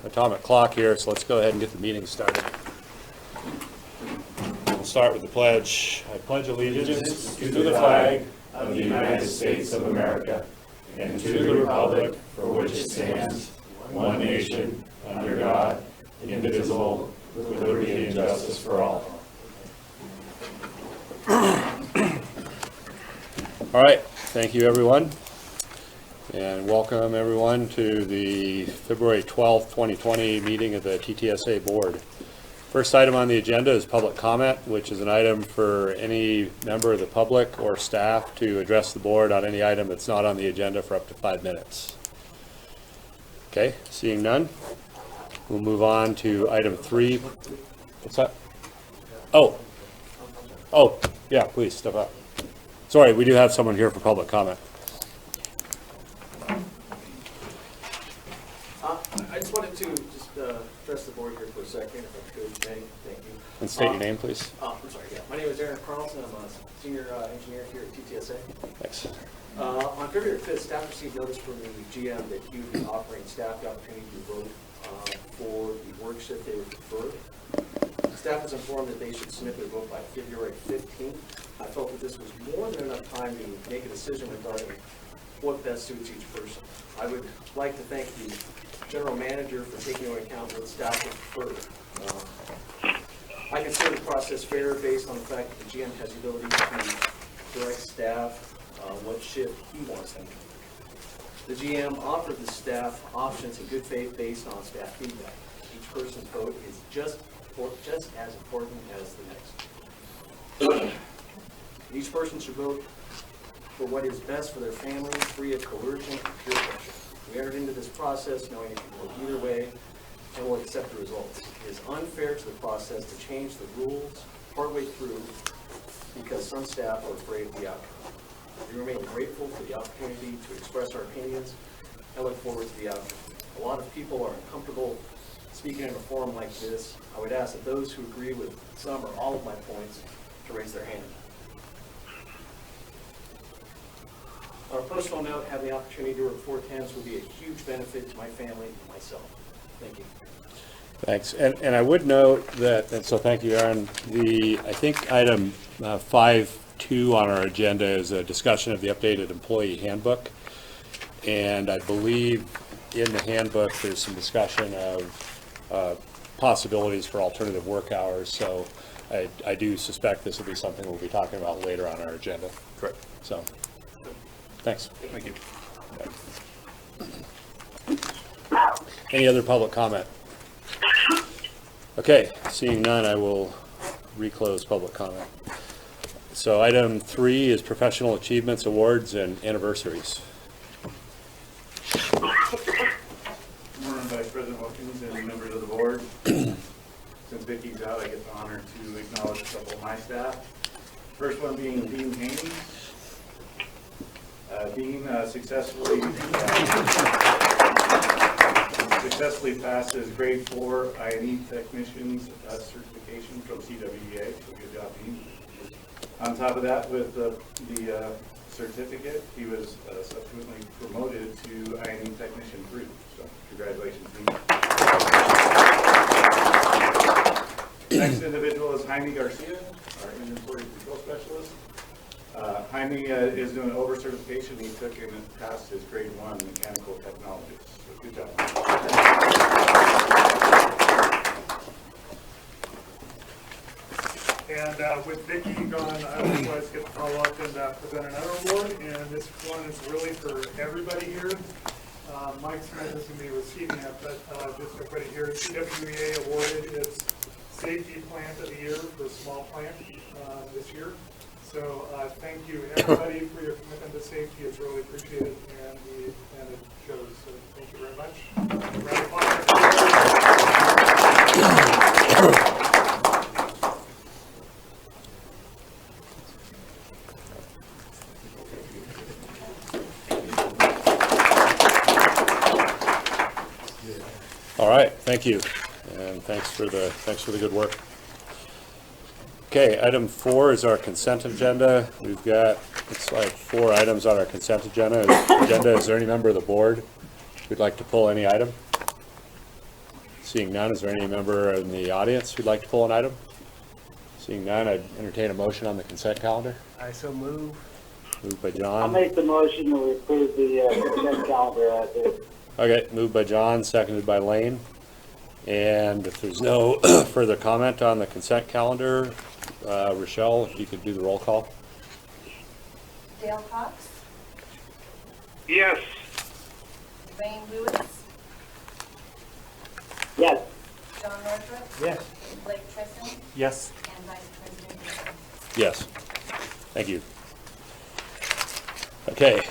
atomic clock here, so let's go ahead and get the meeting started. We'll start with the pledge. I pledge allegiance to the flag of the United States of America and to the republic for which it stands, one nation, under God, indivisible, with liberty and justice for all. All right, thank you everyone, and welcome everyone to the February 12th, 2020 meeting of the TTSA Board. First item on the agenda is public comment, which is an item for any member of the public or staff to address the board on any item that's not on the agenda for up to 5 minutes. Okay, seeing none, we'll move on to item 3. What's that? Oh, yeah, please step up. Sorry, we do have someone here for public comment. I just wanted to address the board here for a second, if I could, Jay. Thank you. And state your name, please. I'm sorry, yeah. My name is Aaron Carlson. I'm a senior engineer here at TTSA. Thanks. On February 5th, staff received notice from the GM that he would be offering staff the opportunity to vote for the work shift they would prefer. Staff was informed that they should submit their vote by February 15th. I felt that this was more than enough time to make a decision regarding what best suits each person. I would like to thank the general manager for taking into account what staff would prefer. I consider the process fair based on the fact that the GM has the ability to direct staff what shift he wants them to work. The GM offered the staff options in good faith based on staff feedback. Each person's vote is just as important as the next. Each person should vote for what is best for their family, free of coercion and peer pressure. We entered into this process knowing it could go either way, and will accept the results. It is unfair to the process to change the rules partway through because some staff are afraid of the outcome. We remain grateful for the opportunity to express our opinions and look forward to the outcome. A lot of people are uncomfortable speaking in a forum like this. I would ask that those who agree with some or all of my points to raise their hand. On a personal note, having the opportunity to work 4 10s will be a huge benefit to my family and myself. Thank you. Thanks. And I would note that, and so thank you, Aaron. I think item 5.2 on our agenda is a discussion of the updated employee handbook. And I believe in the handbook there's some discussion of possibilities for alternative work hours. So I do suspect this will be something we'll be talking about later on our agenda. Correct. So. Thanks. Thank you. Any other public comment? Okay, seeing none, I will reclose public comment. So item 3 is professional achievements, awards, and anniversaries. Good morning, Vice President Wilkins and members of the board. Since Vicky's out, I get the honor to acknowledge a couple of my staff. First one being Dean Haney. Dean successfully passed his grade 4 I&E technician's certification from CWEA. So good job, Dean. On top of that, with the certificate, he was subsequently promoted to I&E technician 3. So congratulations, Dean. Next individual is Jaime Garcia, our inventory control specialist. Jaime is doing over certification. He took and passed his grade 1 mechanical technologist. So good job. And with Vicki gone, I always get to follow up and present another award. And this one is really for everybody here. Mike Smith is going to be receiving it, but just everybody here, CWEA awarded its Safety Plant of the Year for a small plant this year. So thank you everybody for your commitment to safety. It's really appreciated and it shows. So thank you very much. Round of applause. All right, thank you, and thanks for the good work. Okay, item 4 is our consent agenda. We've got, it's like 4 items on our consent agenda. Is there any member of the board who'd like to pull any item? Seeing none, is there any member in the audience who'd like to pull an item? Seeing none, I'd entertain a motion on the consent calendar. I so move. Moved by I'll John. make the motion to approve the consent calendar as is. Okay, moved by John, seconded by Lane. And if there's no further comment on the consent calendar, Rochelle, if you could do the roll call. Dale Cox, Yes. Wayne Lewis, Yes. John Northrup, Yes. Blake Tristan, Yes. and Vice President Gibson. Yes. Thank you. Okay,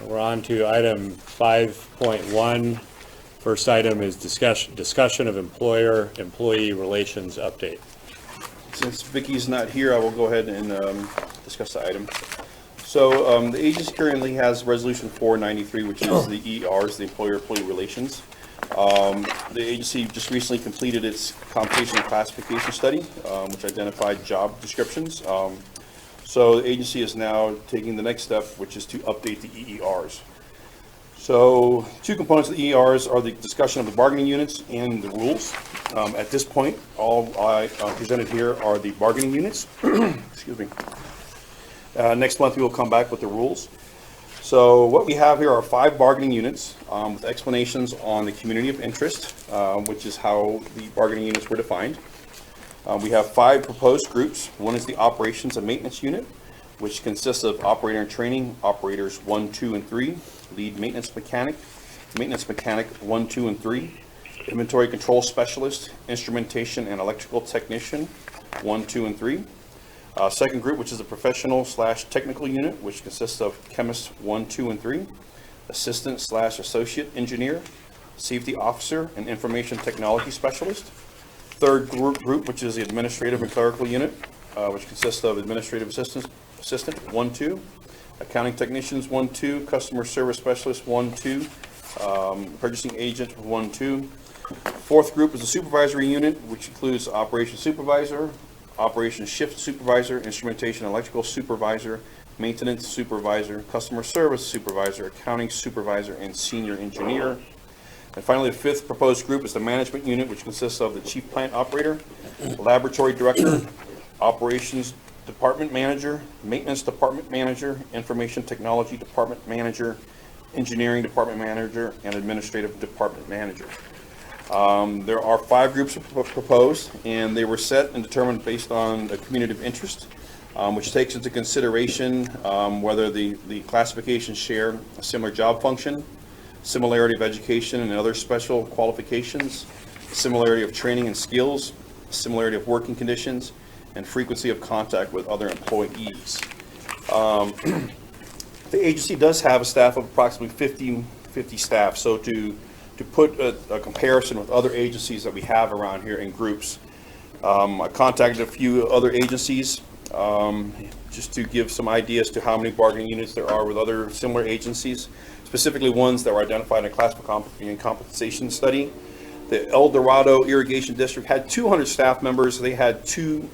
we're on to item 5.1. First item is discussion of employee relations update. Since Vicky's not here, I will go ahead and discuss the item. So the agency currently has Resolution 493, which is the ERs, the Employer-Employee Relations. The agency just recently completed its compensation and classification study, which identified job descriptions. So the agency is now taking the next step, which is to update the EERs. So two components of the EERs are the discussion of the bargaining units and the rules. At this point, all I presented here are the bargaining units. Excuse me. Next month, we will come back with the rules. So what we have here are 5 bargaining units with explanations on the community of interest, which is how the bargaining units were defined. We have 5 proposed groups. One is the operations and maintenance unit, which consists of operator and training, operators 1, 2, and 3, lead maintenance mechanic 1, 2, and 3, inventory control specialist, instrumentation and electrical technician 1, 2, and 3. Second group, which is a professional/technical unit, which consists of chemists 1, 2, and 3, assistant/associate engineer, safety officer, and information technology specialist. Third group, which is the administrative and clerical unit, which consists of administrative assistant 1, 2, accounting technicians 1, 2, customer service specialist 1, 2, purchasing agent 1, 2. Fourth group is a supervisory unit, which includes operations supervisor, operations shift supervisor, instrumentation electrical supervisor, maintenance supervisor, customer service supervisor, accounting supervisor, and senior engineer. And finally, the fifth proposed group is the management unit, which consists of the chief plant operator, laboratory director, operations department manager, maintenance department manager, information technology department manager, engineering department manager, and administrative department manager. There are 5 groups proposed, and they were set and determined based on a community of interest, which takes into consideration whether the classifications share a similar job function, similarity of education and other special qualifications, similarity of training and skills, similarity of working conditions, and frequency of contact with other employees. The agency does have a staff of approximately 50 staff, so to put a comparison with other agencies that we have around here in groups, I contacted a few other agencies just to give some ideas to how many bargaining units there are with other similar agencies, specifically ones that were identified in a classification and compensation study. The El Dorado Irrigation District had 200 staff members. They had two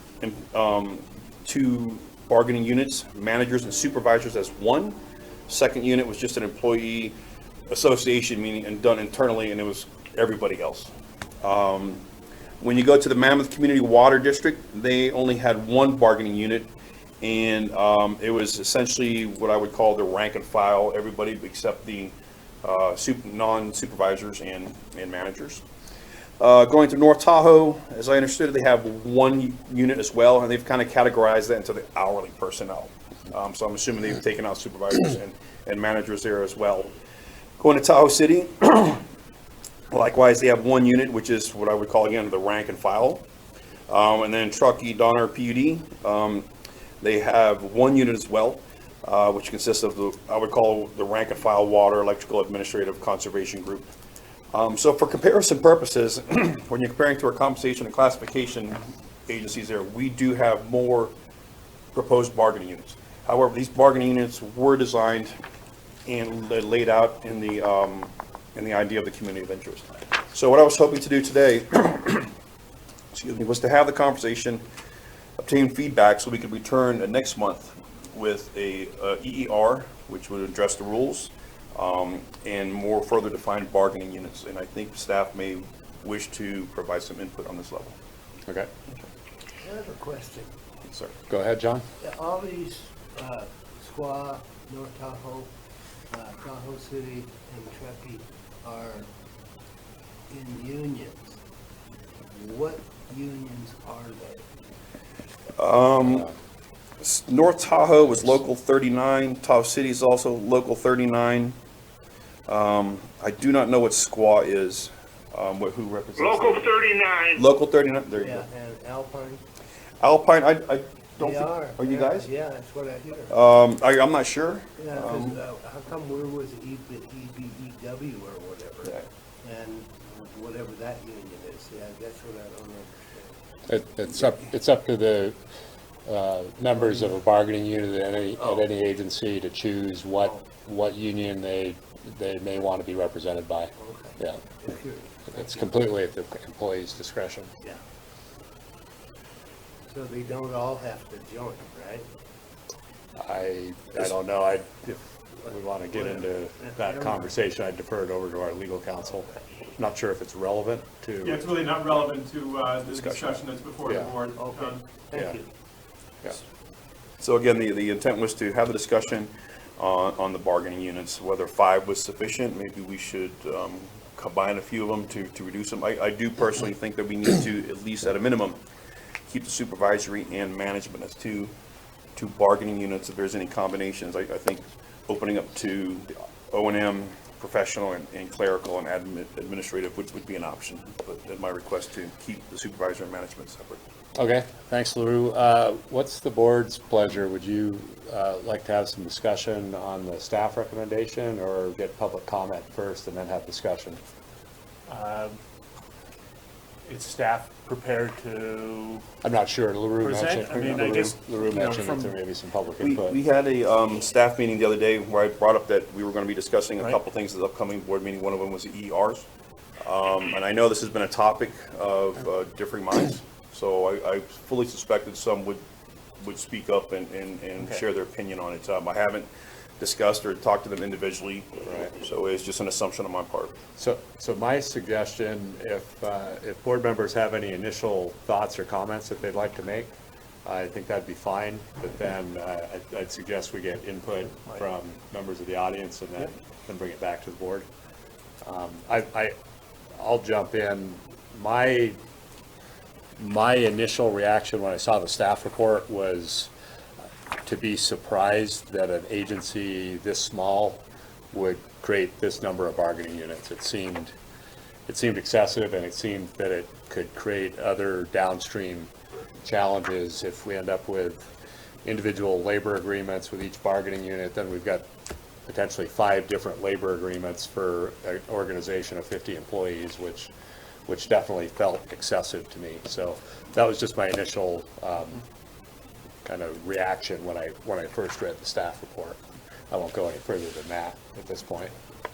bargaining units, managers and supervisors as one. Second unit was just an employee association meeting and done internally, and it was everybody else. When you go to the Mammoth Community Water District, they only had 1 bargaining unit, and it was essentially what I would call the rank and file, everybody except the non-supervisors and managers. Going to North Tahoe, as I understood it, they have 1 unit as well, and they've kind of categorized that into the hourly personnel. So I'm assuming they've taken out supervisors and managers there as well. Going to Tahoe City, likewise, they have 1 unit, which is what I would call, again, the rank and file. And then Truckee Donner PUD, they have 1 unit as well, which consists of I would call the rank and file water, electrical, administrative, conservation group. So for comparison purposes, when you're comparing to our compensation and classification agencies there, we do have more proposed bargaining units. However, these bargaining units were designed and laid out in the idea of the community of interest. So what I was hoping to do today, excuse me, was to have the conversation, obtain feedback so we could return next month with a EER, which would address the rules and more further defined bargaining units. And I think staff may wish to provide some input on this level. Okay, I have a question. Sir. go ahead, John. All these, Squaw, North Tahoe, Tahoe City, and Truckee are in unions. What unions are they? North Tahoe was Local 39. Tahoe City is also Local 39. I do not know what SQUA is. Who represents Local that? 39. Local 39. There you Yeah, go. and Alpine? Alpine. I don't They think. are. you yeah, guys? Yeah, that's what I hear. I'm not sure. Yeah, 'cause, how come we was EBEW or whatever? Yeah. And whatever that union is, yeah, that's what I don't understand. It's up to the members of a bargaining unit at any agency to choose what union they may want to be represented by. Okay. Yeah, Just curious. it's completely at the employee's discretion. Yeah. So they don't all have to join, right? I don't know, if we want to get into that conversation, I'd defer it over to our legal counsel. Not sure if it's relevant to. Yeah, it's really not relevant to the Discussion. discussion that's before the Yeah. board. Okay, Yeah. thank you. Yeah. So again, the intent was to have a discussion on the bargaining units, whether 5 was sufficient. Maybe we should combine a few of them to reduce them. I do personally think that we need to, at least at a minimum, keep the supervisory and management as two bargaining units. If there's any combinations, I think opening up to the O&M, professional and clerical and administrative would be an option. But at my request to keep the supervisor and management separate. Okay, thanks, LaRue. What's the board's pleasure? Would you like to have some discussion on the staff recommendation, or get public comment first and then have discussion? Is staff prepared to? I'm not sure. LaRue Present? mentioned, I mean, I guess, LaRue you know, mentioned that from- there may be some public We input. had a staff meeting the other day where I brought up that we were going to be discussing a Right. couple things at the upcoming board meeting. One of them was the ERs. And I know this has been a topic of differing minds, so I fully suspected some would speak up and Okay. share their opinion on it. I haven't discussed or talked to them individually, Right. so it's just an assumption on my part. So my suggestion, if board members have any initial thoughts or comments that they'd like to make, I think that'd be fine, but then I'd suggest we get input from members of the audience and then bring it back to the board. I'll jump in. My initial reaction when I saw the staff report was to be surprised that an agency this small would create this number of bargaining units. It seemed excessive, and it seemed that it could create other downstream challenges if we end up with individual labor agreements with each bargaining unit. Then we've got potentially 5 different labor agreements for an organization of 50 employees, which definitely felt excessive to me. So that was just my initial kind of reaction when I first read the staff report. I won't go any further than that at this point.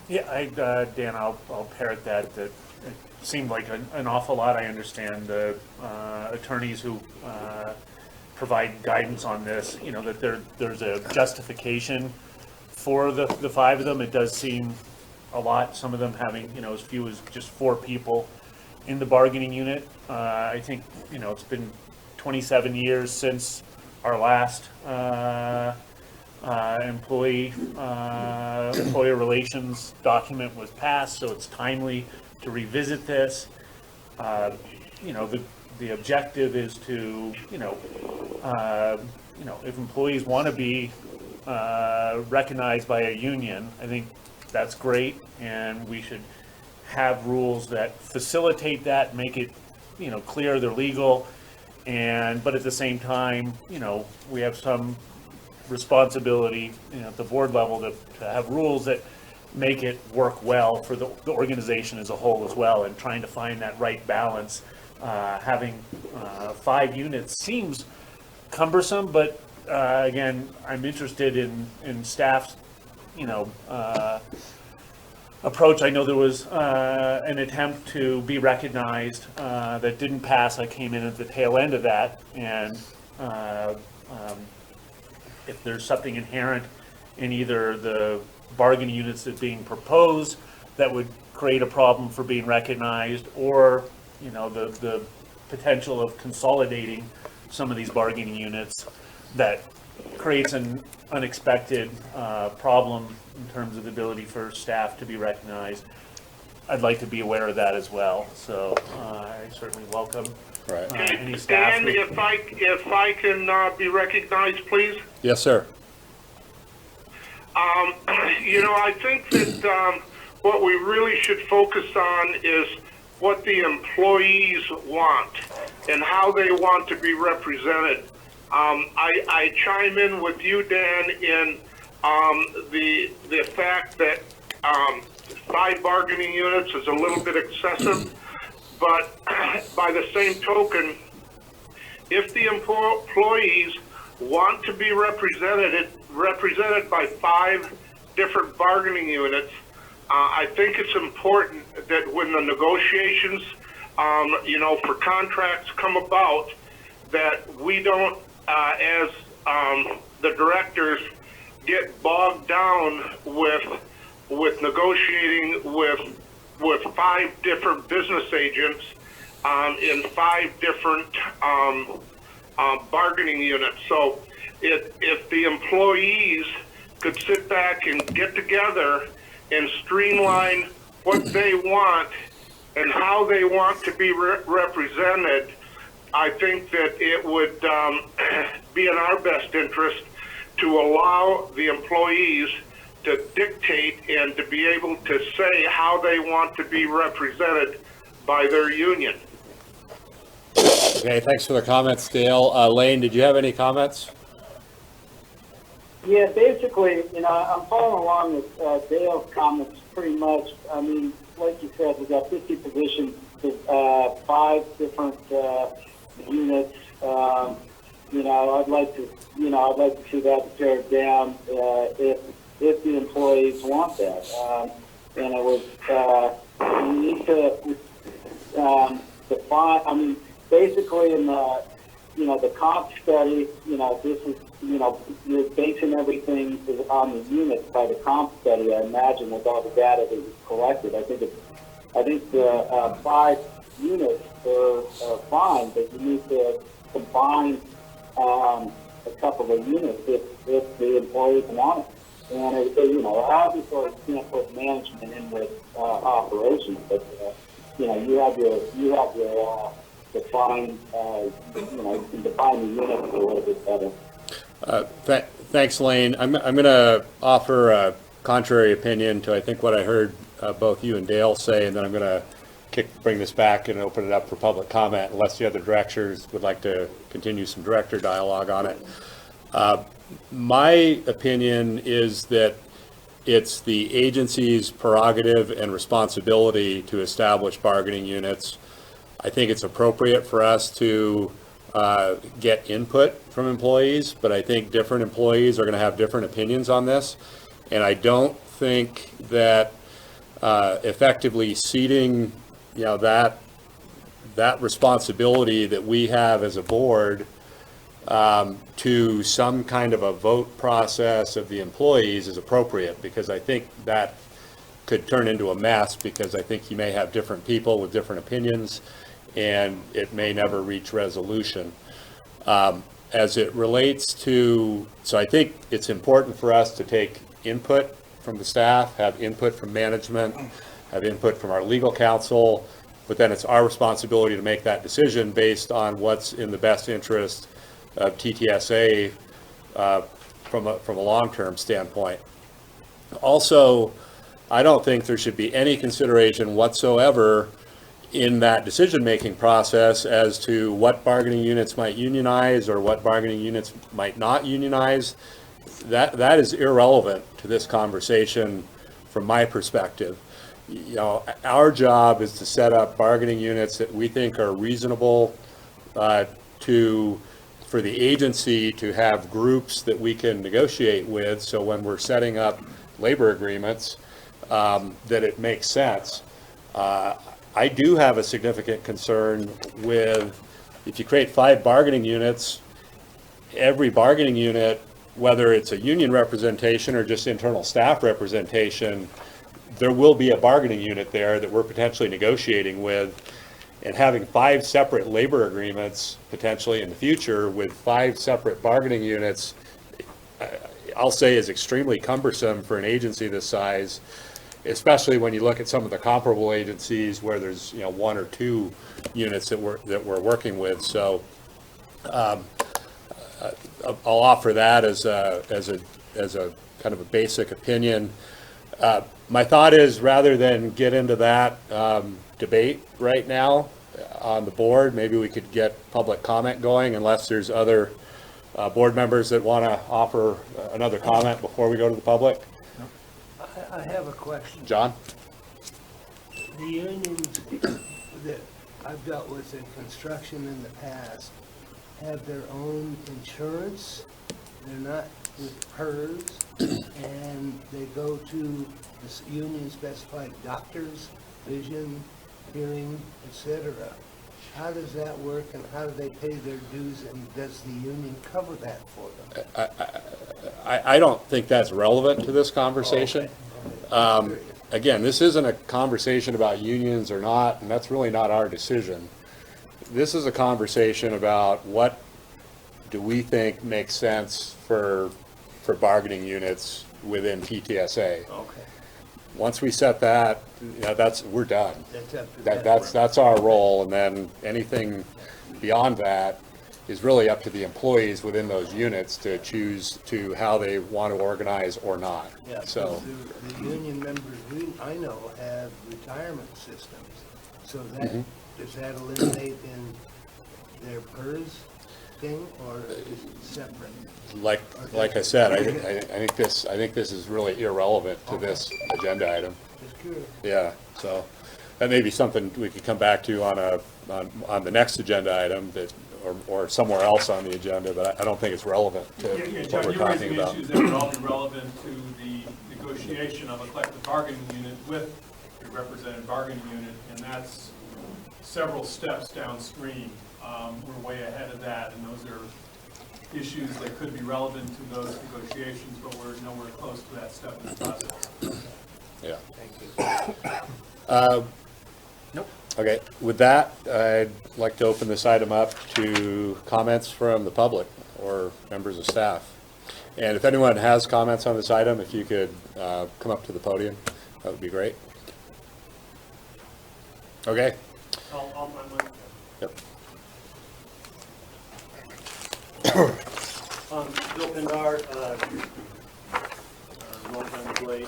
Yeah, Dan, I'll parrot that. That it seemed like an awful lot. I understand the attorneys who provide guidance on this. You know that there's a justification for the 5 of them. It does seem a lot. Some of them having as few as just 4 people in the bargaining unit. I think it's been 27 years since our last employer relations document was passed, so it's timely to revisit this. The objective is to if employees want to be recognized by a union, I think that's great, and we should have rules that facilitate that, make it clear they're legal. But at the same time, we have some responsibility, at the board level to have rules that make it work well for the organization as a whole as well, and trying to find that right balance. Having 5 units seems cumbersome, but again, I'm interested in staff's, approach. I know there was an attempt to be recognized that didn't pass. I came in at the tail end of that, and if there's something inherent in either the bargaining units that being proposed that would create a problem for being recognized, or, you know, the potential of consolidating some of these bargaining units that creates an unexpected problem in terms of the ability for staff to be recognized. I'd like to be aware of that as well, so I certainly welcome Right. any staff. Dan, if I can be recognized, please. Yes, sir. You know, I think that what we really should focus on is what the employees want and how they want to be represented. I chime in with you, Dan, in the fact that 5 bargaining units is a little bit excessive, but by the same token, if the employees want to be represented by 5 different bargaining units, I think it's important that when the negotiations, you know, for contracts come about, that we don't, as the directors, get bogged down with negotiating with 5 different business agents in 5 different bargaining units. So if the employees could sit back and get together and streamline what they want and how they want to be represented, I think that it would be in our best interest to allow the employees to dictate and to be able to say how they want to be represented by their union. Okay, thanks for the comments, Dale. Lane, did you have any comments? Yeah, basically, you know, I'm following along with Dale's comments pretty much. I mean, like you said, we've got 50 positions, 5 different units. You know, I'd like to see that pared down if the employees want that. And it was, we need to define, I mean, basically in the, you know, the comp study, you know, this is, you know, you're basing everything on the units by the comp study, I imagine, with all the data that was collected. I think the 5 units are fine, but you need to combine a couple of units if the employees want it. And, you know, obviously you can't put management in with operations, but, you know, you have your define, you know, you can define the units a little bit better. Thanks, Lane. I'm going to offer a contrary opinion to, I think, what I heard both you and Dale say, and then I'm going to bring this back and open it up for public comment unless the other directors would like to continue some director dialogue on it. My opinion is that it's the agency's prerogative and responsibility to establish bargaining units. I think it's appropriate for us to get input from employees, but I think different employees are going to have different opinions on this. And I don't think that effectively ceding, you know, that responsibility that we have as a board to some kind of a vote process of the employees is appropriate, because I think that could turn into a mess, because I think you may have different people with different opinions and it may never reach resolution. As it relates to, so I think it's important for us to take input from the staff, have input from management, have input from our legal counsel, but then it's our responsibility to make that decision based on what's in the best interest of TTSA from a long-term standpoint. Also, I don't think there should be any consideration whatsoever in that decision-making process as to what bargaining units might unionize or what bargaining units might not unionize. That is irrelevant to this conversation from my perspective. You know, our job is to set up bargaining units that we think are reasonable for the agency to have groups that we can negotiate with, so when we're setting up labor agreements, that it makes sense. I do have a significant concern with, if you create 5 bargaining units, every bargaining unit, whether it's a union representation or just internal staff representation, there will be a bargaining unit there that we're potentially negotiating with, and having 5 separate labor agreements potentially in the future with 5 separate bargaining units, I'll say is extremely cumbersome for an agency this size, especially when you look at some of the comparable agencies where there's, 1 or 2 units that we're working with. So I'll offer that as a kind of a basic opinion. My thought is, rather than get into that debate right now on the board, maybe we could get public comment going, unless there's other board members that want to offer another comment before we go to the public. I have a question. John? The unions that I've dealt with in construction in the past have their own insurance. They're not with PERS, and they go to this union-specified doctors, vision, hearing, etc. How does that work, and how do they pay their dues, and does the union cover that for them? I don't think that's relevant to this conversation. Again, this isn't a conversation about unions or not, and that's really not our decision. This is a conversation about what do we think makes sense for bargaining units within TTSA. Okay. Once we set that, we're done. That's up to them. That's our role, and then anything beyond that is really up to the employees within those units to choose to how they want to organize or not. Yeah, So, the union members I know have retirement systems, so that, does that eliminate in their PERS thing, or is it separate? like I said, I think this is really irrelevant to this agenda item. Just curious. Yeah, so that may be something we could come back to on the next agenda item or somewhere else on the agenda, but I don't think it's relevant to what John, we're you're talking raising about. issues that would all be relevant to the negotiation of a collective bargaining unit with a represented bargaining unit, and that's several steps downstream. We're way ahead of that, and those are issues that could be relevant to those negotiations, but we're nowhere close to that step in the process. Yeah. Thank you. Nope. Okay, with that, I'd like to open this item up to comments from the public or members of staff. And if anyone has comments on this item, if you could come up to the podium, that would be great. Okay. Yep. Bill Pindar, longtime employee.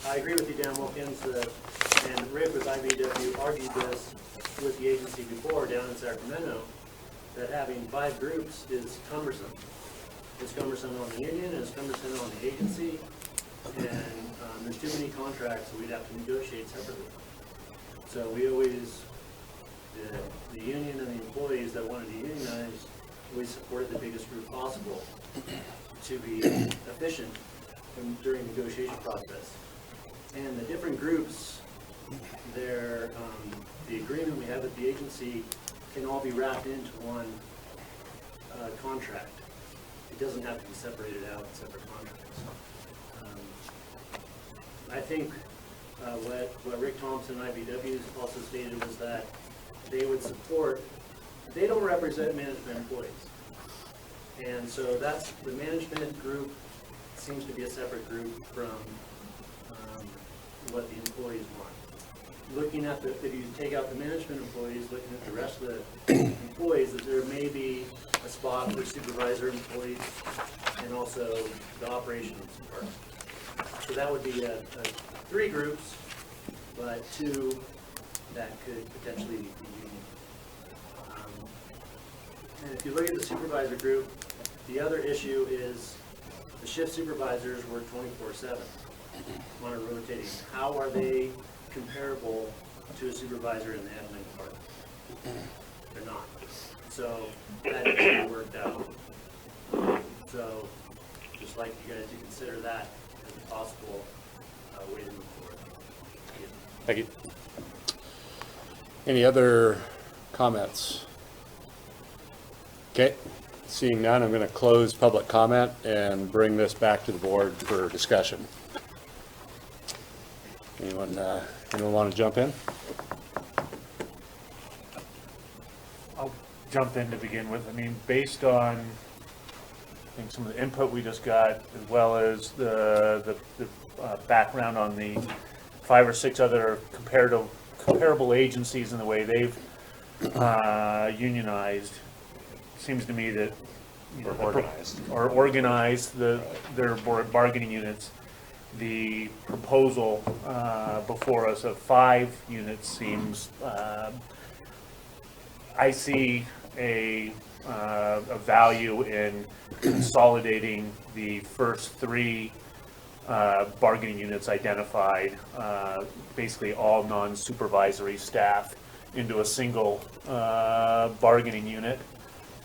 I agree with you, Dan Wilkins, and Rick with IBEW argued this with the agency before down in Sacramento, that having 5 groups is cumbersome. It's cumbersome on the union, and it's cumbersome on the agency, and there's too many contracts that we'd have to negotiate separately. So we always, the union and the employees that wanted to unionize, we supported the biggest group possible to be efficient during the negotiation process. And the different groups, the agreement we have with the agency can all be wrapped into one contract. It doesn't have to be separated out in separate contracts. I think what Rick Thompson, IBW, also stated was that they would support, they don't represent management employees. And so that's, the management group seems to be a separate group from what the employees want. Looking at if you take out the management employees, looking at the rest of the employees, that there may be a spot for supervisor employees and also the operations department. So that would be 3 groups, but 2 that could potentially be union. And if you look at the supervisor group, the other issue is the shift supervisors work 24/7 on a rotating. How are they comparable to a supervisor in the admin department? They're not. So that needs to be worked out. So just like you guys to consider that as a possible way to move forward. Thank you. Any other comments? Okay, seeing none, I'm going to close public comment and bring this back to the board for discussion. Anyone want to jump in? I'll jump in to begin with. I mean, based on, I think, some of the input we just got, as well as the background on the 5 or 6 other comparable agencies and the way they've unionized, seems to me that, you know, organized their bargaining units. The proposal before us of 5 units seems, I see a value in consolidating the first 3 bargaining units identified, basically all non-supervisory staff, into a single bargaining unit,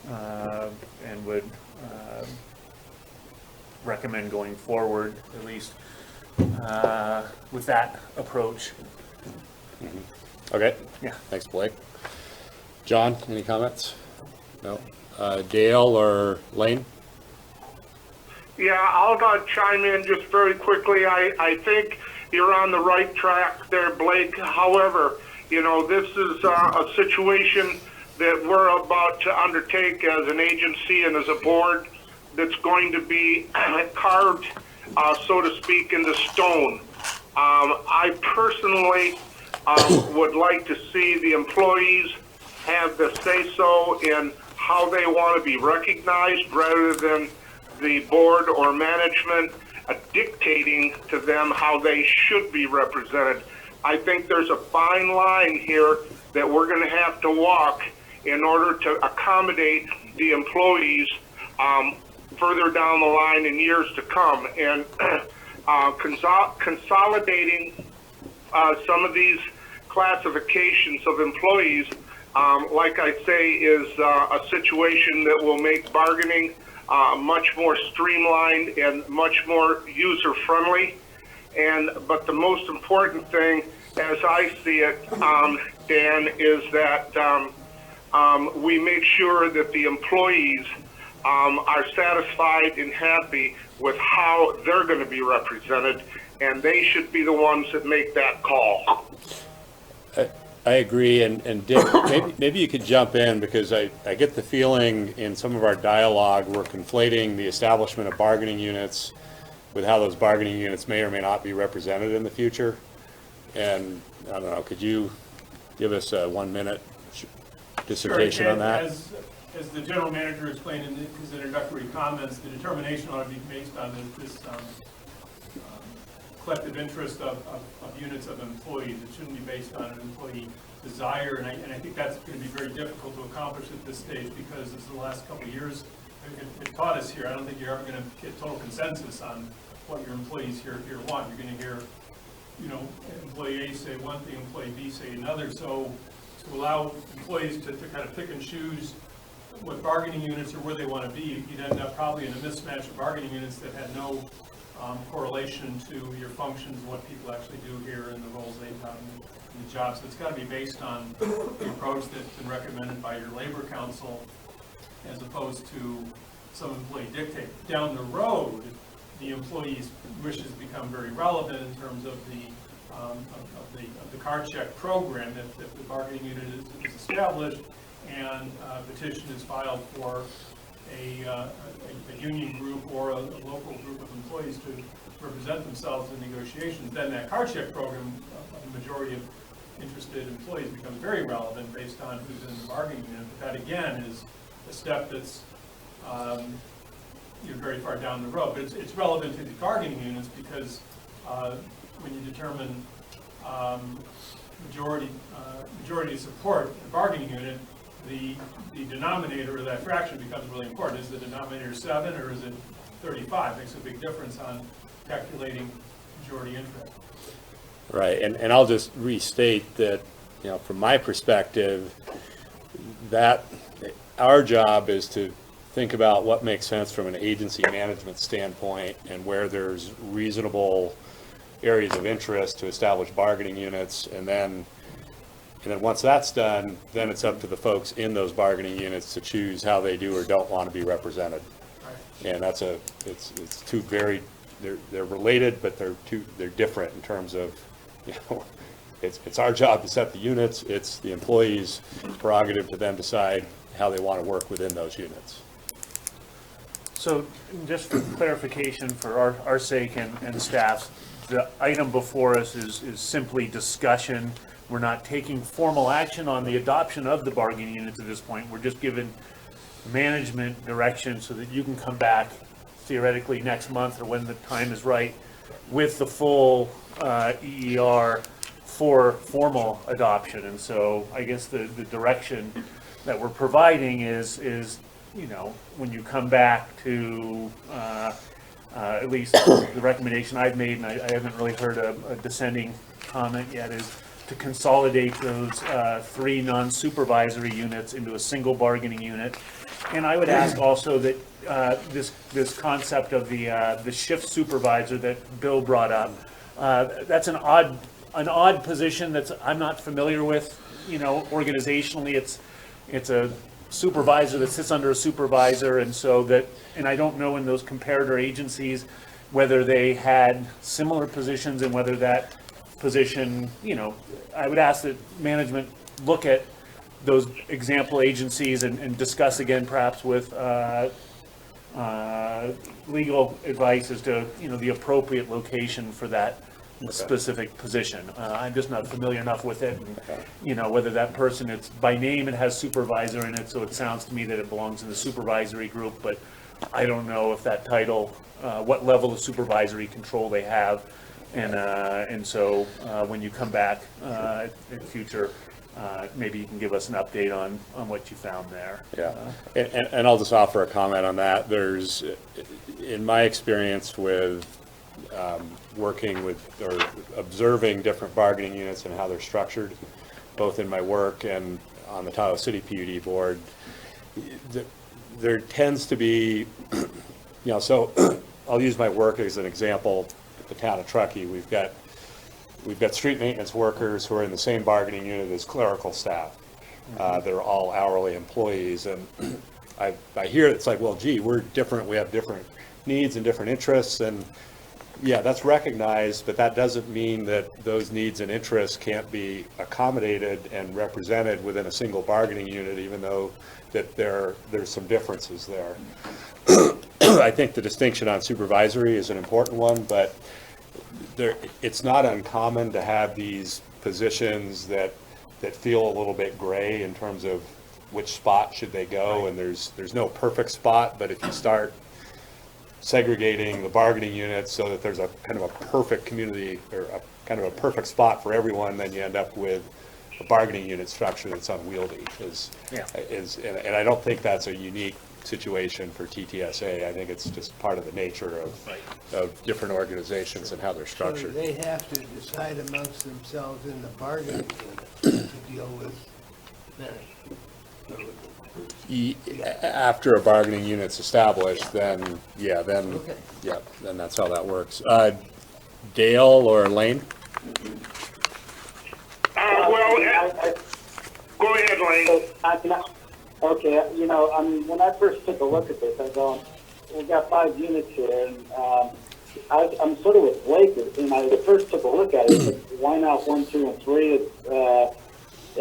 and would recommend going forward, at least with that approach. Okay. Yeah. Thanks, Blake. John, any comments? No. Dale or Lane? Yeah, I'll chime in just very quickly. I think you're on the right track there, Blake. However, you know, this is a situation that we're about to undertake as an agency and as a board that's going to be carved, so to speak, into stone. I personally would like to see the employees have the say-so in how they want to be recognized rather than the board or management dictating to them how they should be represented. I think there's a fine line here that we're going to have to walk in order to accommodate the employees further down the line in years to come. And consolidating some of these classifications of employees, like I say, is a situation that will make bargaining much more streamlined and much more user-friendly. But the most important thing, as I see it, Dan, is that we make sure that the employees are satisfied and happy with how they're going to be represented, and they should be the ones that make that call. I agree, and Dick, maybe you could jump in, because I get the feeling in some of our dialogue we're conflating the establishment of bargaining units with how those bargaining units may or may not be represented in the future. And I don't know, could you give us a 1-minute dissertation on that? As the general manager explained in his introductory comments, the determination ought to be based on this collective interest of units of employees. It shouldn't be based on an employee desire, and I think that's going to be very difficult to accomplish at this stage, because as the last couple of years it taught us here, I don't think you're ever going to get total consensus on what your employees here want. You're going to hear, you know, employee A say one thing, employee B say another. So to allow employees to kind of pick and choose what bargaining units or where they want to be, you'd end up probably in a mismatch of bargaining units that had no correlation to your functions, what people actually do here, and the roles they've done in the job. So it's got to be based on the approach that's been recommended by your labor council, as opposed to some employee dictate. Down the road, the employee's wishes become very relevant in terms of the card check program that the bargaining unit is established, and a petition is filed for a union group or a local group of employees to represent themselves in negotiations. Then that card check program, the majority of interested employees, becomes very relevant based on who's in the bargaining unit. But that again is a step that's very far down the road. But it's relevant to the bargaining units, because when you determine majority support in a bargaining unit, the denominator of that fraction becomes really important. Is the denominator 7 or is it 35? Makes a big difference on calculating majority interest. Right, and I'll just restate that, you know, from my perspective, that our job is to think about what makes sense from an agency management standpoint, and where there's reasonable areas of interest to establish bargaining units, and then once that's done, then it's up to the folks in those bargaining units to choose how they do or don't want to be represented. Right. And that's it's two very, they're related, but they're different in terms of you know, it's our job to set the units, it's the employees' prerogative to then decide how they want to work within those units. So just for clarification for our sake and staff's, the item before us is simply discussion. We're not taking formal action on the adoption of the bargaining units at this point. We're just giving management direction so that you can come back theoretically next month or when the time is right with the full EER for formal adoption. And so I guess the direction that we're providing is, you know, when you come back to, at least the recommendation I've made, and I haven't really heard a dissenting comment yet, is to consolidate those 3 non-supervisory units into a single bargaining unit. And I would ask also that this concept of the shift supervisor that Bill brought up, that's an odd position that I'm not familiar with. You know, organizationally, it's a supervisor that sits under a supervisor, and so that, and I don't know in those comparator agencies whether they had similar positions and whether that position, you know, I would ask that management look at those example agencies and discuss again perhaps with legal advice as to, you know, the appropriate location for that specific position. I'm just not familiar enough with it, and, you know, whether that person, it's by name, it has supervisor in it, so it sounds to me that it belongs in the supervisory group, but I don't know if that title, what level of supervisory control they have, and so when you come back in future, maybe you can give us an update on what you found there. Yeah, and I'll just offer a comment on that. There's, in my experience with working with or observing different bargaining units and how they're structured, both in my work and on the Tahoe City PUD board, there tends to be, you know, so I'll use my work as an example. At the town of Truckee, we've got street maintenance workers who are in the same bargaining unit as clerical staff. They're all hourly employees, and I hear it's like, well, gee, we're different, we have different needs and different interests, and yeah, that's recognized, but that doesn't mean that those needs and interests can't be accommodated and represented within a single bargaining unit, even though that there's some differences there. I think the distinction on supervisory is an important one, but it's not uncommon to have these positions that feel a little bit gray in terms of which spot should they go, and there's no perfect spot, but if you start segregating the bargaining units so that there's a kind of a perfect community or a kind of a perfect spot for everyone, then you end up with a bargaining unit structure that's unwieldy. And I don't think that's a unique situation for TTSA. I think it's just part of the nature of different organizations and how they're structured. So they have to decide amongst themselves in the bargaining unit to deal with that. After a bargaining unit's established, then Okay. then that's how that works. Dale or Lane? Go ahead, Lane. Okay, you know, I mean, when I first took a look at this, I go, we got 5 units here, and I'm sort of with Blake, and I first took a look at it, but why not 1, 2, and 3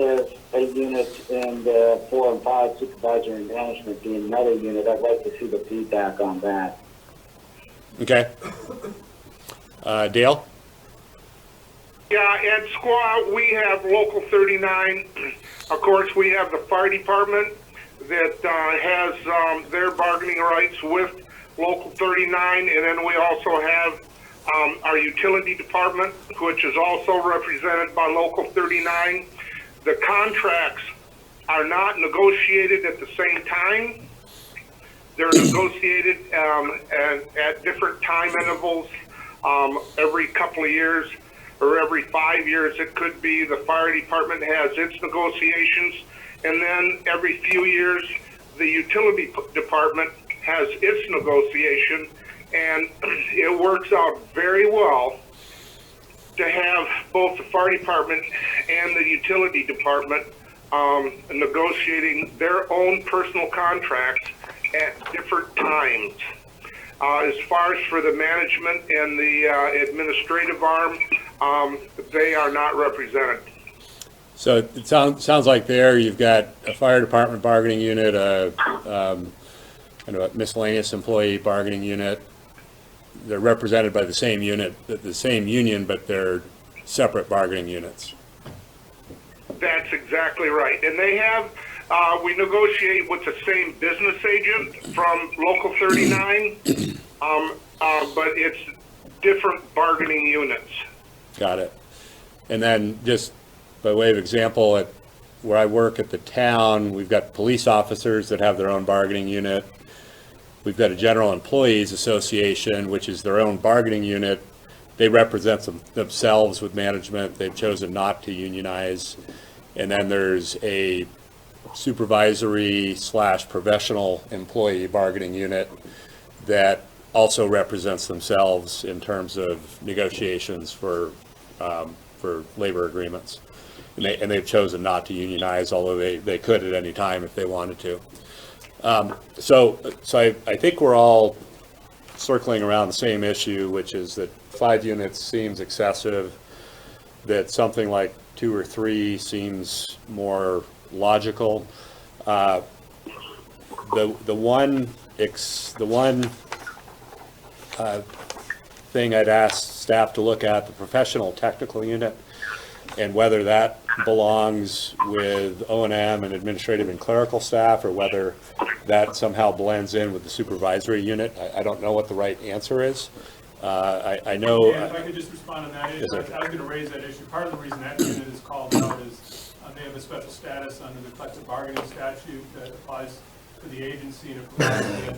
as a unit, and 4 and 5 supervisory and management being another unit? I'd like to see the feedback on that. Okay. Dale? Yeah, at SQUA, we have Local 39. Of course, we have the fire department that has their bargaining rights with Local 39, and then we also have our utility department, which is also represented by Local 39. The contracts are not negotiated at the same time. They're negotiated at different time intervals, every couple of years or every 5 years. It could be the fire department has its negotiations, and then every few years the utility department has its negotiation, and it works out very well to have both the fire department and the utility department negotiating their own personal contracts at different times. As far as for the management and the administrative arm, they are not represented. So it sounds like there you've got a fire department bargaining unit, a miscellaneous employee bargaining unit. They're represented by the same unit, the same union, but they're separate bargaining units. That's exactly right. And they have, we negotiate with the same business agent from Local 39, but it's different bargaining units. Got it. And then just by way of example, at where I work at the town, we've got police officers that have their own bargaining unit. We've got a general employees association, which is their own bargaining unit. They represent themselves with management. They've chosen not to unionize. And then there's a supervisory / professional employee bargaining unit that also represents themselves in terms of negotiations for labor agreements. And they've chosen not to unionize, although they could at any time if they wanted to. So I think we're all circling around the same issue, which is that 5 units seems excessive, that something like 2 or 3 seems more logical. The one thing I'd ask staff to look at, the professional technical unit, and whether that belongs with O&M and administrative and clerical staff, or whether that somehow blends in with the supervisory unit. I don't know what the right answer is. I know. And if I could just respond on that issue, Yes, sir. I was going to raise that issue. Part of the reason that unit is called out is they have a special status under the collective bargaining statute that applies to the agency, and it provides that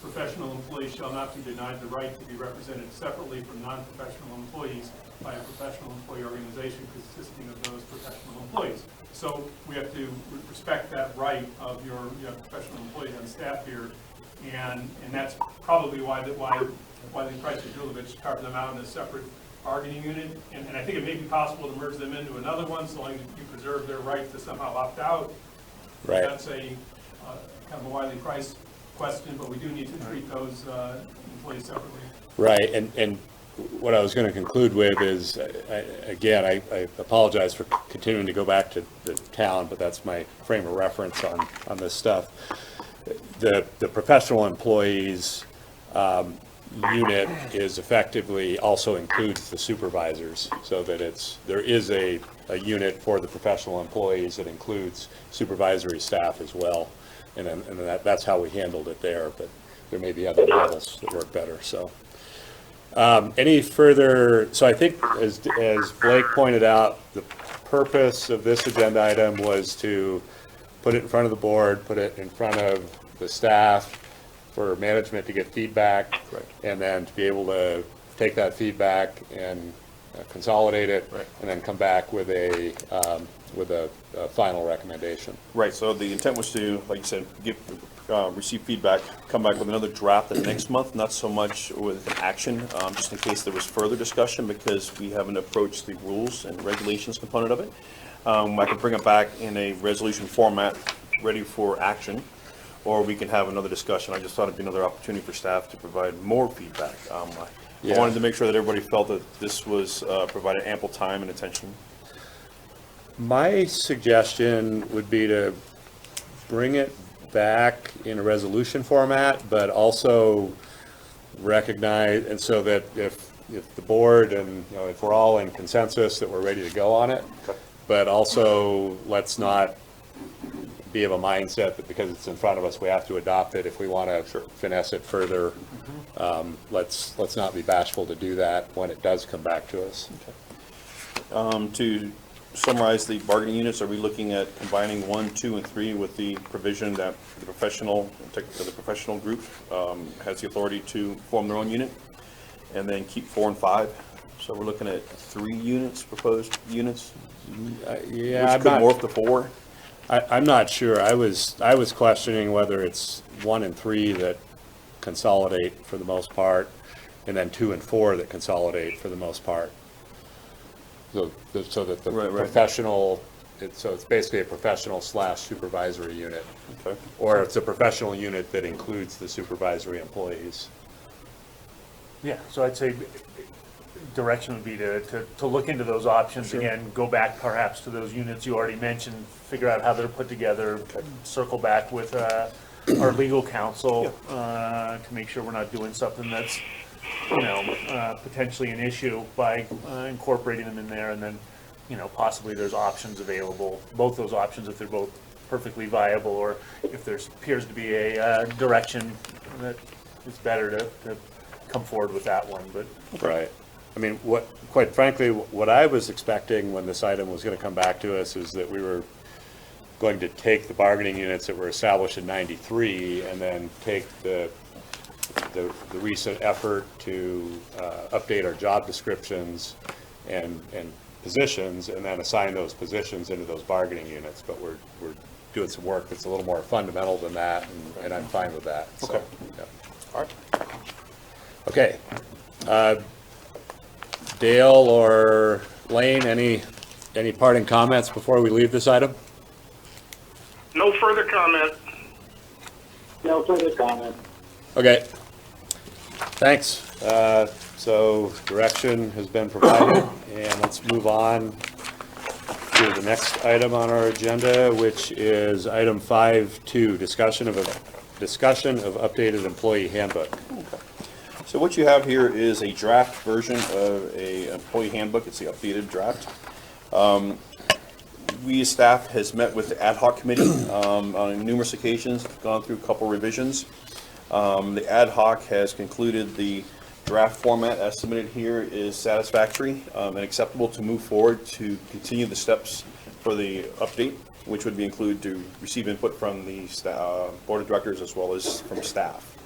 professional employees shall not be denied the right to be represented separately from non-professional employees by a professional employee organization consisting of those professional employees. So we have to respect that right of your professional employees on staff here, and that's probably why the Price and Julovich carved them out in a separate bargaining unit. And I think it may be possible to merge them into another one, so long as you preserve their right to somehow opt out. Right. That's a kind of a Wiley Price question, but we do need to treat those employees separately. Right, and what I was going to conclude with is, I apologize for continuing to go back to the town, but that's my frame of reference on this stuff. The professional employees unit is effectively also includes the supervisors, so that there is a unit for the professional employees that includes supervisory staff as well. And that's how we handled it there, but there may be other models that work better, so. Any further, so I think as Blake pointed out, the purpose of this agenda item was to put it in front of the board, put it in front of the staff for management to get feedback, right, and then to be able to take that feedback and consolidate it, right, and then come back with a final recommendation. Right, so the intent was to, like you said, receive feedback, come back with another draft the next month, not so much with action, just in case there was further discussion, because we haven't approached the rules and regulations component of it. I can bring it back in a resolution format, ready for action, or we can have another discussion. I just thought it'd be another opportunity for staff to provide more feedback. I wanted to make sure that everybody felt that this was provided ample time and attention. My suggestion would be to bring it back in a resolution format, but also recognize, and so that if the board and, if we're all in consensus that we're ready to go on it, okay, but also let's not be of a mindset that because it's in front of us, we have to adopt it. If we want to finesse it further, let's not be bashful to do that when it does come back to us. Okay. To summarize the bargaining units, are we looking at combining 1, 2, and 3 with the provision that the professional group has the authority to form their own unit, and then keep 4 and 5? So we're looking at 3 units, proposed units, Yeah, which could morph to 4. I'm not sure. I was questioning whether it's 1 and 3 that consolidate for the most part, and then 2 and 4 that consolidate for the most part. So that the professional, so it's basically a professional / supervisory unit. Okay. Or it's a professional unit that includes the supervisory employees. Yeah, so I'd say direction would be to look into those options again, go back perhaps to those units you already mentioned, figure out how they're put together, circle back with our legal counsel to make sure we're not doing something that's, you know, potentially an issue by incorporating them in there, and then, you know, possibly there's options available, both those options if they're both perfectly viable, or if there appears to be a direction that is better to come forward with that one, but. Right. I mean, quite frankly, what I was expecting when this item was going to come back to us is that we were going to take the bargaining units that were established in '93 and then take the recent effort to update our job descriptions and positions, and then assign those positions into those bargaining units. But we're doing some work that's a little more fundamental than that, and I'm fine with that. So, Okay. yeah. All right. Okay. Dale or Lane, any parting comments before we leave this item? No further comment. No further comment. Okay. Thanks. So direction has been provided, and let's move on to the next item on our agenda, which is item 5.2, discussion of updated employee handbook. So what you have here is a draft version of a employee handbook. It's the updated draft. We as staff has met with the ad hoc committee on numerous occasions, gone through a couple revisions. The ad hoc has concluded the draft format as submitted here is satisfactory and acceptable to move forward to continue the steps for the update, which would be included to receive input from the board of directors as well as from staff.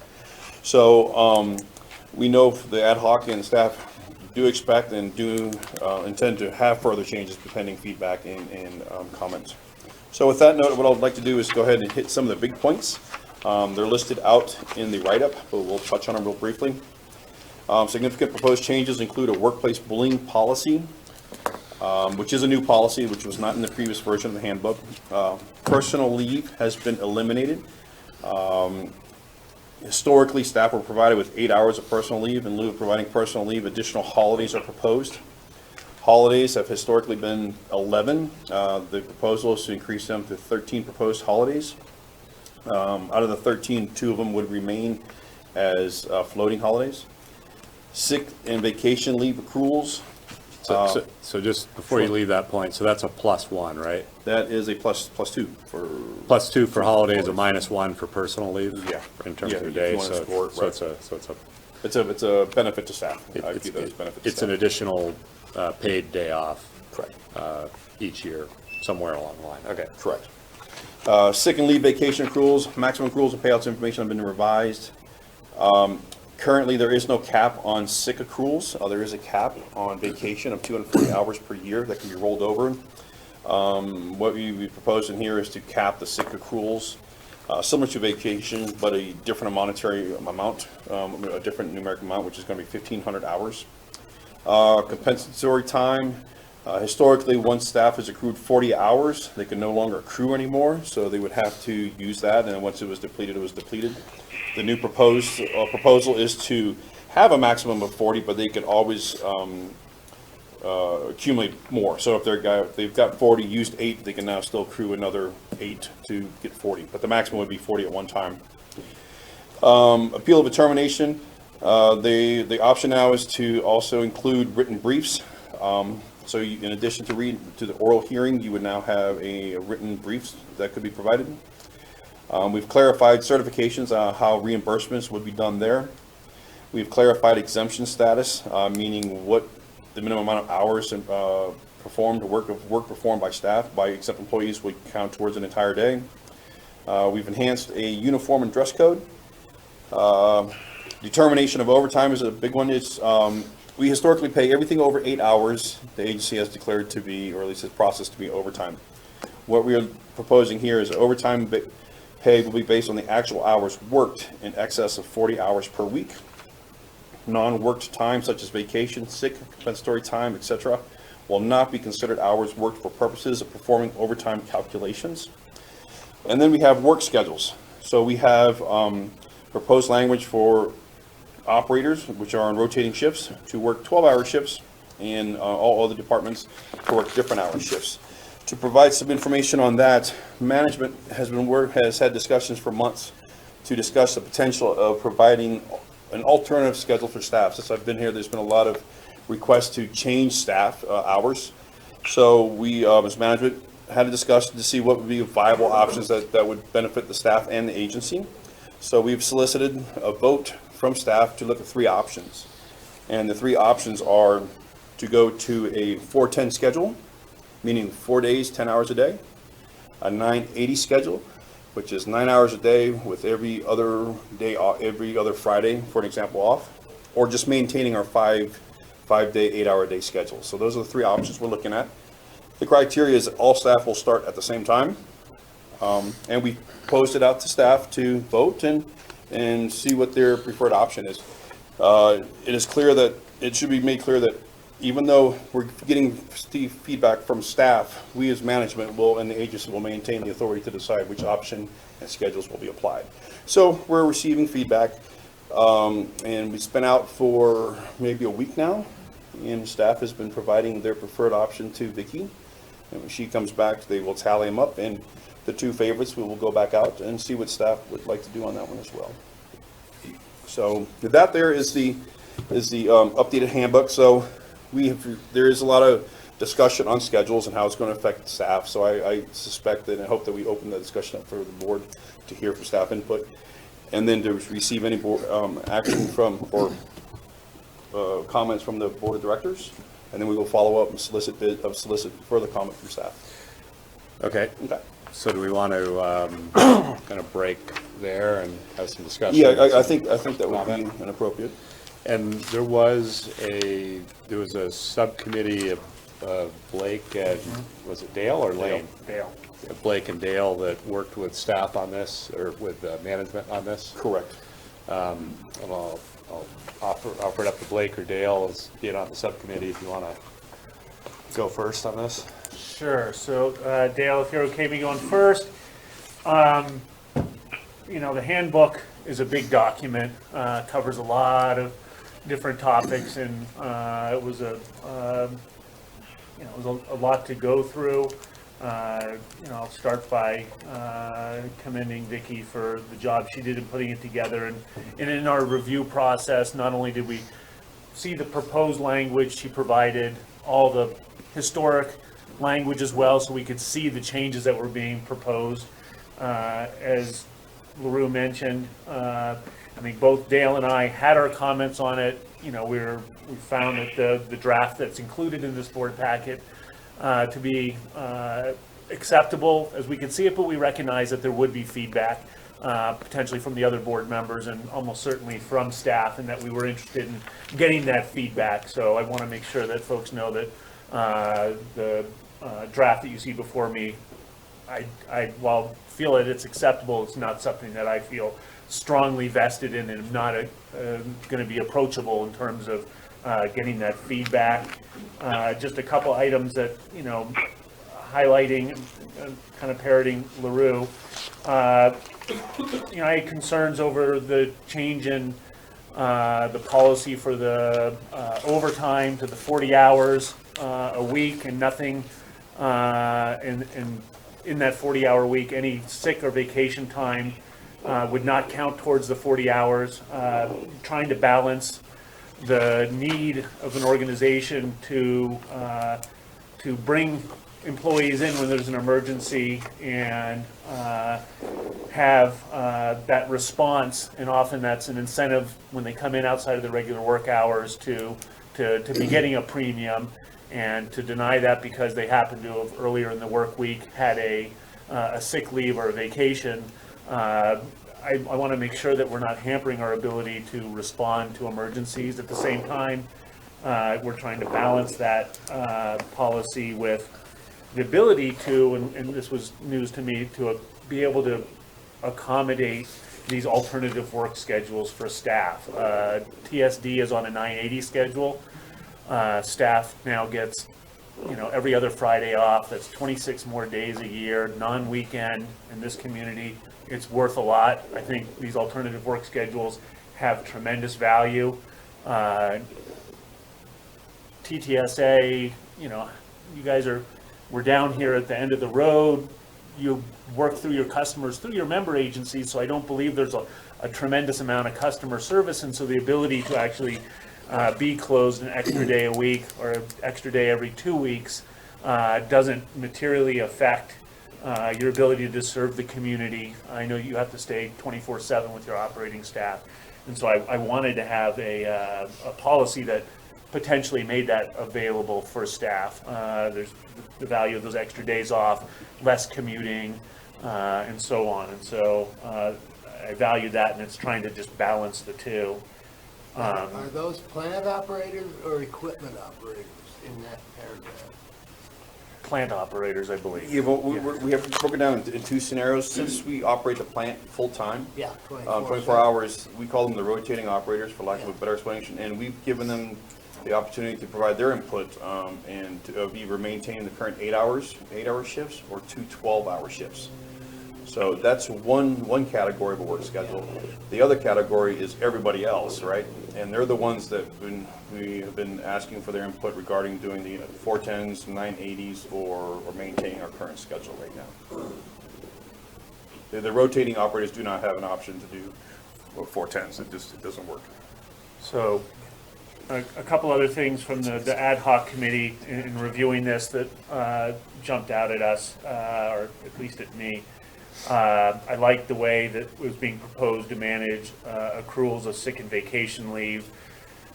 So we know the ad hoc and staff do expect and do intend to have further changes pending feedback and comments. So with that note, what I'd like to do is go ahead and hit some of the big points. They're listed out in the write-up, but we'll touch on them real briefly. Significant proposed changes include a workplace bullying policy, which is a new policy, which was not in the previous version of the handbook. Personal leave has been eliminated. Historically, staff were provided with 8 hours of personal leave. In lieu of providing personal leave, additional holidays are proposed. Holidays have historically been 11. The proposal is to increase them to 13 proposed holidays. Out of the 13, 2 of them would remain as floating holidays. Sick and vacation leave accruals. So just before you leave that point, so that's a +1, right? That is a plus 2 for. +2 for holidays, a -1 for personal leave? Yeah. In terms Yeah, of the if day, you wanna so score it, right. it's a benefit to staff. I it's view that as benefit to it's an staff. additional paid day off Correct. each year, somewhere along the line. Okay. Correct. Sick and leave vacation accruals, maximum accruals and payouts information have been revised. Currently, there is no cap on sick accruals. There is a cap on vacation of 240 hours per year that can be rolled over. What we propose in here is to cap the sick accruals, similar to vacation, but a different monetary amount, a different numeric amount, which is going to be 1,500 hours. Compensatory time. Historically, once staff has accrued 40 hours, they can no longer accrue anymore, so they would have to use that, and once it was depleted, it was depleted. The new proposal is to have a maximum of 40, but they could always accumulate more. So if they've got 40, used 8, they can now still accrue another 8 to get 40, but the maximum would be 40 at one time. Appeal of a termination. The option now is to also include written briefs. So in addition to the oral hearing, you would now have a written briefs that could be provided. We've clarified certifications on how reimbursements would be done there. We've clarified exemption status, meaning what the minimum amount of hours performed, work performed by staff by exempt employees would count towards an entire day. We've enhanced a uniform and dress code. Determination of overtime is a big one. It's we historically pay everything over 8 hours. The agency has declared to be, or at least it's processed to be overtime. What we are proposing here is overtime pay will be based on the actual hours worked in excess of 40 hours per week. Non-worked time such as vacation, sick, compensatory time, etc. will not be considered hours worked for purposes of performing overtime calculations. And then we have work schedules. So we have proposed language for operators, which are on rotating shifts, to work 12-hour shifts, and all other departments to work different hour shifts. To provide some information on that, management has had discussions for months to discuss the potential of providing an alternative schedule for staff. Since I've been here, there's been a lot of requests to change staff hours. So we, as management, had a discussion to see what would be viable options that would benefit the staff and the agency. So we've solicited a vote from staff to look at 3 options. And the 3 options are to go to a 4-10 schedule, meaning 4 days, 10 hours a day, a 9-80 schedule, which is 9 hours a day with every other day, every other Friday, for an example, off, or just maintaining our 5-day, 8-hour-a-day schedule. So those are the 3 options we're looking at. The criteria is all staff will start at the same time, and we posed it out to staff to vote and see what their preferred option is. It is clear that, it should be made clear that even though we're getting feedback from staff, we as management and the agency will maintain the authority to decide which option and schedules will be applied. So we're receiving feedback, and we've been out for maybe a week now, and staff has been providing their preferred option to Vicki. And when she comes back, they will tally them up, and the 2 favorites, we will go back out and see what staff would like to do on that one as well. So that there is the updated handbook. So there is a lot of discussion on schedules and how it's going to affect staff. So I suspect that and hope that we open the discussion up for the board to hear from staff input, and then to receive any board action from or comments from the board of directors, and then we will follow up and solicit further comment from staff. Okay. Okay. So do we want to kind of break there and have some discussion? Yeah, I think that would be inappropriate. And there was a subcommittee of Blake and, was it Dale or Lane? Dale. Blake and Dale that worked with staff on this, or with management on this. Correct. And I'll offer it up to Blake or Dale as being on the subcommittee if you want to go first on this. Sure. So, Dale, if you're okay me going first, the handbook is a big document, covers a lot of different topics, and it was a lot to go through. I'll start by commending Vicki for the job she did in putting it together, and in our review process, not only did we see the proposed language, she provided all the historic language as well, so we could see the changes that were being proposed. As LaRue mentioned, I think both Dale and I had our comments on it. We found that the draft that's included in this board packet to be acceptable as we could see it, but we recognize that there would be feedback potentially from the other board members and almost certainly from staff, and that we were interested in getting that feedback. So I want to make sure that folks know that the draft that you see before me, I while feel that it's acceptable, it's not something that I feel strongly vested in, and not going to be approachable in terms of getting that feedback. Just a couple items that, highlighting, kind of parroting LaRue. I had concerns over the change in the policy for the overtime to the 40 hours a week, and nothing in that 40-hour week, any sick or vacation time would not count towards the 40 hours. Trying to balance the need of an organization to bring employees in when there's an emergency and have that response, and often that's an incentive when they come in outside of the regular work hours to be getting a premium, and to deny that because they happen to have earlier in the work week had a sick leave or a vacation. I want to make sure that we're not hampering our ability to respond to emergencies. At the same time, we're trying to balance that policy with the ability to, and this was news to me, to be able to accommodate these alternative work schedules for staff. TSD is on a 980 schedule. Staff now gets, every other Friday off. That's 26 more days a year, non-weekend in this community. It's worth a lot. I think these alternative work schedules have tremendous value. TTSA, you know, you guys we're down here at the end of the road. You work through your customers, through your member agencies, so I don't believe there's a tremendous amount of customer service, and so the ability to actually be closed an extra day a week or an extra day every 2 weeks doesn't materially affect your ability to serve the community. I know you have to stay 24/7 with your operating staff, and so I wanted to have a policy that potentially made that available for staff. There's the value of those extra days off, less commuting, and so on. And so I value that, and it's trying to just balance the two. Are those plant operators or equipment operators in that paragraph? Plant operators, I believe. Yeah, but we have broken down in two scenarios. Since we operate the plant full-time, Yeah, 24 hours, we call them the rotating operators, for lack of a better explanation, and we've given them the opportunity to provide their input and to either maintain the current 8-hour shifts or 2 12-hour shifts. So that's one category of a work schedule. The other category is everybody else, right? And they're the ones that we have been asking for their input regarding doing the 410s, 980s, or maintaining our current schedule right now. The rotating operators do not have an option to do 410s. It doesn't work. So a couple other things from the ad hoc committee in reviewing this that jumped out at us, or at least at me. I like the way that it was being proposed to manage accruals of sick and vacation leave,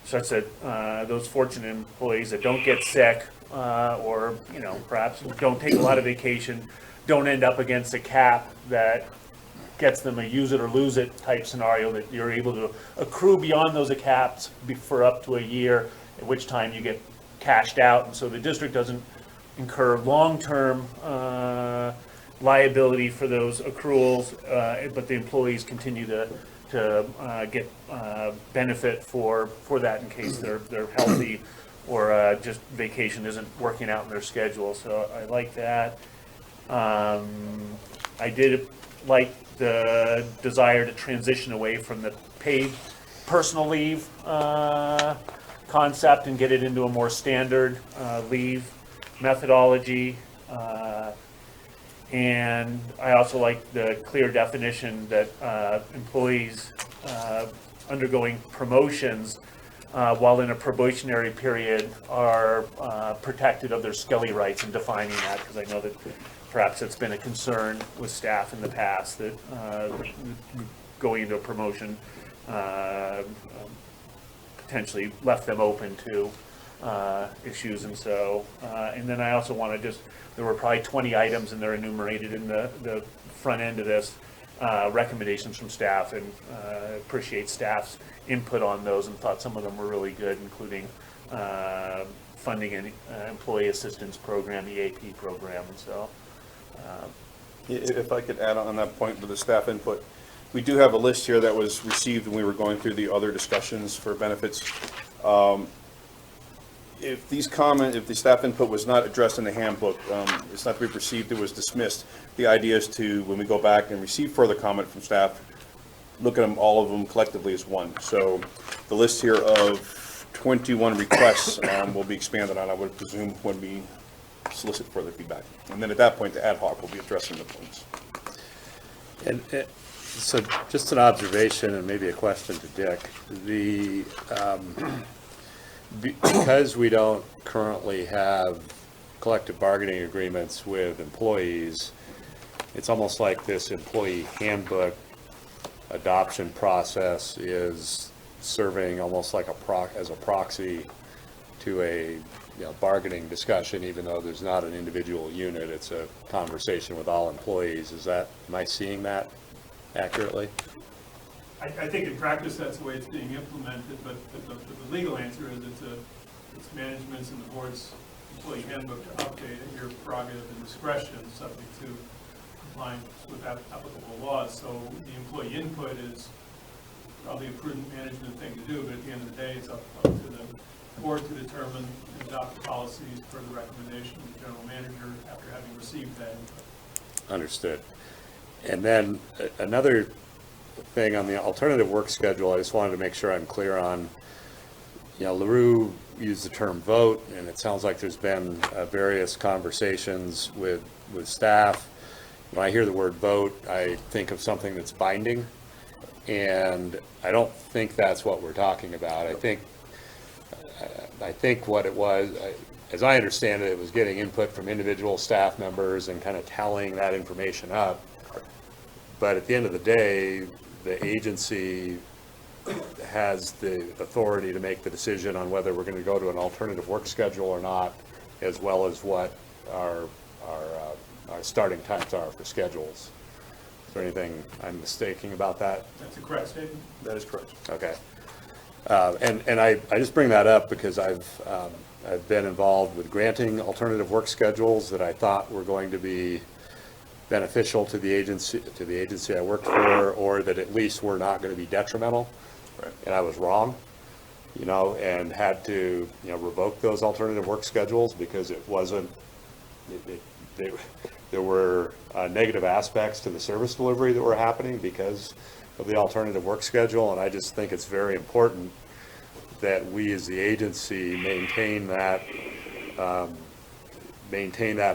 such that those fortunate employees that don't get sick or, you know, perhaps don't take a lot of vacation, don't end up against a cap that gets them a use it or lose it type scenario, that you're able to accrue beyond those caps for up to a year, at which time you get cashed out. And so the district doesn't incur long-term liability for those accruals, but the employees continue to get benefit for that in case they're healthy or just vacation isn't working out in their schedule. So I like that. I did like the desire to transition away from the paid personal leave concept and get it into a more standard leave methodology. And I also like the clear definition that employees undergoing promotions while in a probationary period are protected of their Skelly rights, and defining that, because I know that perhaps it's been a concern with staff in the past that going into a promotion potentially left them open to issues. And so, and then I also want to just, there were probably 20 items and they're enumerated in the front end of this, recommendations from staff, and appreciate staff's input on those, and thought some of them were really good, including funding an employee assistance program, EAP program. And so if I could add on that point with the staff input, we do have a list here that was received when we were going through the other discussions for benefits. If the staff input was not addressed in the handbook, it's not to be perceived it was dismissed. The idea is to, when we go back and receive further comment from staff, look at them, all of them collectively as one. So the list here of 21 requests will be expanded on, I would presume, when we solicit further feedback. And then at that point, the ad hoc will be addressing the points. And so just an observation and maybe a question to Dick. Because we don't currently have collective bargaining agreements with employees, it's almost like this employee handbook adoption process is serving almost like as a proxy to a bargaining discussion, even though there's not an individual unit. It's a conversation with all employees. Am I seeing that accurately? I think in practice that's the way it's being implemented, but the legal answer is it's management's and the board's employee handbook to update at your prerogative and discretion, subject to compliance with applicable laws. So the employee input is probably a prudent management thing to do, but at the end of the day, it's up to the board to determine and adopt the policies per the recommendation of the general manager after having received that input. Understood. And then another thing on the alternative work schedule, I just wanted to make sure I'm clear on, LaRue used the term vote, and it sounds like there's been various conversations with staff. When I hear the word vote, I think of something that's binding, and I don't think that's what we're talking about. I think what it was, as I understand it, it was getting input from individual staff members and kind of tallying that information up. But at the end of the day, the agency has the authority to make the decision on whether we're going to go to an alternative work schedule or not, as well as what our starting times are for schedules. Is there anything I'm mistaking about that? That's a correct statement. That is correct. Okay. And I just bring that up because I've been involved with granting alternative work schedules that I thought were going to be beneficial to the agency I worked for, or that at least were not going to be detrimental. Right. And I was wrong, and had to, revoke those alternative work schedules because it wasn't, there were negative aspects to the service delivery that were happening because of the alternative work schedule. And I just think it's very important that we as the agency maintain that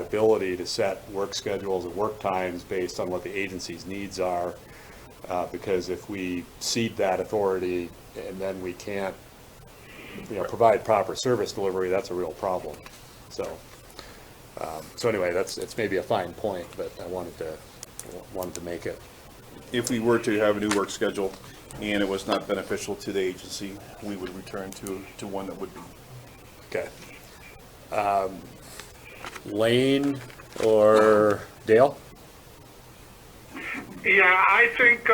ability to set work schedules and work times based on what the agency's needs are. Because if we cede that authority and then we can't, provide proper service delivery, that's a real problem. So anyway, it's maybe a fine point, but I wanted to make it. If we were to have a new work schedule and it was not beneficial to the agency, we would return to one that would be. Okay. Lane or Dale? Yeah, I think,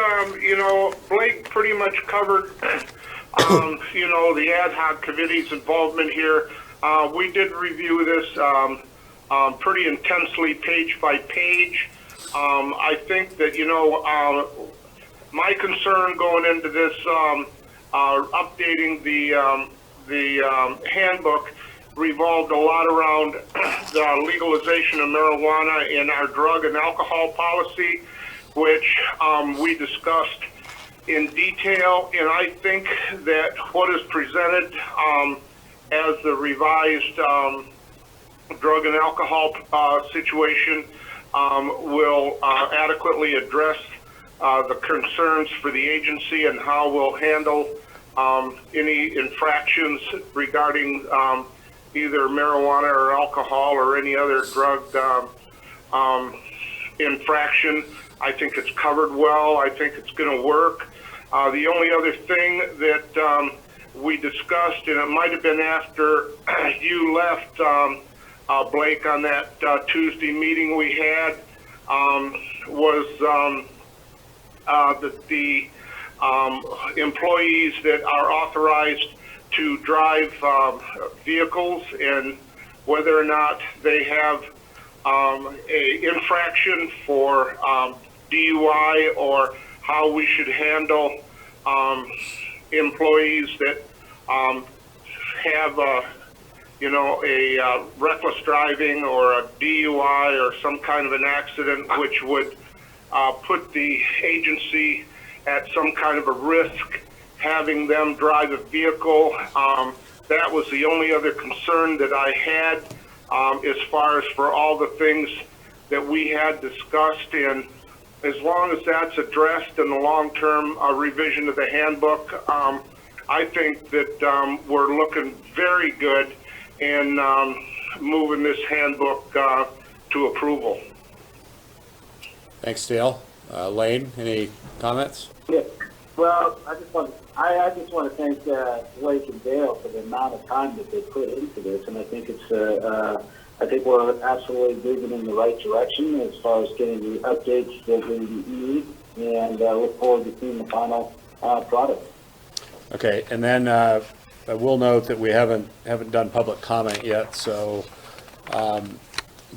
Blake pretty much covered, the ad hoc committee's involvement here. We did review this pretty intensely, page by page. I think that, my concern going into this, updating the handbook revolved a lot around the legalization of marijuana in our drug and alcohol policy, which we discussed in detail. And I think that what is presented as the revised drug and alcohol situation will adequately address the concerns for the agency and how we'll handle any infractions regarding either marijuana or alcohol or any other drug infraction. I think it's covered well. I think it's going to work. The only other thing that we discussed, and it might have been after you left, Blake, on that Tuesday meeting we had, was that the employees that are authorized to drive vehicles and whether or not they have a infraction for DUI, or how we should handle employees that have a reckless driving or a DUI or some kind of an accident which would put the agency at some kind of a risk having them drive a vehicle. That was the only other concern that I had as far as for all the things that we had discussed. And as long as that's addressed in the long-term revision of the handbook, I think that we're looking very good in moving this handbook to approval. Thanks, Dale. Lane, any comments? Yeah. Well, I just want to thank Blake and Dale for the amount of time that they put into this, and I think I think we're absolutely moving in the right direction as far as getting the updates that we need, and look forward to seeing the final product. Okay, and then I will note that we haven't done public comment yet, so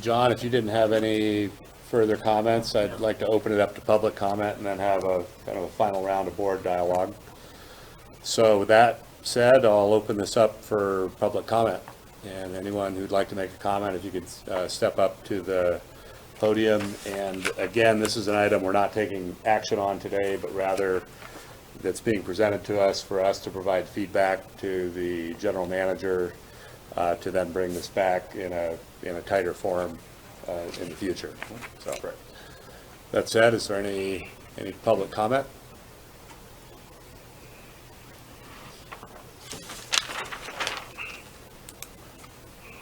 John, if you didn't have any further comments, I'd like to open it up to public comment and then have a kind of a final round of board dialogue. So with that said, I'll open this up for public comment, and anyone who'd like to make a comment, if you could step up to the podium. And again, this is an item we're not taking action on today, but rather that's being presented to us for us to provide feedback to the general manager to then bring this back in a tighter form in the future. So, that said, is there any public comment?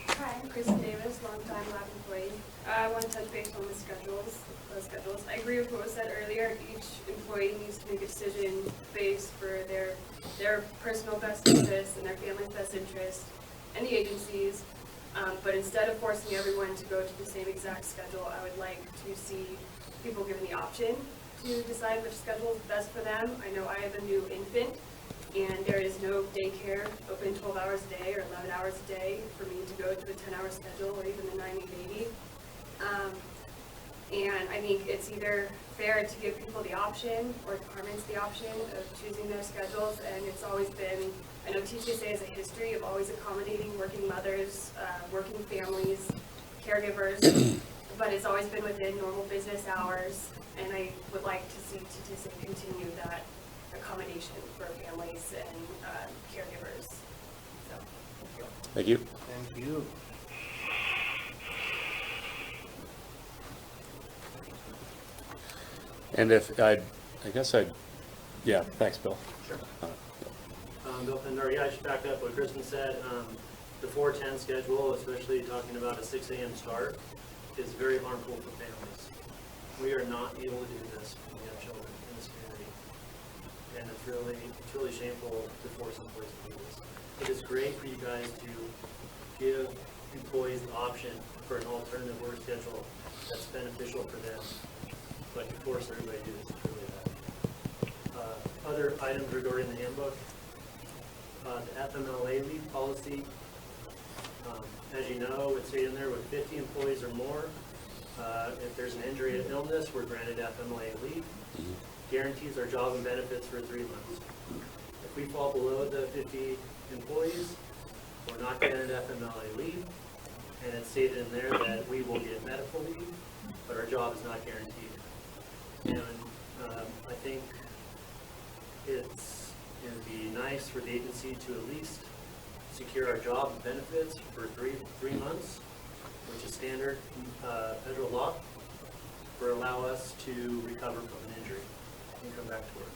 Hi, I'm Kristen Davis, longtime lab employee. I want to touch base on the schedules. I agree with what was said earlier. Each employee needs to make a decision based for their personal best interest and their family's best interest and the agencies. But instead of forcing everyone to go to the same exact schedule, I would like to see people given the option to decide which schedule is best for them. I know I have a new infant, and there is no daycare open 12 hours a day or 11 hours a day for me to go to a 10-hour schedule or even the 9-8-80. And I think it's either fair to give people the option or departments the option of choosing their schedules. And it's always been, I know TTSA has a history of always accommodating working mothers, working families, caregivers, but it's always been within normal business hours. And I would like to see TTSA continue that accommodation for families and caregivers. So, Thank you. Thank you. And yeah, thanks, Bill. Sure. Bill Findor, yeah, I should back up what Kristen said. The 4-10 schedule, especially talking about a 6 a.m. start, is very harmful for families. We are not able to do this when we have children in this community. And it's really shameful to force employees to do this. It is great for you guys to give employees the option for an alternative work schedule that's beneficial for them. But to force everybody to do this is really bad. Other items regarding the handbook, the FMLA leave policy, as you know, it's stated in there with 50 employees or more. If there's an injury and illness, we're granted FMLA leave. Guarantees our job and benefits for 3 months. If we fall below the 50 employees, we're not granted FMLA leave. And it's stated in there that we will get medical leave, but our job is not guaranteed. And I think it would be nice for the agency to at least secure our job and benefits for three months, which is standard federal law, or allow us to recover from an injury and come back to work.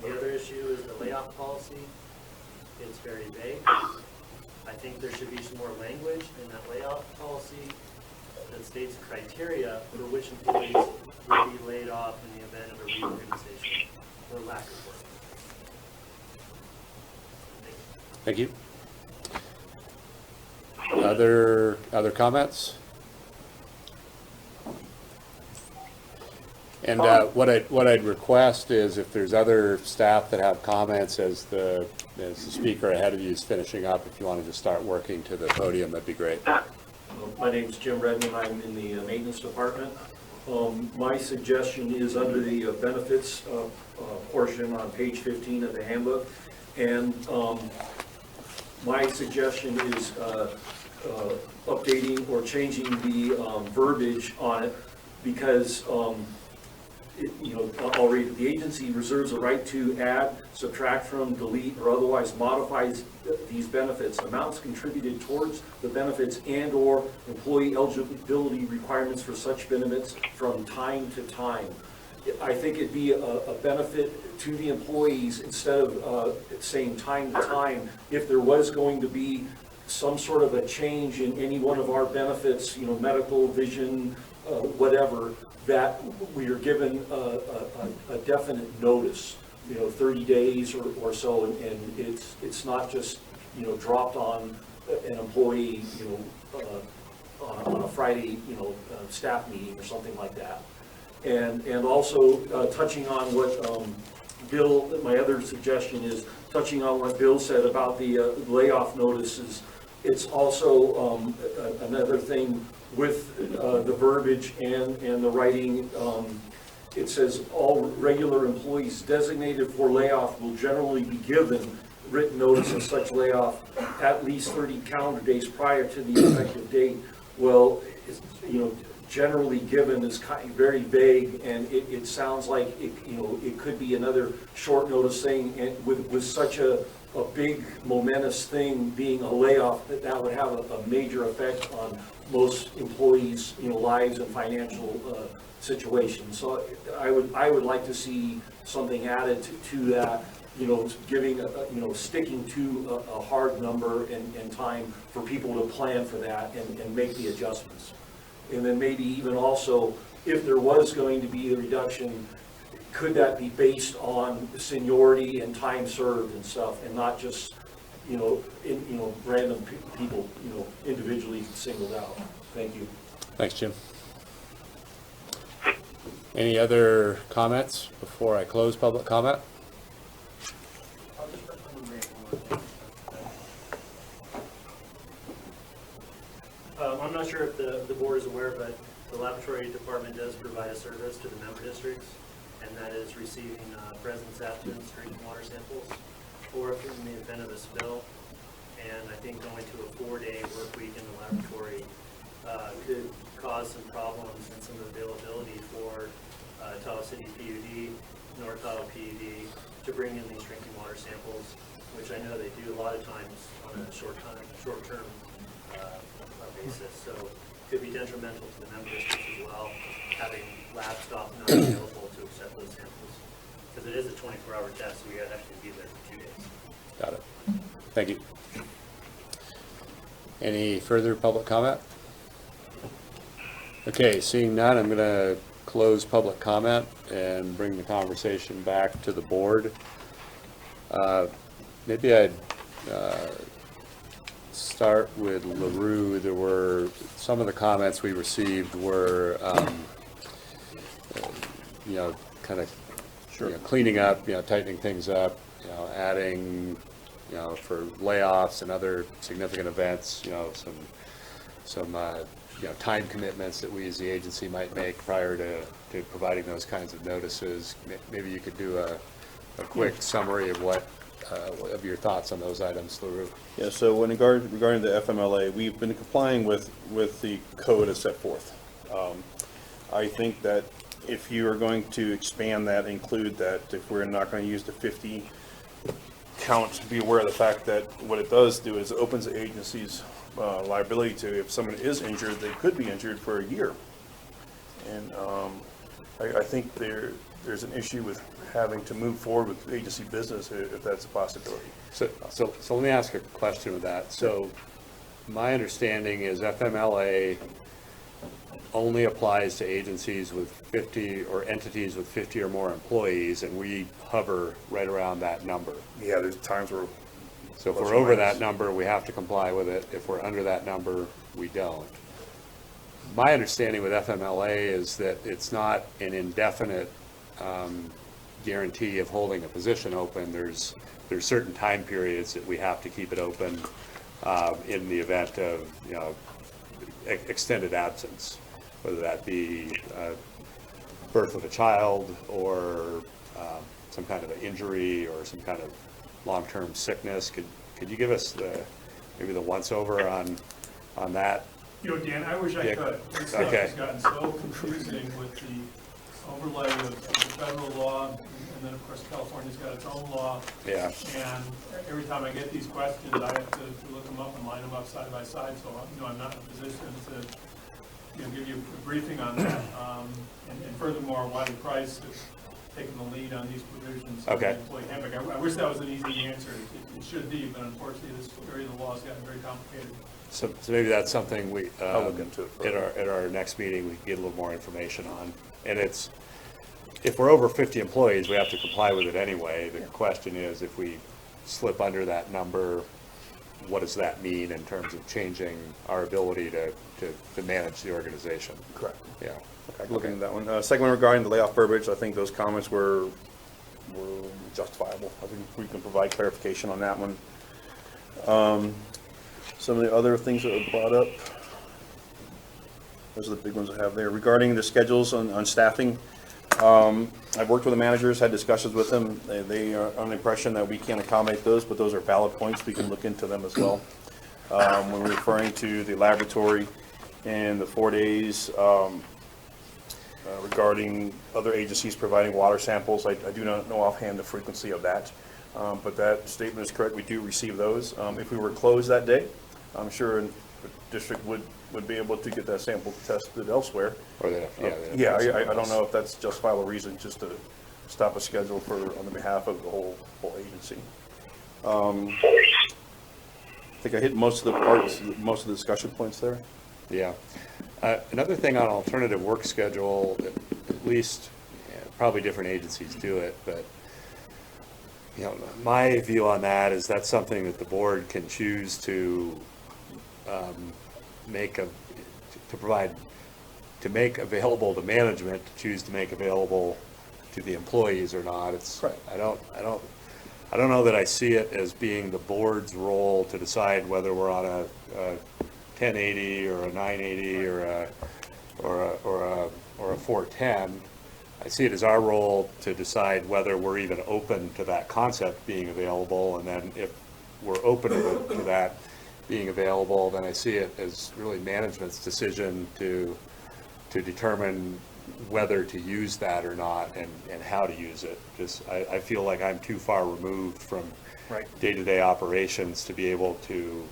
The other issue is the layoff policy. It's very vague. I think there should be some more language in that layoff policy that states criteria for which employees will be laid off in the event of a reorganization or lack of work. Thank you. Other comments? And what I'd request is if there's other staff that have comments as the speaker ahead of you is finishing up, if you wanted to start working to the podium, that'd be great. My name's Jim Redmond. I'm in the maintenance department. My suggestion is under the benefits portion on page 15 of the handbook. And my suggestion is updating or changing the verbiage on it because I'll read it. The agency reserves a right to add, subtract from, delete, or otherwise modifies these benefits. Amounts contributed towards the benefits and/or employee eligibility requirements for such benefits from time to time. I think it'd be a benefit to the employees instead of saying time to time. If there was going to be some sort of a change in any one of our benefits, medical, vision, whatever, that we are given a definite notice, 30 days or so, and it's not just, dropped on an employee, on a Friday, staff meeting or something like that. And also touching on what Bill, my other suggestion is touching on what Bill said about the layoff notices. It's also another thing with the verbiage and the writing. It says all regular employees designated for layoff will generally be given written notice of such layoff at least 30 calendar days prior to the effective date. Well, is, generally given is very vague, and it sounds like it could be another short notice thing, and with such a big momentous thing being a layoff, that would have a major effect on most employees' lives and financial situations. So I would like to see something added to that, giving sticking to a hard number and time for people to plan for that and make the adjustments. And then maybe even also, if there was going to be a reduction, could that be based on seniority and time served and stuff, and not just, random people, individually singled out? Thank you. Thanks, Jim. Any other comments before I close public comment? I'm not sure if the board is aware, but the laboratory department does provide a service to the member districts, and that is receiving presence, absence, drinking water samples, or if in the event of a spill. And I think going to a 4-day work week in the laboratory could cause some problems and some availability for Tahoe City PUD, North Tahoe PUD, to bring in these drinking water samples, which I know they do a lot of times on a short-term basis. So it could be detrimental to the member districts as well, having lab staff not available to accept those samples. Because it is a 24-hour test, so we gotta actually be there for 2 days. Got it. Thank you. Any further public comment? Okay, seeing none, I'm going to close public comment and bring the conversation back to the board. Maybe I'd start with LaRue. There were some of the comments we received were, kind of cleaning up, tightening things up, adding, for layoffs and other significant events, some time commitments that we as the agency might make prior to providing those kinds of notices. Maybe you could do a quick summary of of your thoughts on those items, LaRue. Yeah, so regarding the FMLA, we've been complying with the code as set forth. I think that if you are going to expand that, include that, if we're not going to use the 50 count, be aware of the fact that what it does do is it opens the agency's liability to, if someone is injured, they could be injured for a year. And I think there's an issue with having to move forward with agency business if that's a possibility. So let me ask a question with that. So my understanding is FMLA only applies to agencies with 50 or entities with 50 or more employees, and we hover right around that number. Yeah, there's times where. So if we're over that number, we have to comply with it. If we're under that number, we don't. My understanding with FMLA is that it's not an indefinite guarantee of holding a position open. There's certain time periods that we have to keep it open in the event of extended absence, whether that be birth of a child or some kind of an injury or some kind of long-term sickness. Could you give us maybe the once-over on that? Dan, I wish I could. This stuff has gotten so confusing with the overlay of the federal law, and then of course California's got its own law. Yeah. And every time I get these questions, I have to look them up and line them up side by side. So I'm not in a position to give you a briefing on that. And furthermore, Wiley Price has taken the lead on these provisions. Okay. Of the employee handbook. I wish that was an easy answer. It should be, but unfortunately, this area of the law has gotten very complicated. So maybe that's something we I'll look into it at our next meeting we can get a little more information on. And it's, if we're over 50 employees, we have to comply with it anyway. The question is, if we slip under that number, what does that mean in terms of changing our ability to manage the organization? Correct. Yeah. Okay, looking at that one. Second one regarding the layoff verbiage, I think those comments were justifiable. I think we can provide clarification on that one. Some of the other things that were brought up, those are the big ones I have there. Regarding the schedules on staffing, I've worked with the managers, had discussions with them. They are on the impression that we can't accommodate those, but those are valid points. We can look into them as well. When we're referring to the laboratory, and the 4 days regarding other agencies providing water samples. I do not know offhand the frequency of that, but that statement is correct. We do receive those. If we were closed that day, I'm sure the district would be able to get that sample tested elsewhere. Or they, Yeah, I don't know if that's justifiable reason just to stop a schedule on the behalf of the whole agency. I think I hit most of the discussion points there. Yeah. Another thing on alternative work schedule, at least, probably different agencies do it, but, you know, my view on that is that's something that the board can choose to make available to management, to choose to make available to the employees or not. It's, right. I don't know that I see it as being the board's role to decide whether we're on a 1080 or a 980 or a 410. I see it as our role to decide whether we're even open to that concept being available, and then if we're open to that being available, then I see it as really management's decision to determine whether to use that or not, and how to use it. Just, I feel like I'm too far removed from day-to-day operations to be able to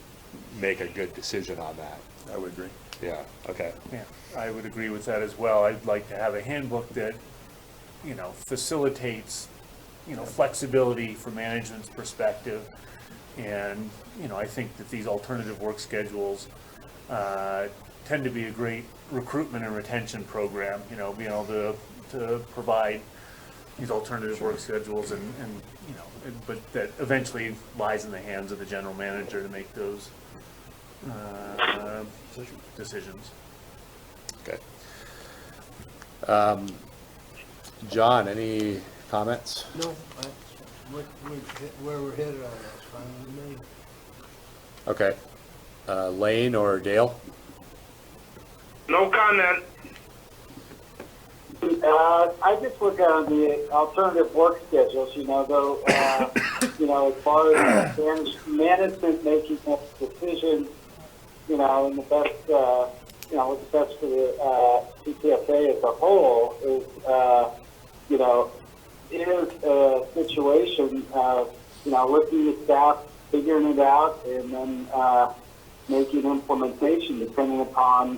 make a good decision on that. I would agree. Yeah, okay. Yeah, I would agree with that as well. I'd like to have a handbook that, you know, facilitates, you know, flexibility from management's perspective. And, you know, I think that these alternative work schedules tend to be a great recruitment and retention program, you know, being able to provide these alternative work schedules and, you know, but that eventually lies in the hands of the general manager to make those decisions. Okay. John, any comments? No, where we're headed on that's fine with me. Okay. Lane or Dale? No comment. I just look at the alternative work schedules, you know, though, you know, as far as management making that decision, you know, and the best, you know, what's best for the TTSA as a whole is, you know, is a situation of, you know, looking at staff, figuring it out, and then making implementation depending upon,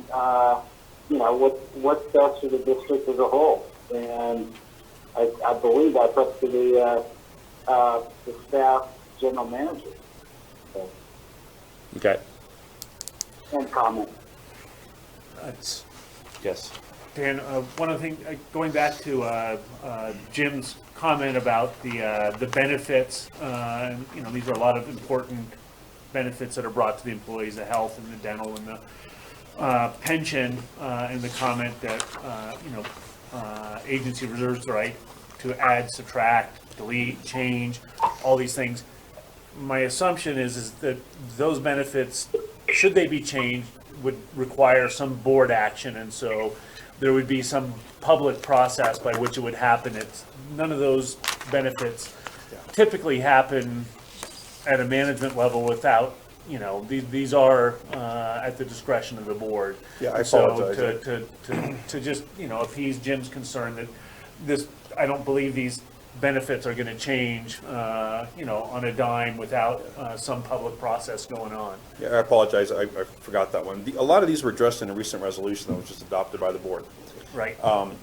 you know, what's best for the district as a whole. And I believe that's up to the staff general manager. So, Okay. and comment. Yes. Dan, one of the things, going back to Jim's comment about the benefits, you know, these are a lot of important benefits that are brought to the employees, the health and the dental and the pension, and the comment that, you know, agency reserves the right to add, subtract, delete, change, all these things. My assumption is that those benefits, should they be changed, would require some board action, and so there would be some public process by which it would happen. None of those benefits typically happen at a management level without, you know, these are at the discretion of the board. Yeah, I apologize. So to just, you know, appease Jim's concern that this, I don't believe these benefits are going to change, you know, on a dime without some public process going on. Yeah, I apologize. I forgot that one. A lot of these were addressed in a recent resolution that was just adopted by the board. Right.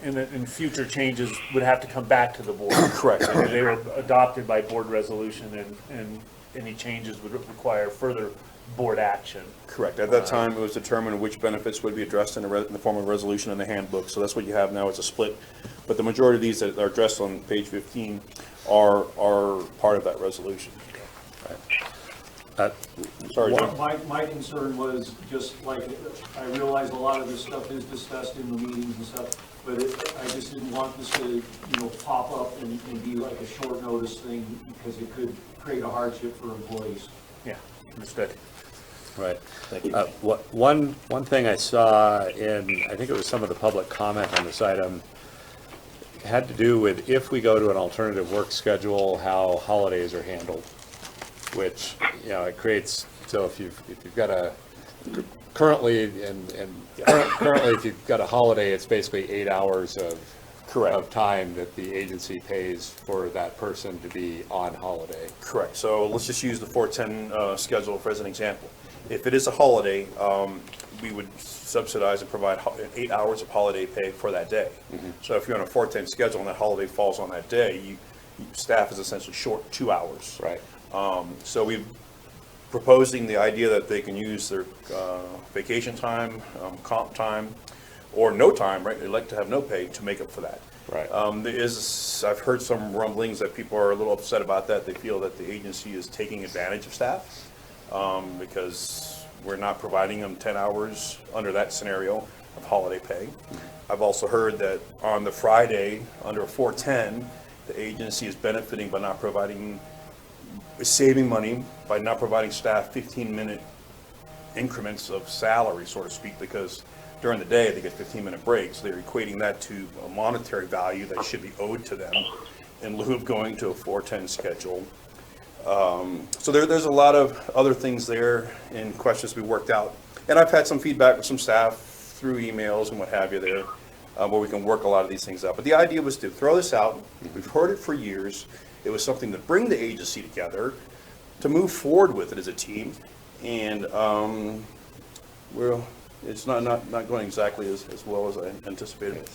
And future changes would have to come back to the board. Correct. They were adopted by board resolution, and any changes would require further board action. Correct. At that time, it was determined which benefits would be addressed in the form of resolution in the handbook. So that's what you have now, is a split. But the majority of these that are addressed on page 15 are part of that resolution. Sorry, Jim. My concern was just like, I realize a lot of this stuff is discussed in the meetings and stuff, but I just didn't want this to, you know, pop up and be like a short notice thing, because it could create a hardship for employees. Yeah, understood. Right. Thank you. One thing I saw in, I think it was some of the public comment on this item, had to do with if we go to an alternative work schedule, how holidays are handled, which, you know, it creates, so if you've got a currently, currently, if you've got a holiday, it's basically 8 hours of time that the agency pays for that person to be on holiday. Correct. So let's just use the 410 schedule for as an example. If it is a holiday, we would subsidize and provide 8 hours of holiday pay for that day. So if you're on a 410 schedule and that holiday falls on that day, staff is essentially short 2 hours. Right. So we're proposing the idea that they can use their vacation time, comp time, or no time, right? They like to have no pay to make up for that. Right. I've heard some rumblings that people are a little upset about that. They feel that the agency is taking advantage of staff because we're not providing them 10 hours under that scenario of holiday pay. I've also heard that on the Friday, under a 410, the agency is benefiting by not providing, saving money by not providing staff 15-minute increments of salary, so to speak, because during the day they get 15-minute breaks. They're equating that to a monetary value that should be owed to them in lieu of going to a 410 schedule. So there's a lot of other things there and questions we worked out. And I've had some feedback from some staff through emails and what have you there, where we can work a lot of these things out. But the idea was to throw this out. We've heard it for years. It was something to bring the agency together, to move forward with it as a team. And it's not going exactly as well as I anticipated.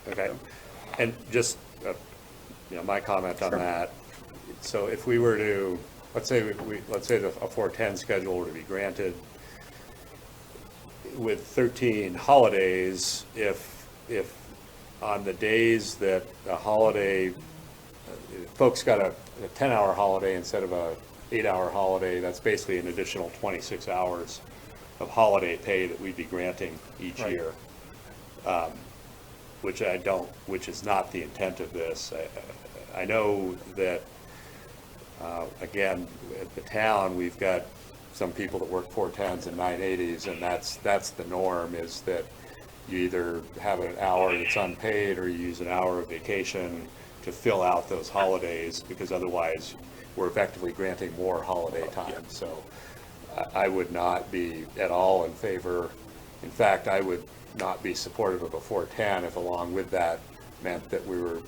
Okay. And just, my comment on that. So if we were to, let's say a 410 schedule were to be granted with 13 holidays, if on the days that a holiday, folks got a 10-hour holiday instead of a 8-hour holiday, that's basically an additional 26 hours of holiday pay that we'd be granting each year, which is not the intent of this. I know that, again, at the town, we've got some people that work 410s and 980s, and that's the norm, is that you either have an hour that's unpaid or you use an hour of vacation to fill out those holidays, because otherwise we're effectively granting more holiday time. So I would not be at all in favor. In fact, I would not be supportive of a 410 if along with that meant that we were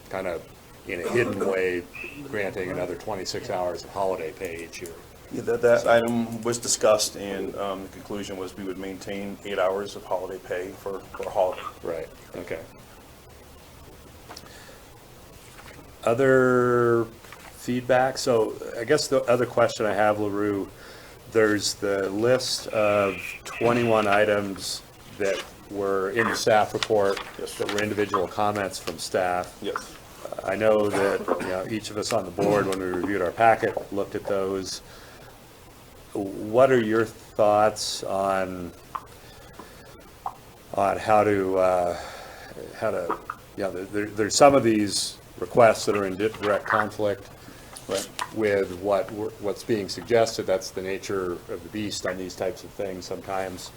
kind of in a hidden way granting another 26 hours of holiday pay each year. Yeah, that item was discussed, and the conclusion was we would maintain 8 hours of holiday pay for a holiday. Right, okay. Other feedback? So I guess the other question I have, LaRue, there's the list of 21 items that were in the staff report, that were individual comments from staff. Yes. I know that each of us on the board, when we reviewed our packet, looked at those. What are your thoughts on how to there's some of these requests that are in direct conflict with what's being suggested. That's the nature of the beast on these types of things sometimes.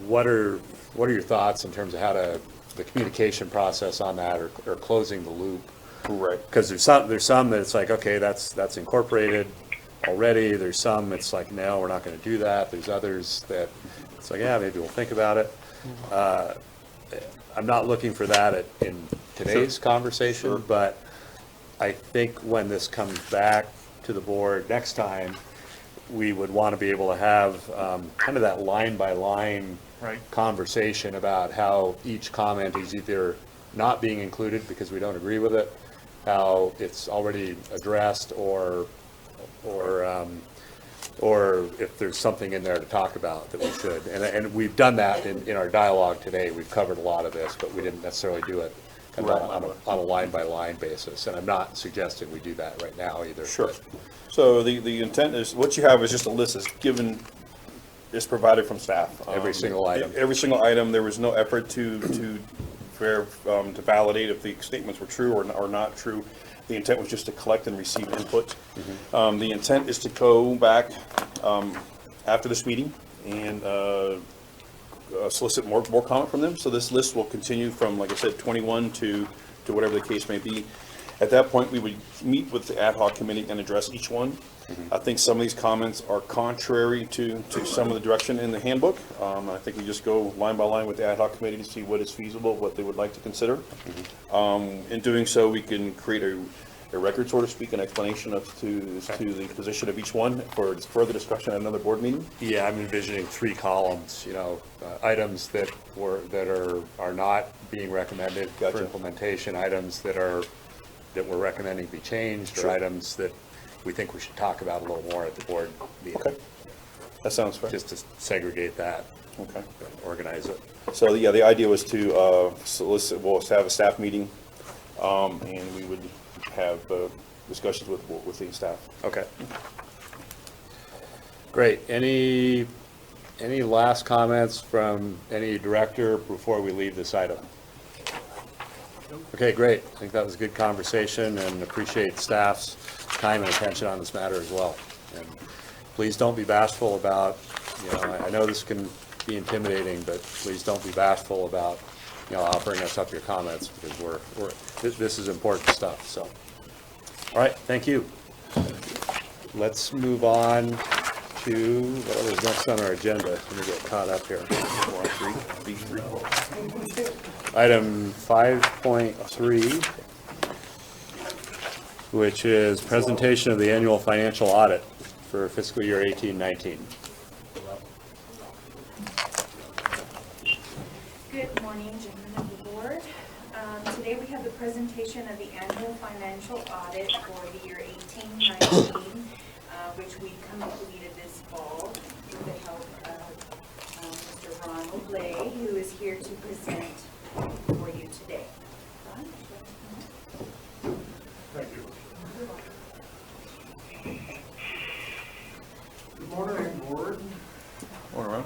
What are your thoughts in terms of how to the communication process on that, or closing the loop? Right. Because there's some that it's like, okay, that's incorporated already. There's some it's like, no, we're not going to do that. There's others that it's like, yeah, maybe we'll think about it. I'm not looking for that in today's conversation, but I think when this comes back to the board next time, we would want to be able to have kind of that line by line conversation about how each comment is either not being included because we don't agree with it, how it's already addressed, or if there's something in there to talk about that we should. And we've done that in our dialogue today. We've covered a lot of this, but we didn't necessarily do it kind of on a line by line basis. And I'm not suggesting we do that right now either. Sure. So the intent is, what you have is just a list is provided from staff. Every single item. Every single item. There was no effort to validate if the statements were true or not true. The intent was just to collect and receive input. The intent is to go back after this meeting and solicit more comment from them. So this list will continue from, like I said, 21 to whatever the case may be. At that point, we would meet with the ad hoc committee and address each one. I think some of these comments are contrary to some of the direction in the handbook. I think we just go line by line with the ad hoc committee to see what is feasible, what they would like to consider. In doing so, we can create a record, so to speak, an explanation as to the position of each one for further discussion at another board meeting. Yeah, I'm envisioning 3 columns, you know, items that are not being recommended Gotcha. for implementation, items that we're recommending be changed, or Sure. items that we think we should talk about a little more at the board meeting. Okay. That sounds fair. Just to segregate that, Okay. organize it. So, yeah, the idea was to solicit, we'll have a staff meeting, and we would have discussions with the staff. Okay. Great. Any last comments from any director before we leave this item? Okay, great. I think that was a good conversation, and appreciate staff's time and attention on this matter as well. And please don't be bashful about, you know, I know this can be intimidating, but please don't be bashful about, you know, offering us up your comments, because this is important stuff, so. All right, thank you. Let's move on to whatever's next on our agenda. Let me get caught up here. Item 5.3, which is presentation of the annual financial audit for fiscal year 18-19. Good morning, gentlemen of the board. Today we have the presentation of the annual financial audit for the year 18-19, which we completed this fall with the help of Mr. Ron Oblay, who is here to present for you today. Ron? Thank you. Good morning, board. Morning, Ron.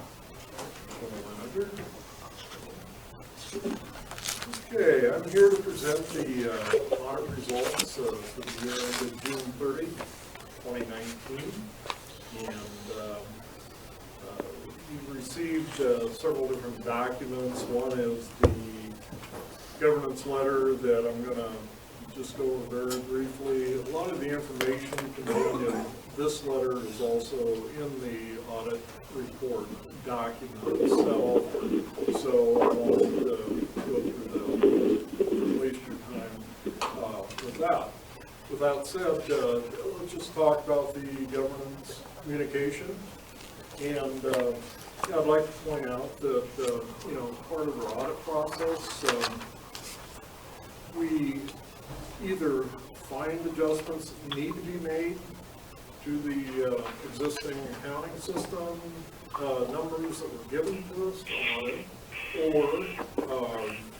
Okay, I'm here to present the audit results for the year ended June 30, 2019. And you've received several different documents. One is the governance letter that I'm going to just go over very briefly. A lot of the information contained in this letter is also in the audit report document itself, so I won't go through that, waste your time with that. With that said, let's just talk about the governance communication. And I'd like to point out that, you know, part of our audit process, we either find adjustments that need to be made to the existing accounting system, numbers that were given to us on it, or,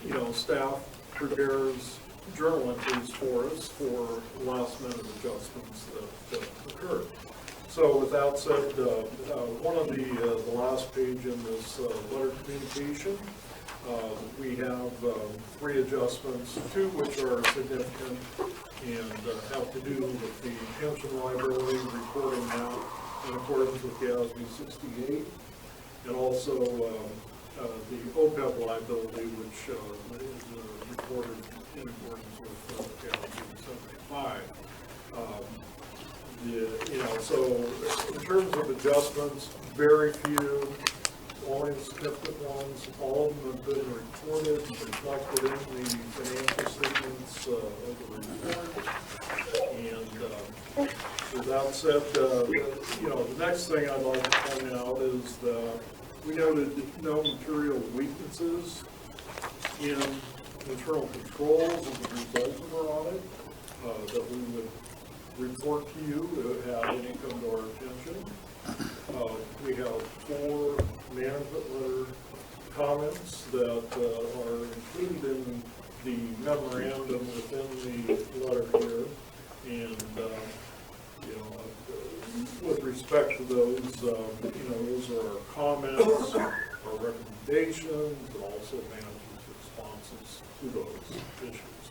you know, staff prepares journal entries for us for last minute adjustments that occurred. So with that said, one of the last page in this letter communication, we have 3 adjustments, 2 which are significant and have to do with the pension liability reporting now in accordance with GASB 68, and also the OPEB liability, which is reported in accordance with GASB 75. You know, so in terms of adjustments, very few. Only the significant ones. All of them have been reported and reflected in the financial statements of the report. And with that said, you know, the next thing I'd like to point out is we noted no material weaknesses in internal controls as a result of our audit that we would report to you had any come to our attention. We have 4 management letter comments that are included in the memorandum within the letter here. And, you know, with respect to those, you know, those are our comments, our recommendations, and also management's responses to those issues.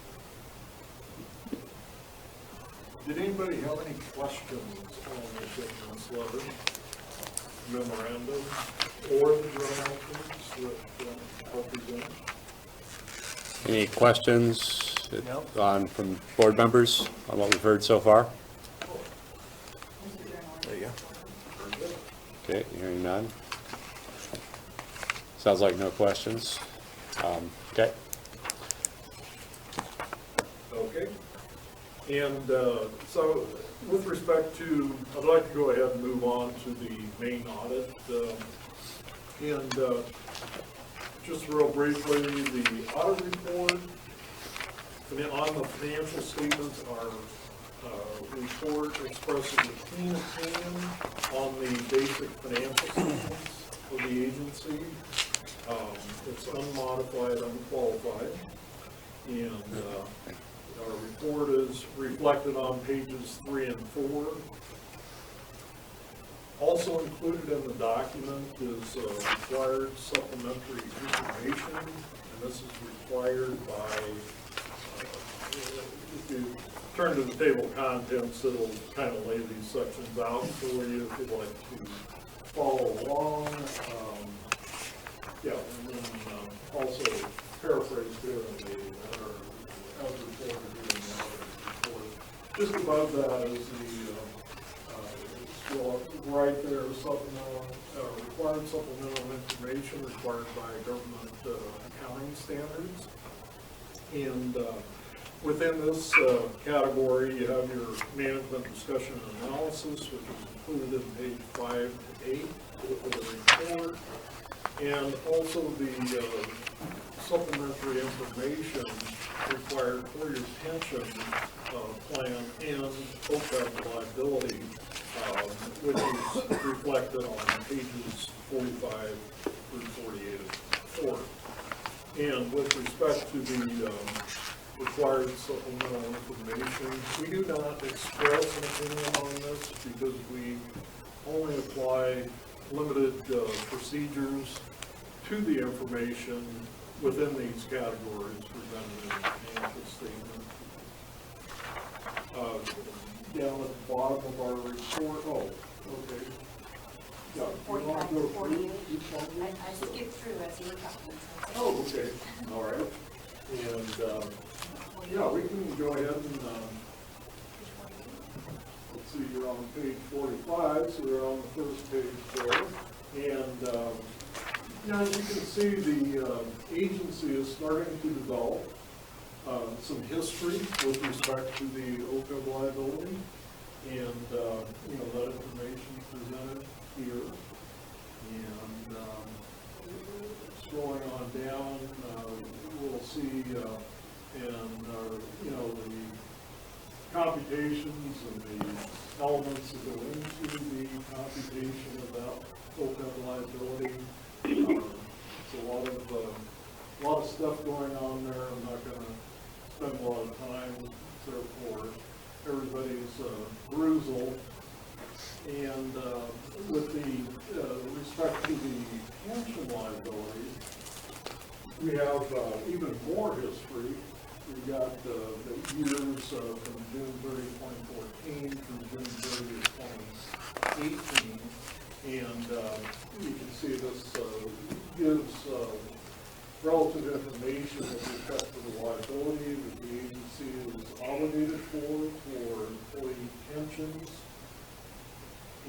Did anybody have any questions on this letter, memorandum, or the journal entries that I'll present? Any questions On from board members on what we've heard so far? There you go. Okay, hearing none. Sounds like no questions. Okay. Okay. And so with respect to, I'd like to go ahead and move on to the main audit. And just real briefly, the audit report, on the financial statements, our report expresses a clean opinion on the basic financial statements of the agency. It's unmodified, unqualified, and our report is reflected on pages 3 and 4. Also included in the document is required supplementary information, and this is required by, if you turn to the table of contents, it'll kind of lay these sections out for you if you'd like to follow along. Yeah, and then also paraphrased here in the, as reported here in the audit report. Just above that is the, well, right there, supplemental, required supplemental information required by government accounting standards. And within this category, you have your management discussion and analysis, which is included in page 5 to 8 of the report. And also the supplementary information required for your pension plan and OPEB liability, which is reflected on pages 45 through 48 of the report. And with respect to the required supplemental information, we do not express an opinion on this because we only apply limited procedures to the information within these categories presented in the financial statement. Down at the bottom of our report, oh, okay. Yeah, 45 to 48. I skipped through as you were talking. Oh, okay, all right. And, yeah, we can go ahead and, let's see, you're on page 45, so you're on the first page there. And, as you can see, the agency is starting to develop some history with respect to the OPEB liability. And, that information is presented here. And scrolling on down, we'll see, the computations and the elements that go into the computation of that OPEB liability. It's a lot of stuff going on there. I'm not going to spend a lot of time there for everybody's perusal. And with the respect to the pension liability, we have even more history. We've got the years from June 30, 2014 through June 30, 2018. And you can see this gives relative information with respect to the liability that the agency is obligated for employee pensions,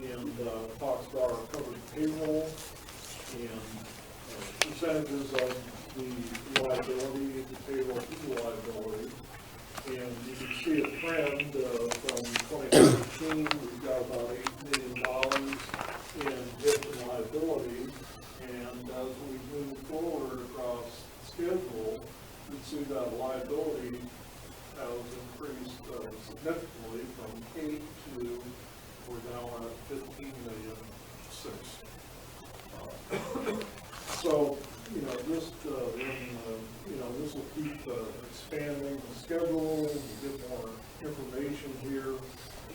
and talks about our covered payroll and percentages of the liability, the payroll to the liability. And you can see a trend from 2013, we've got about $8 million in pension liability. And as we move forward across the schedule, you can see that liability has increased significantly from 8 to, we're now at 15 million 6. So, just, this will keep expanding the schedule, we'll get more information here.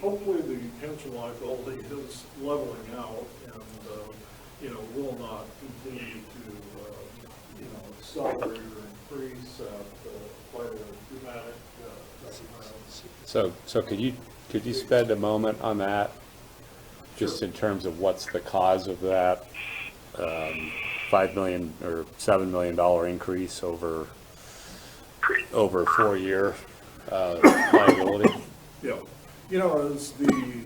Hopefully the pension liability is leveling out and, will not continue to, accelerate or increase at quite a dramatic So could you spend a moment on that, just in terms of what's the cause of that $5 million or $7 million increase over over a 4-year liability? Yeah, you know, as the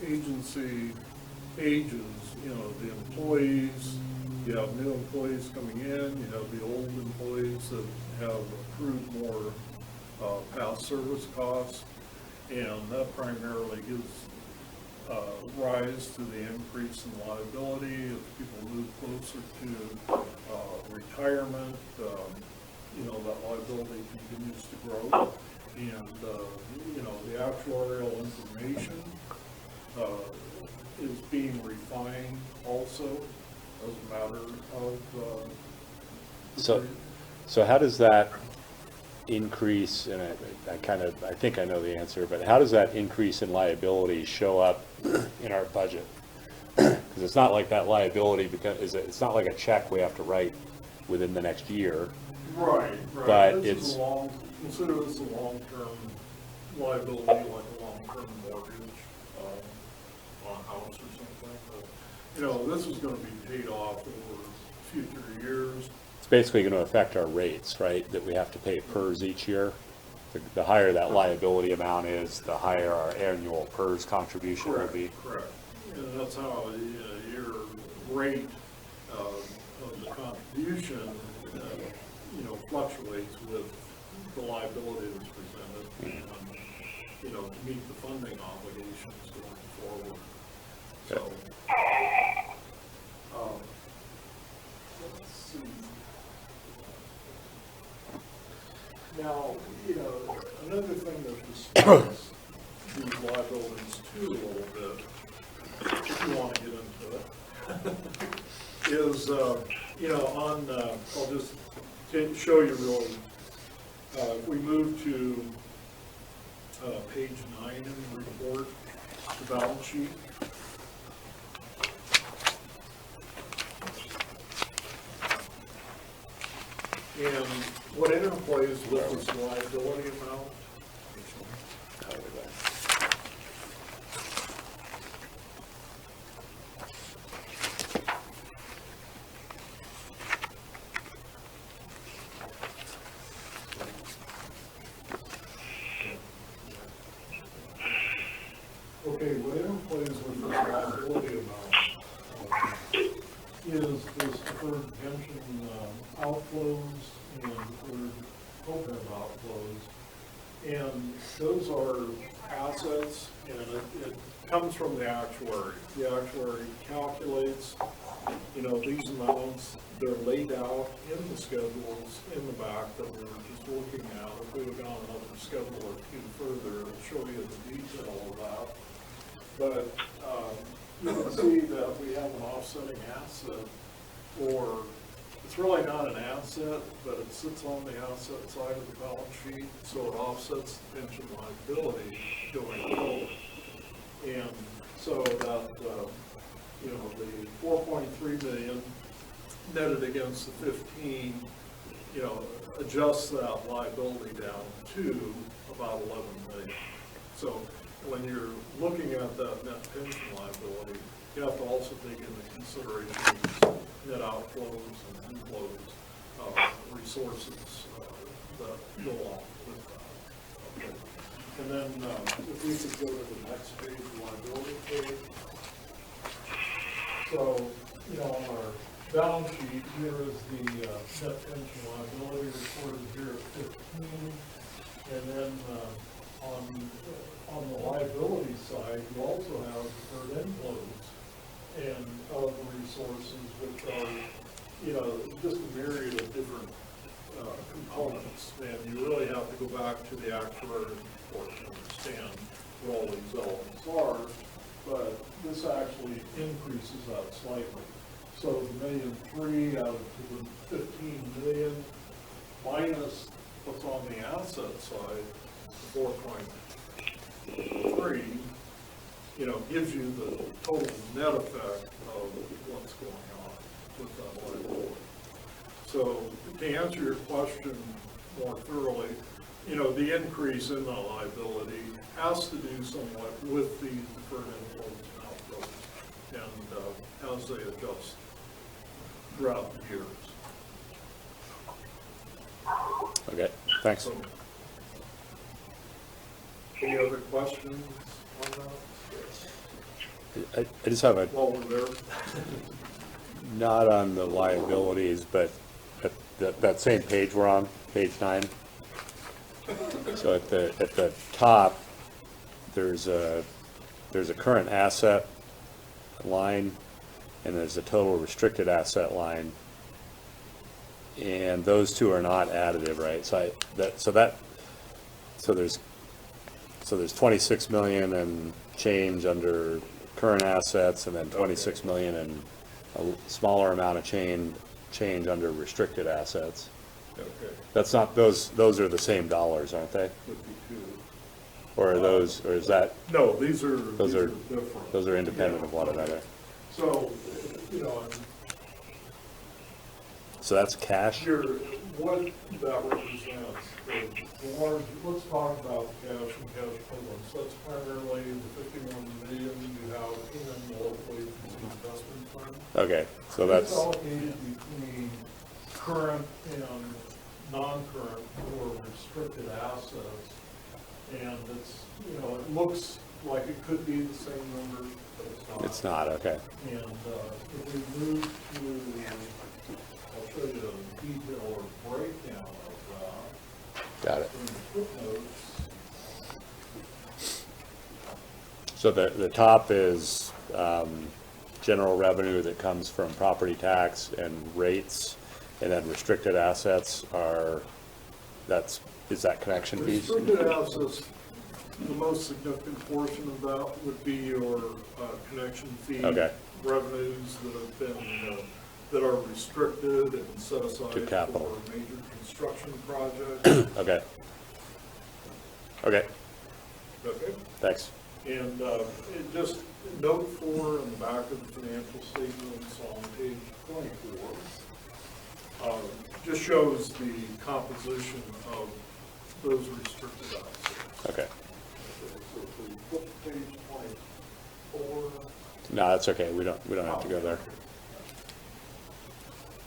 agency ages, you know, the employees, you have new employees coming in, you have the old employees that have accrued more past service costs, and that primarily gives rise to the increase in liability as people move closer to retirement. You know, that liability continues to grow, and you know, the actuarial information is being refined also as a matter of. So how does that increase, and I think I know the answer, but how does that increase in liability show up in our budget? Because it's not like that liability, because it's not like a check we have to write within the next year. Right. But This is consider this a long-term liability, like a long-term mortgage on a house or something. But, you know, this is going to be paid off over future years. It's basically going to affect our rates, right, that we have to pay PERS each year. The higher that liability amount is, the higher our annual PERS contribution will be. Correct. And that's how your rate of the contribution, you know, fluctuates with the liability that's presented, and, you know, to meet the funding obligations going forward. So, let's see. Now, you know, another thing that distorts these liabilities too a little bit, if you want to get into it, is, you know, on, I'll just show you really, if we move to page 9 in the report, the balance sheet. And what interplays with this liability amount? Okay, what interplays with this liability amount is this deferred pension outflows and deferred OPEB outflows. And those are assets, and it comes from the actuary. The actuary calculates, you know, these amounts, they're laid out in the schedules in the back that we were just looking at. If we had gone another schedule or two further, it'll show you the detail of that. But you can see that we have an offsetting asset, or it's really not an asset, but it sits on the asset side of the balance sheet, so it offsets the pension liability going forward. And so that, you know, the 4.3 million netted against the 15, you know, adjusts that liability down to about 11 million. So when you're looking at that net pension liability, you have to also take into consideration net outflows and inflows, resources that go along with that. Okay. And then if we could go to the next page, liability page. So, you know, on our balance sheet, here is the net pension liability recorded here at 15. And then on the liability side, you also have deferred inflows and of resources, which are, you know, just a myriad of different components. And you really have to go back to the actuary report to understand what all these elements are. But this actually increases that slightly. So the $1.3 million out of the 15 million minus what's on the asset side, 4.3, you know, gives you the total net effect of what's going on with that liability. So to answer your question more thoroughly, you know, the increase in the liability has to do somewhat with the deferred inflows and outflows, and as they adjust throughout the years. Okay, thanks. Any other questions on that? I just have a, While we're there? not on the liabilities, but at that same page we're on, page 9. So at the top, there's a current asset line, and there's a total restricted asset line. And those two are not additive, right? So there's 26 million and change under current assets, and then 26 million and a smaller amount of change under restricted assets. Okay. That's not, those are the same dollars, aren't they? Would be two. Or are those, or is that, No, these are different. Those are independent of one another. So, you know, So that's cash? what that represents, the large, let's talk about cash and cash equivalents. That's primarily the 51 million you have in the local agency investment fund. Okay, so that's, It's allocated between current and non-current or restricted assets. And it's, you know, it looks like it could be the same number, but it's not. it's not, okay. And if we move to, I'll show you a detail or breakdown of that. Got it. In the footnotes. So the top is general revenue that comes from property tax and rates, and then restricted assets are, is that connection fees? Restricted assets, the most significant portion of that would be your connection fee Okay. revenues that have been, that are restricted and set aside To capital. for major construction projects. Okay. Okay, Okay. thanks. And just note 4 in the back of the financial statements on page 24, just shows the composition of those restricted assets. Okay. So if we flip to page 24. No, that's okay, we don't have to go there.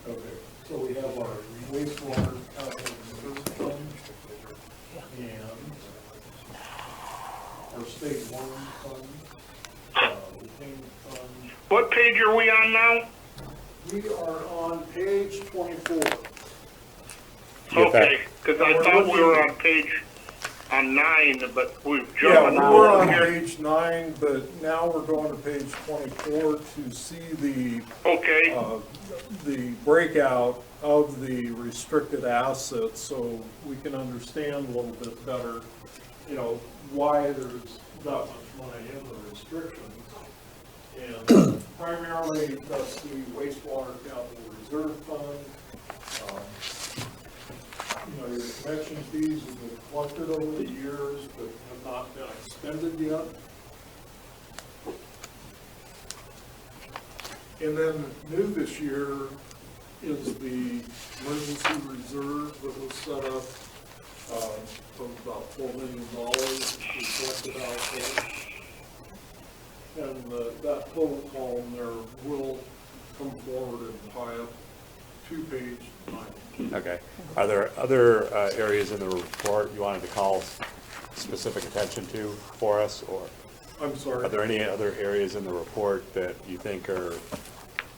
Okay, so we have our wastewater capital reserve fund and our state loan fund, retained fund. What page are we on now? We are on page 24. Get that. Okay, because I thought we were on 9, but we've Yeah, jumped we were on here. page 9, but now we're going to page 24 to see the breakout of the restricted assets, so we can understand a little bit better, you know, why there's that much money in the restrictions. And primarily, that's the wastewater capital reserve fund. You know, your connection fees have been collected over the years, but have not been expended yet. And then new this year is the emergency reserve that was set up, of about $4 million we collected out there. And that total column there will come forward and tie up to page 9. Okay. Are there other areas in the report you wanted to call specific attention to for us, or? I'm sorry? Are there any other areas in the report that you think are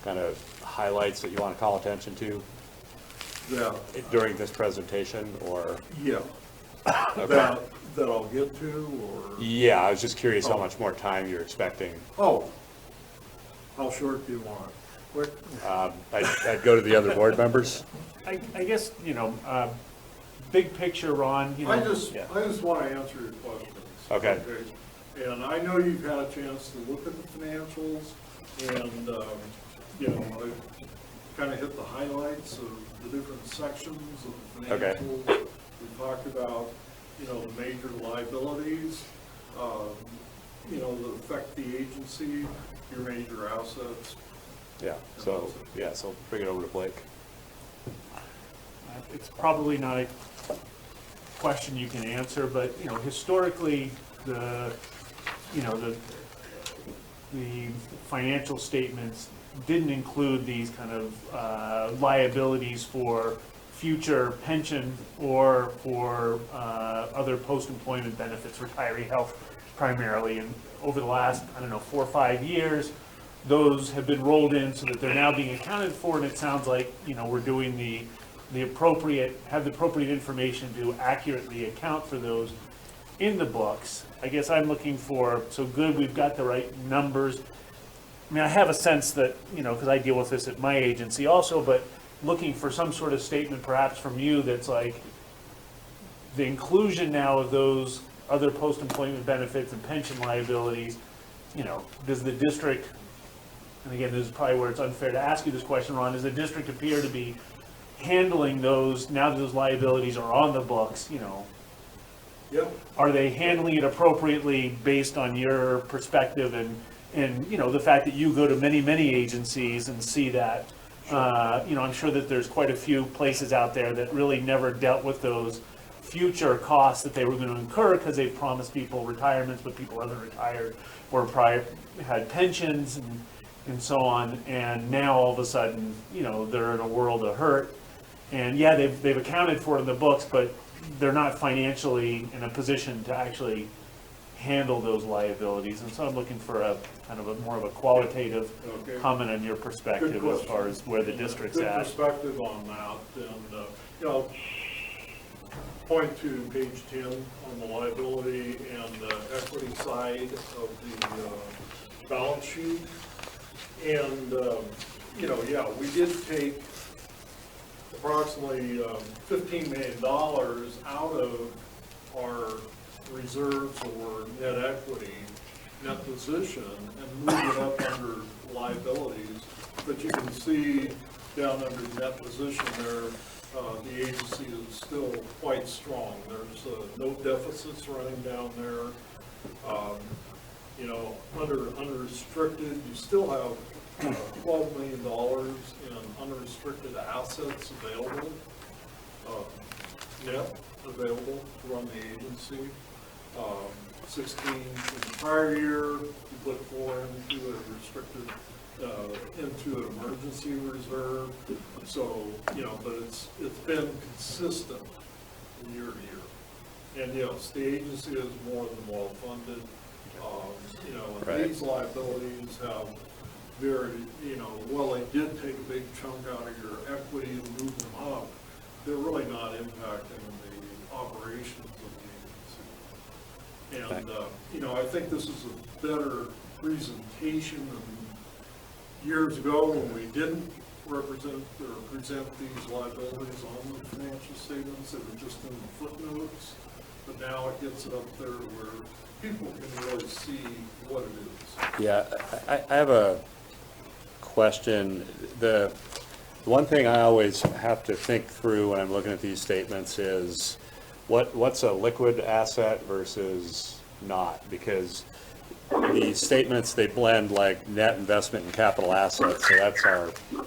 kind of highlights that you want to call attention to? Yeah. During this presentation, or? Yeah. Okay. That I'll get to, or? Yeah, I was just curious how much more time you're expecting. Oh, how short do you want it? Quick? I'd go to the other board members. I guess, you know, big picture, Ron, you know. I just want to answer your questions. Okay. And I know you've had a chance to look at the financials, and, you know, I kind of hit the highlights of the different sections of the Okay. financials. We talked about, you know, the major liabilities, you know, that affect the agency, your major assets. Yeah, so bring it over to Blake. It's probably not a question you can answer, but, you know, historically, the financial statements didn't include these kind of liabilities for future pension or for other post-employment benefits, retiree health primarily. And over the last, 4 or 5 years, those have been rolled in so that they're now being accounted for, and it sounds like, we're doing the appropriate information to accurately account for those in the books. I guess I'm looking for, so good, we've got the right numbers. I mean, I have a sense that, because I deal with this at my agency also, but looking for some sort of statement perhaps from you that's like, the inclusion now of those other post-employment benefits and pension liabilities, does the district, and again, this is probably where it's unfair to ask you this question, Ron, does the district appear to be handling those, now that those liabilities are on the books, Yeah. are they handling it appropriately based on your perspective and the fact that you go to many agencies and see that? I'm sure that there's quite a few places out there that really never dealt with those future costs that they were going to incur because they promised people retirements, but people haven't retired or prior had pensions and so on. And now all of a sudden, they're in a world of hurt. And yeah, they've accounted for it in the books, but they're not financially in a position to actually handle those liabilities. And so I'm looking for a kind of a more of a qualitative comment on your perspective as far as where the district's Good at. perspective on that, and, point to page 10 on the liability and equity side of the balance sheet. And, we did take approximately $15 million out of our reserves or net equity, net position, and move it up under liabilities. But you can see down under net position there, the agency is still quite strong. There's no deficits running down there. Under unrestricted, you still have $12 million in unrestricted assets available, net available to run the agency. 16 in the prior year, you put 4 into a restricted, into an emergency reserve. So, but it's been consistent year to year. And yes, the agency is more than well funded. And Right. these liabilities have very, while they did take a big chunk out of your equity and move them up, they're really not impacting the operations of the agency. And, I think this is a better presentation than years ago when we didn't represent or present these liabilities on the financial statements. They were just in the footnotes. But now it gets it up there where people can really see what it is. Yeah, I have a question. The one thing I always have to think through when I'm looking at these statements is what's a liquid asset versus not? Because these statements, they blend like net investment and capital assets. So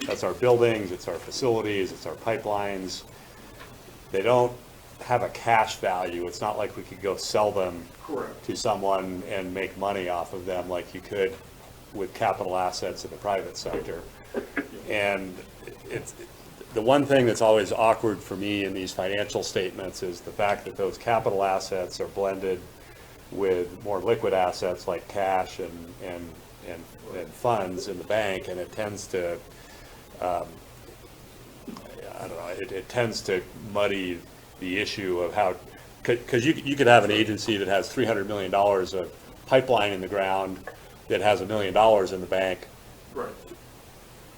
that's our buildings, it's our facilities, it's our pipelines. They don't have a cash value. It's not like we could go sell them Correct. to someone and make money off of them like you could with capital assets in the private sector. And it's the one thing that's always awkward for me in these financial statements is the fact that those capital assets are blended with more liquid assets like cash and funds in the bank, and it tends to it tends to muddy the issue of how, because you could have an agency that has $300 million of pipeline in the ground that has $1 million in the bank. Right.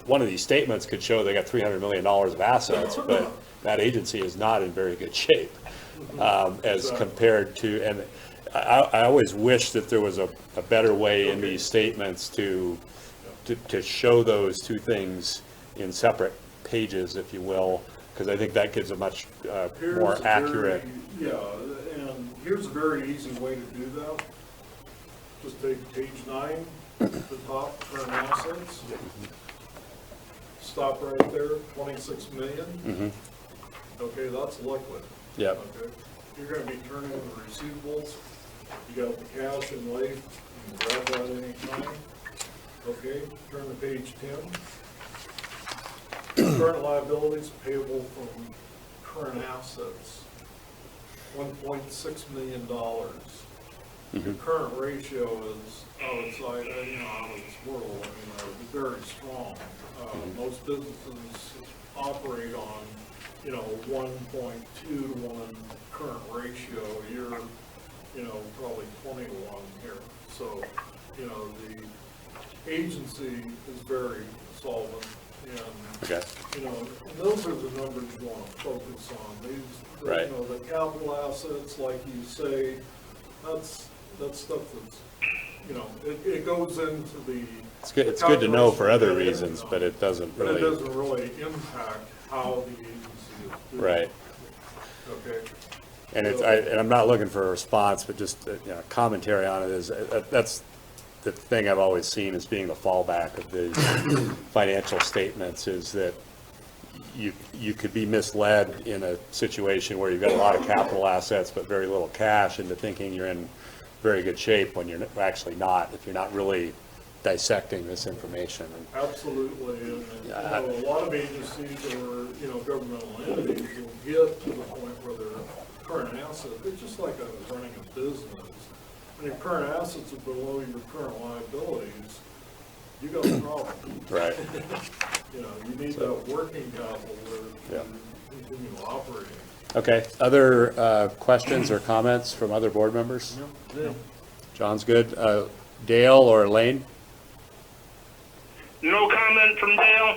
One of these statements could show they got $300 million of assets, but that agency is not in very good shape as compared to, and I always wish that there was a better way in these statements to show those two things in separate pages, if you will, because I think that gives a much more accurate. And here's a very easy way to do that. Just take page 9, the top current assets. Stop right there, 26 million. Mm-hmm. Okay, that's liquid. Yep. Okay, you're going to be turning in the receivables. You got the cash in late. You can grab that any time. Okay, turn to page 10. Current liabilities payable from current assets, $1.6 million. Your current ratio is outside, out of this world, very strong. Most businesses operate on, 1.2 to 1 current ratio. You're, probably 20 to 1 here. So, the agency is very solvent, and, Okay. those are the numbers you want to focus on. These, Right. the capital assets, like you say, that's stuff that's, it goes into the. It's good to know for other calculation of reasons, net but it doesn't But it really, doesn't really impact how the agency is doing. right. Okay. And and I'm not looking for a response, but just, commentary on it is, that's the thing I've always seen as being the fallback of the financial statements, is that you could be misled in a situation where you've got a lot of capital assets but very little cash into thinking you're in very good shape when you're actually not, if you're not really dissecting this information. Absolutely, and a lot of agencies or, governmental entities will get to the point where their current assets, it's just like running a business. When your current assets are below your current liabilities, you got a problem. Right. You need that working capital to continue operating. Okay, other questions or comments from other board members? No. John's good. Dale or Lane? No comment from Dale?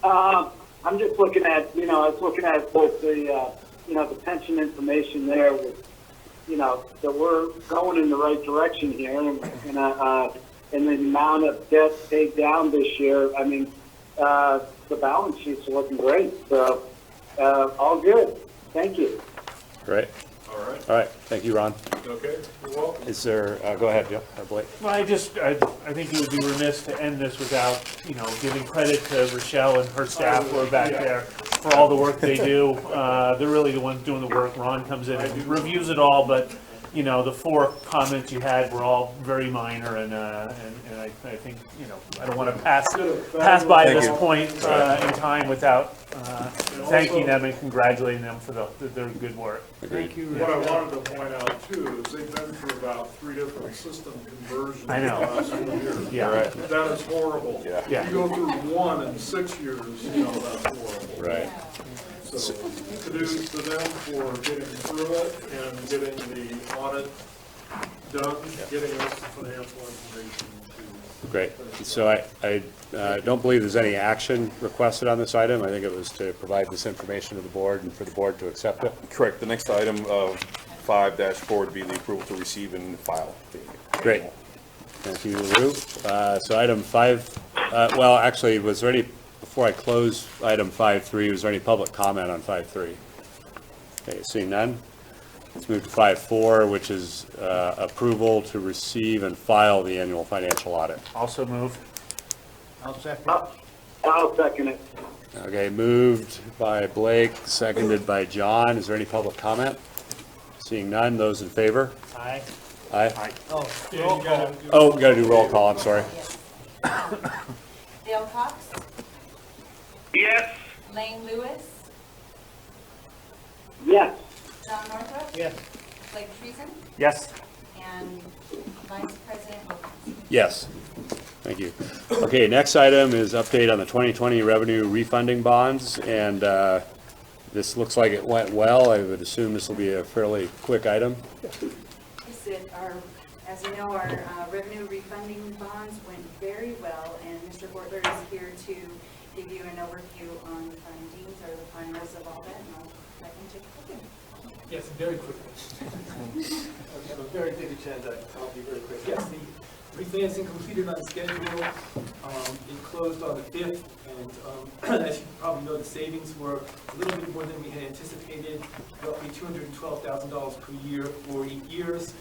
I'm just looking at, I was looking at both the, the pension information there with, that we're going in the right direction here, and the amount of debt paid down this year. The balance sheets are looking great, so all good. Thank you. Great. All right, thank you, Ron. Okay, you're welcome. Is there, go ahead, Joe, Blake. Well, I think it would be remiss to end this without, giving credit to Rochelle and her staff who are back there for all the work they do. They're really the ones doing the work. Ron comes in and reviews it all, but, the 4 comments you had were all very minor, and I think, I don't want to pass by this point in time without thanking them and congratulating them for their good work. Thank you. What I wanted to point out too is they've been through about 3 different system conversions. I know. In the last 2 years. Yeah. Right. That is horrible. Yeah. You go through 1 in 6 years, that's horrible. Right. So kudos to them for getting through it and getting the audit done, getting us the financial information to. Great. So I don't believe there's any action requested on this item. I think it was to provide this information to the board and for the board to accept it. Correct. The next item, 5-4, would be the approval to receive and file. Great. Thank you, Lou. So item 5, well, actually, was there any, before I close item 5.3, was there any public comment on 5.3? Okay, seeing none. Let's move to 5.4, which is approval to receive and file the annual financial audit. Also moved. I'll second. I'll second it. Okay, moved by Blake, seconded by John. Is there any public comment? Seeing none, those in favor? Aye. Aye. Oh, Yeah, roll you gotta call. do- Oh, we gotta do roll call, I'm sorry. Dale Cox, Yes? Lane Lewis, Yes. John Northrup, Yes. Blake Treason, Yes. and Vice President Wilkins. Yes. Thank you. Okay, next item is update on the 2020 revenue refunding bonds, and this looks like it went well. I would assume this will be a fairly quick item. Yes, as you know, our revenue refunding bonds went very well, and Mr. Gortler is here to give you an overview on the findings or the finals of all that, and I'll let him take a look. Yes, very quickly. I have a very big agenda. I'll be very quick. Yes, the refinancing completed on schedule. It closed on the 5th, and as you probably know, the savings were a little bit more than we had anticipated, roughly $212,000 per year for 8 years,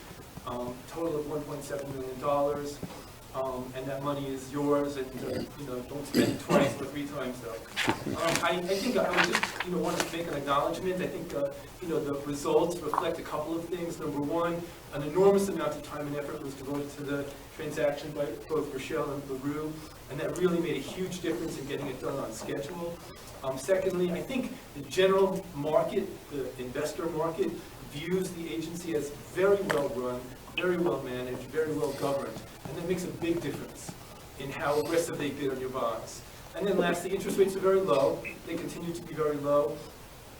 total of $1.7 million. and that money is yours, and, don't spend it twice or 3 times though. I think I would just, want to make an acknowledgement. I think, the results reflect a couple of things. Number one, an enormous amount of time and effort was devoted to the transaction by both Rochelle and LaRue, and that really made a huge difference in getting it done on schedule. Secondly, I think the general market, the investor market, views the agency as very well run, very well managed, very well governed, and that makes a big difference in how aggressive they bid on your bonds. And then lastly, interest rates are very low. They continue to be very low.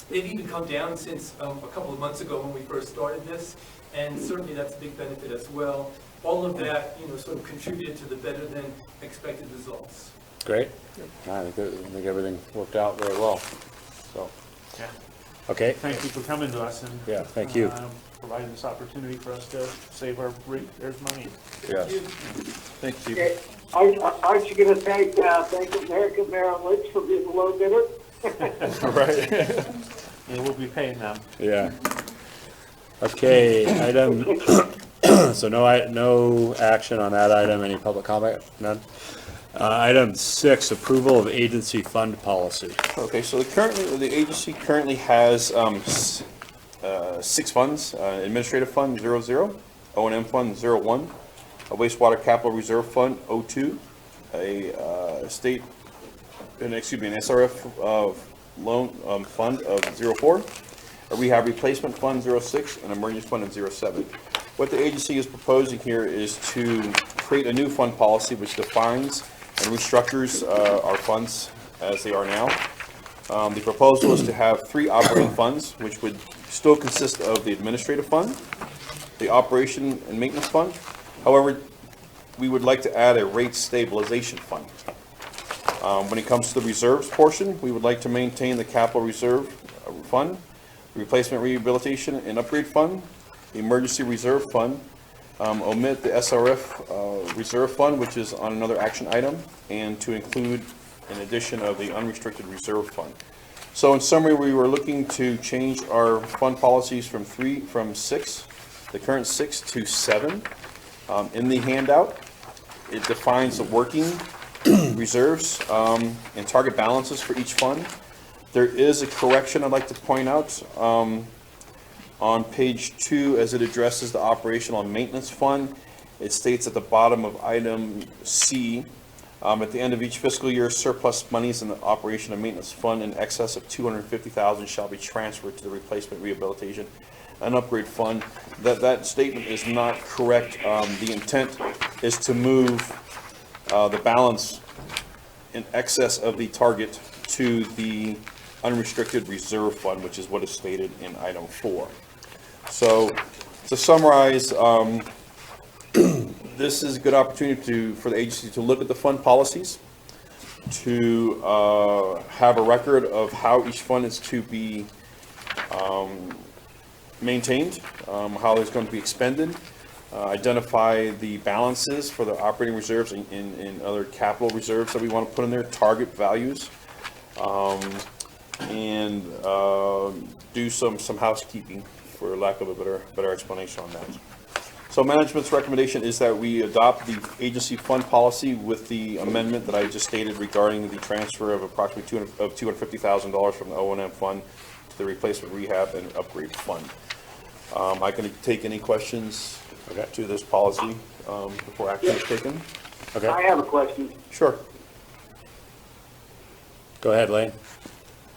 They've even come down since a couple of months ago when we first started this, and certainly that's a big benefit as well. All of that, sort of contributed to the better than expected results. Great. I think everything worked out very well. So, Yeah. okay. Thank you for coming to us and Yeah, thank you. Providing this opportunity for us to save our ratepayers' money. Yes. Thank you. Okay. Aren't you going to thank Bank of America Merrill Lynch for being the low bidder? Right. Yeah, we'll be paying them. Yeah. Okay, item, so no action on that item. Any public comment? None? Item 6, approval of agency fund policy. Okay, so the agency currently has 6 funds: administrative fund 00, O&M fund 01, a wastewater capital reserve fund 02, an SRF loan fund of 04, a rehab replacement fund 06, and emergency fund of 07. What the agency is proposing here is to create a new fund policy which defines and restructures our funds as they are now. The proposal is to have 3 operating funds, which would still consist of the administrative fund, the operation and maintenance fund. However, we would like to add a rate stabilization fund. When it comes to the reserves portion, we would like to maintain the capital reserve fund, the replacement rehabilitation and upgrade fund, the emergency reserve fund, omit the SRF reserve fund, which is on another action item, and to include an addition of the unrestricted reserve fund. So in summary, we were looking to change our fund policies from 6, the current 6 to 7. In the handout, it defines the working reserves and target balances for each fund. There is a correction I'd like to point out on page 2 as it addresses the operational and maintenance fund. It states at the bottom of item C, at the end of each fiscal year, surplus monies in the operation and maintenance fund in excess of $250,000 shall be transferred to the replacement rehabilitation and upgrade fund. That statement is not correct. The intent is to move the balance in excess of the target to the unrestricted reserve fund, which is what is stated in item 4. So to summarize, this is a good opportunity for the agency to look at the fund policies, to have a record of how each fund is to be maintained, how it's going to be expended, identify the balances for the operating reserves and other capital reserves that we want to put in there, target values, and do some housekeeping, for lack of a better explanation on that. So management's recommendation is that we adopt the agency fund policy with the amendment that I just stated regarding the transfer of approximately $250,000 from the O&M fund to the replacement rehab and upgrade fund. I can take any questions to this policy before action is taken. Okay. I have a question. Sure. Go ahead, Lane.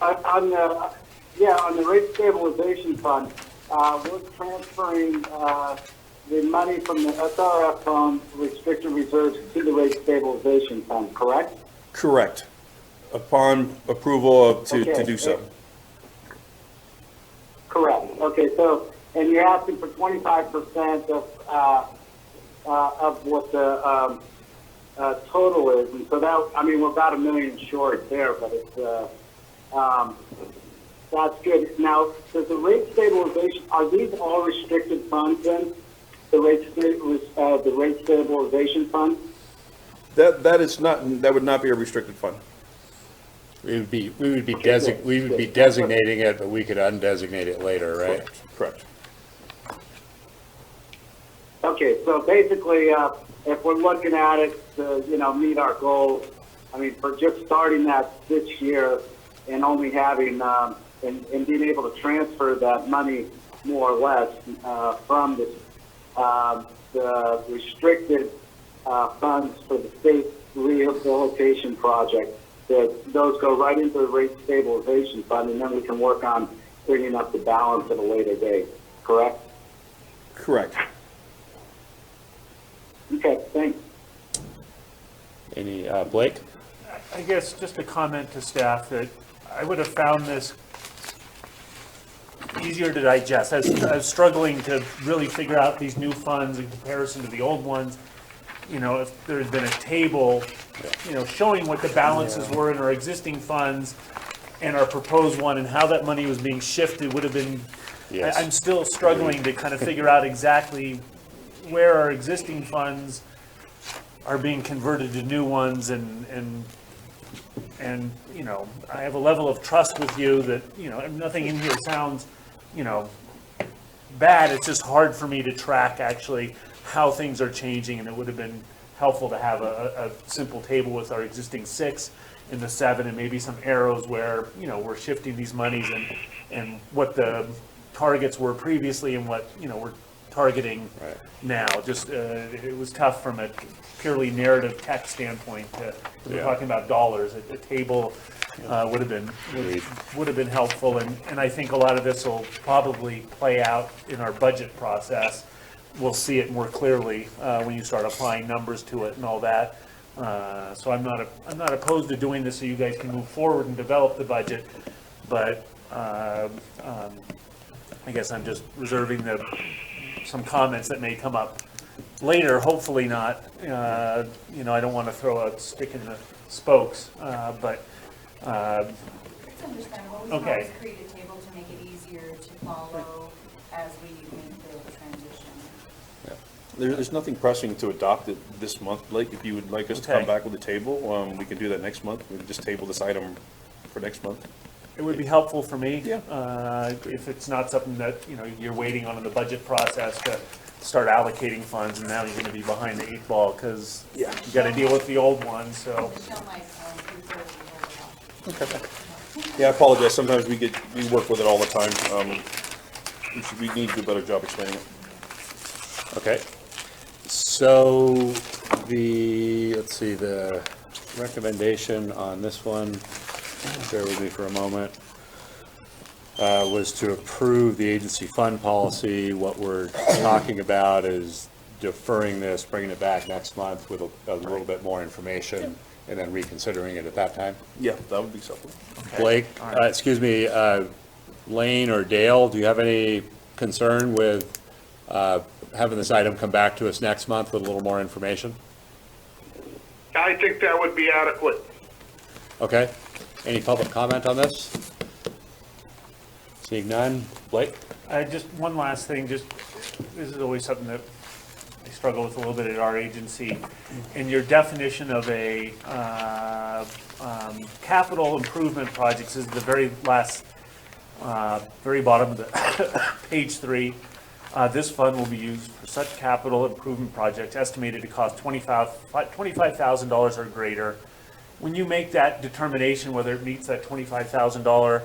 On the rate stabilization fund, we're transferring the money from the SRF fund, restricted reserves, to the rate stabilization fund, correct? Correct. Upon approval to do so. Correct. Okay, so, and you're asking for 25% of what the total is, and so that, I mean, we're about $1 million short there, but it's, that's good. Now, does the rate stabilization, are these all restricted funds then? The rate stabilization fund? That would not be a restricted fund. We would be designating it, but we could undesignate it later, right? Correct. Okay, so basically, if we're looking at it to, you know, meet our goals, I mean, for just starting that this year and only having, and being able to transfer that money more or less from the restricted funds for the state rehabilitation project, that those go right into the rate stabilization fund, and then we can work on bringing up the balance at a later date, correct? Correct. Okay, thanks. Any, Blake? I guess just a comment to staff that I would have found this easier to digest. I was struggling to really figure out these new funds in comparison to the old ones. You know, if there had been a table, you know, showing what the balances were in our existing funds and our proposed one and how that money was being shifted would have been, Yes. I'm still struggling to kind of figure out exactly where our existing funds are being converted to new ones and you know, I have a level of trust with you that, you know, nothing in here sounds, you know, bad. It's just hard for me to track actually how things are changing, and it would have been helpful to have a simple table with our existing 6 and the 7 and maybe some arrows where, you know, we're shifting these monies and what the targets were previously and what, you know, we're targeting now. Just it was tough from a purely narrative text standpoint to we're talking about dollars. A table would have been helpful, and I think a lot of this will probably play out in our budget process. We'll see it more clearly when you start applying numbers to it and all that. So I'm not opposed to doing this so you guys can move forward and develop the budget, but I guess I'm just reserving some comments that may come up later, hopefully not. You know, I don't want to throw a stick in the spokes, but It's understandable. We can okay. always create a table to make it easier to follow as we make the transition. There's nothing pressing to adopt it this month, Blake. If you would like us to come back with a table, we can do that next month. We can just table this item for next month. it would be helpful for me. If it's not something that, you know, you're waiting on in the budget process to start allocating funds, and now you're gonna be behind the 8 ball, because you gotta deal with the old one, so. Yeah, I apologize. Sometimes we work with it all the time. We need to do a better job explaining it. Okay. So let's see, the recommendation on this one, bear with me for a moment, was to approve the agency fund policy. What we're talking about is deferring this, bringing it back next month with a little bit more information, and then reconsidering it at that time. Yeah, that would be something. Blake, excuse me, Lane or Dale, do you have any concern with having this item come back to us next month with a little more information? I think that would be adequate. Okay. Any public comment on this? Seeing none. Blake? Just one last thing, this is always something that I struggle with a little bit at our agency. In your definition of a capital improvement projects is the very last, very bottom of the page 3. This fund will be used for such capital improvement projects estimated to cost $25,000 or greater. When you make that determination, whether it meets that $25,000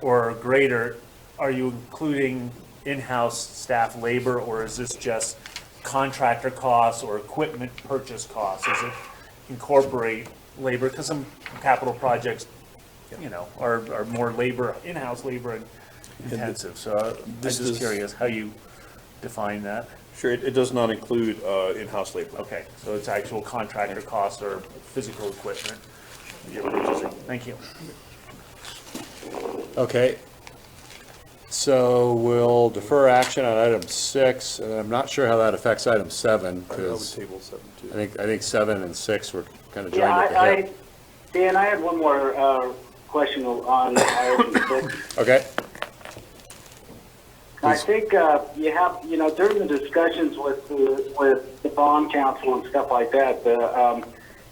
or greater, are you including in-house staff labor, or is this just contractor costs or equipment purchase costs? Does it incorporate labor? Because some capital projects, you know, are more labor, in-house labor intensive. So I'm just curious how you define that. Sure, it does not include in-house labor. Okay, so it's actual contractor costs or physical equipment. Thank you. Okay. So we'll defer action on item 6, and I'm not sure how that affects item 7, because table 7 too. I think 7 and 6 were kind of joined Yeah, at the hip. Dan, I had one more question on item 6. Okay. I think you have, you know, during the discussions with the bond council and stuff like that,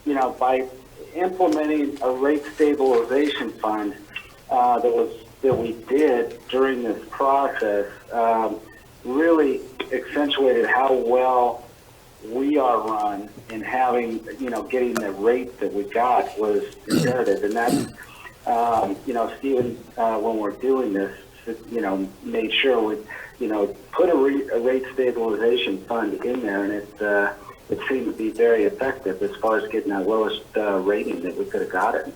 you know, by implementing a rate stabilization fund that we did during this process, really accentuated how well we are run and having, getting the rate that we got was imperative. And that's, Stephen, when we're doing this, made sure we, put a rate stabilization fund in there, and it seemed to be very effective as far as getting that lowest rating that we could have gotten.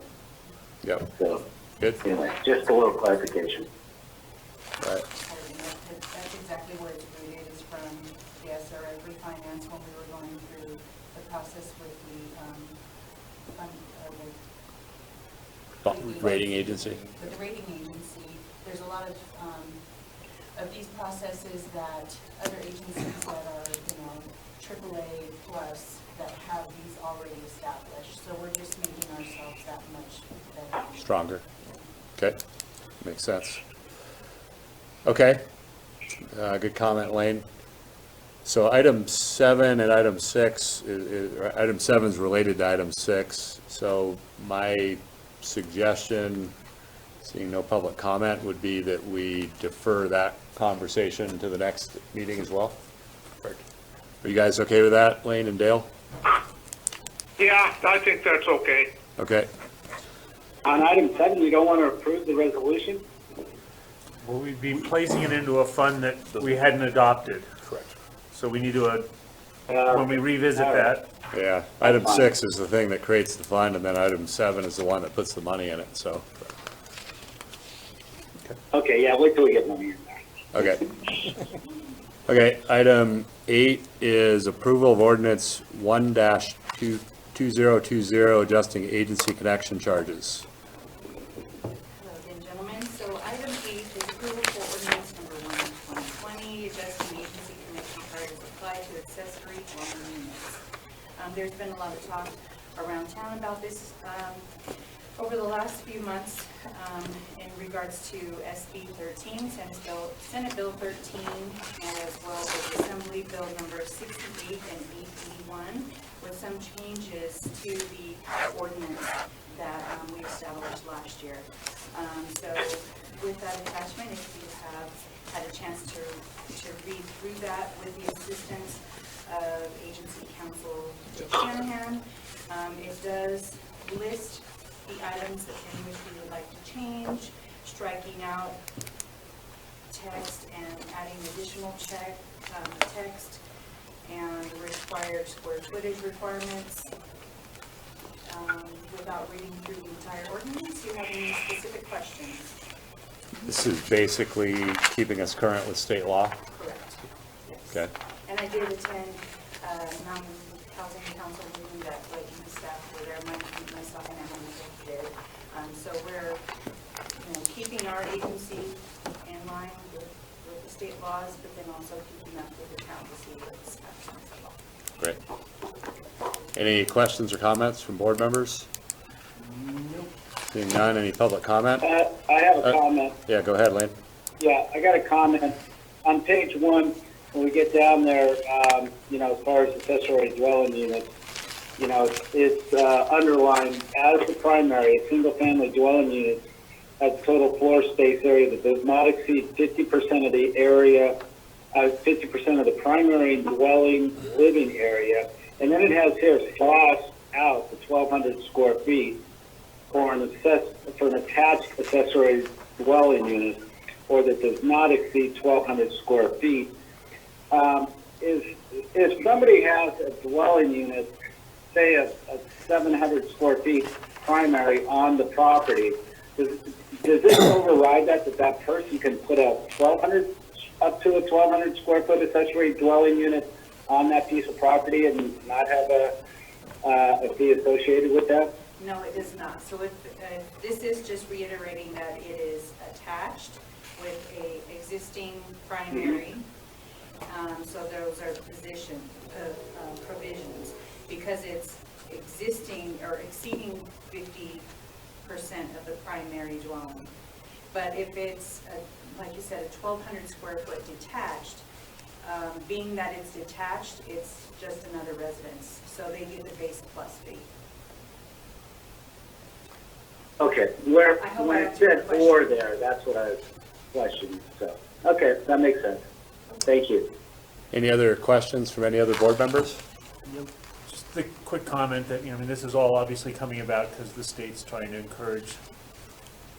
Yep. So, good. Anyway, just a little clarification. Right. That's exactly where it's rooted, is from the SRF refinance when we were going through the process with the Rating agency. With the rating agency. There's a lot of these processes that other agencies that are, AAA plus, that have these already established. So we're just making ourselves that much better. Stronger. Okay, makes sense. Okay, good comment, Lane. So item 7 and item 6, item 7 is related to item 6. So my suggestion, seeing no public comment, would be that we defer that conversation to the next meeting as well. Are you guys okay with that, Lane and Dale? Yeah, I think that's okay. Okay. On item 7, you don't want to approve the resolution? Well, we'd be placing it into a fund that we hadn't adopted. Correct. So we need to, when we revisit that. Yeah, item 6 is the thing that creates the fund, and then item 7 is the one that puts the money in it, so. Okay, yeah, wait till we get money in there. Okay. Okay, item 8 is approval of ordinance 1-2020, adjusting agency connection charges. Hello again, gentlemen. So item 8 is approval for ordinance number 1/2020, adjusting agency connection charges applied to accessory dwelling units. There's been a lot of talk around town about this over the last few months in regards to SB 13, Senate Bill 13, as well as Assembly Bill number 68 and 881, with some changes to the ordinance that we established last year. So with that attachment, if you have had a chance to read through that with the assistance of Agency Counsel Dick Shanahan, it does list the items that in which we would like to change, striking out text and adding additional text and required square footage requirements. Without reading through the entire ordinance, do you have any specific questions? This is basically keeping us current with state law? Correct. Yes. Okay. And I did attend Mountain Housing Council meeting that the staff were there, myself and Emily did. So we're, keeping our agency in line with the state laws, but then also keeping up with the town to see what's happening as well. Great. Any questions or comments from board members? Nope. Seeing none, any public comment? I have a comment. Yeah, go ahead, Lane. Yeah, I got a comment. On page 1, when we get down there, as far as accessory dwelling units, it's underlined as the primary, a single-family dwelling unit has total floor space area that does not exceed 50% of the area, 50% of the primary dwelling living area. And then it has here slash out the 1,200 square feet for an attached accessory dwelling unit, or that does not exceed 1,200 square feet. If somebody has a dwelling unit, say a 700 square feet primary on the property, does this override that person can put up to a 1,200 square foot accessory dwelling unit on that piece of property and not have a fee associated with that? No, it does not. So this is just reiterating that it is attached with a existing primary. So those are provisions, because it's existing or exceeding 50% of the primary dwelling. But if it's, like you said, a 1,200 square foot detached, being that it's detached, it's just another residence. So they get the base plus fee. Okay, when it said or there, that's what I was questioning. So, okay, that makes sense. Thank you. Any other questions from any other board members? Just a quick comment that, I mean, this is all obviously coming about because the state's trying to encourage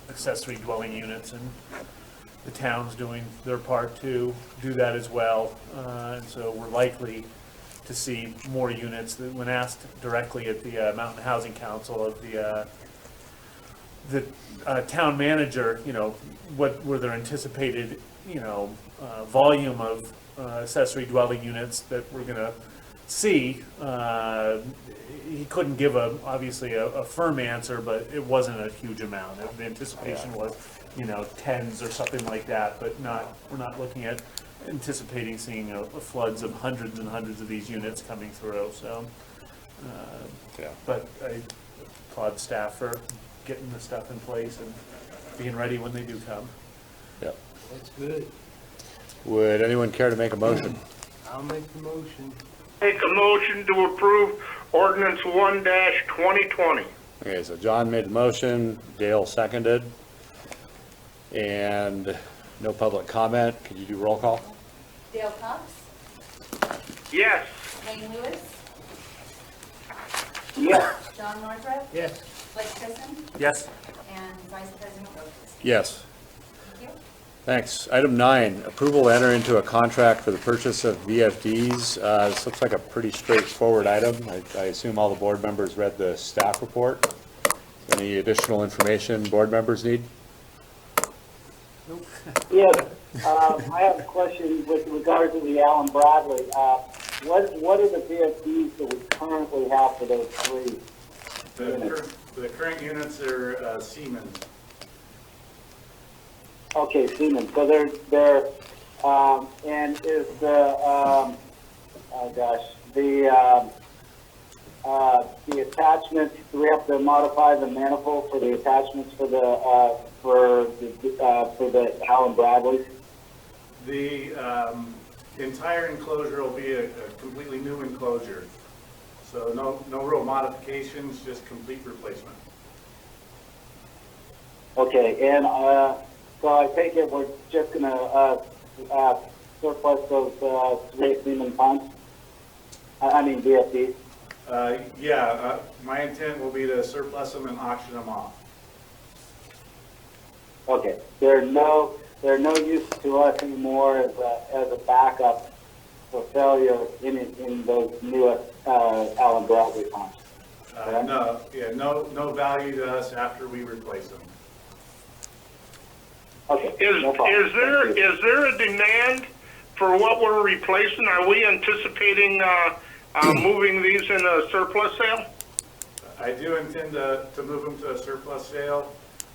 accessory dwelling units, and the town's doing their part to do that as well. And so we're likely to see more units. When asked directly at the Mountain Housing Council of the town manager, what were their anticipated, volume of accessory dwelling units that we're gonna see, he couldn't give obviously a firm answer, but it wasn't a huge amount. The anticipation was, tens or something like that, but we're not looking at anticipating seeing a floods of hundreds and hundreds of these units coming through, so. But I applaud staff for getting the stuff in place and being ready when they do come. Yep. That's good. Would anyone care to make a motion? I'll make the motion. Make a motion to approve ordinance 1-2020. Okay, so John made the motion, Dale seconded, and no public comment. Could you do roll call? Dale Cox, Yes. Wayne Lewis, Yes. John Northrup, Yes. Blake Christen, Yes. and Vice President Wilkins. Yes. Thank you. Thanks. Item 9, approval to enter into a contract for the purchase of VFDs. This looks like a pretty straightforward item. I assume all the board members read the staff report. Any additional information board members need? Yes, I have a question with regard to the Allen Bradley. What are the VFDs that we currently have for those three units? The current units are Siemens. Okay, Siemens, so they're, and is the attachments, do we have to modify the manifold for the attachments for the Allen Bradleys? The entire enclosure will be a completely new enclosure. So no real modifications, just complete replacement. Okay, and so I take it we're just gonna surplus those three Siemens pumps? I mean VFDs? Yeah, my intent will be to surplus them and auction them off. Okay, they're no use to us anymore as a backup for failure in those newest Allen Bradley pumps. No value to us after we replace them. Okay. Is there a demand for what we're replacing? Are we anticipating moving these in a surplus sale? I do intend to move them to a surplus sale.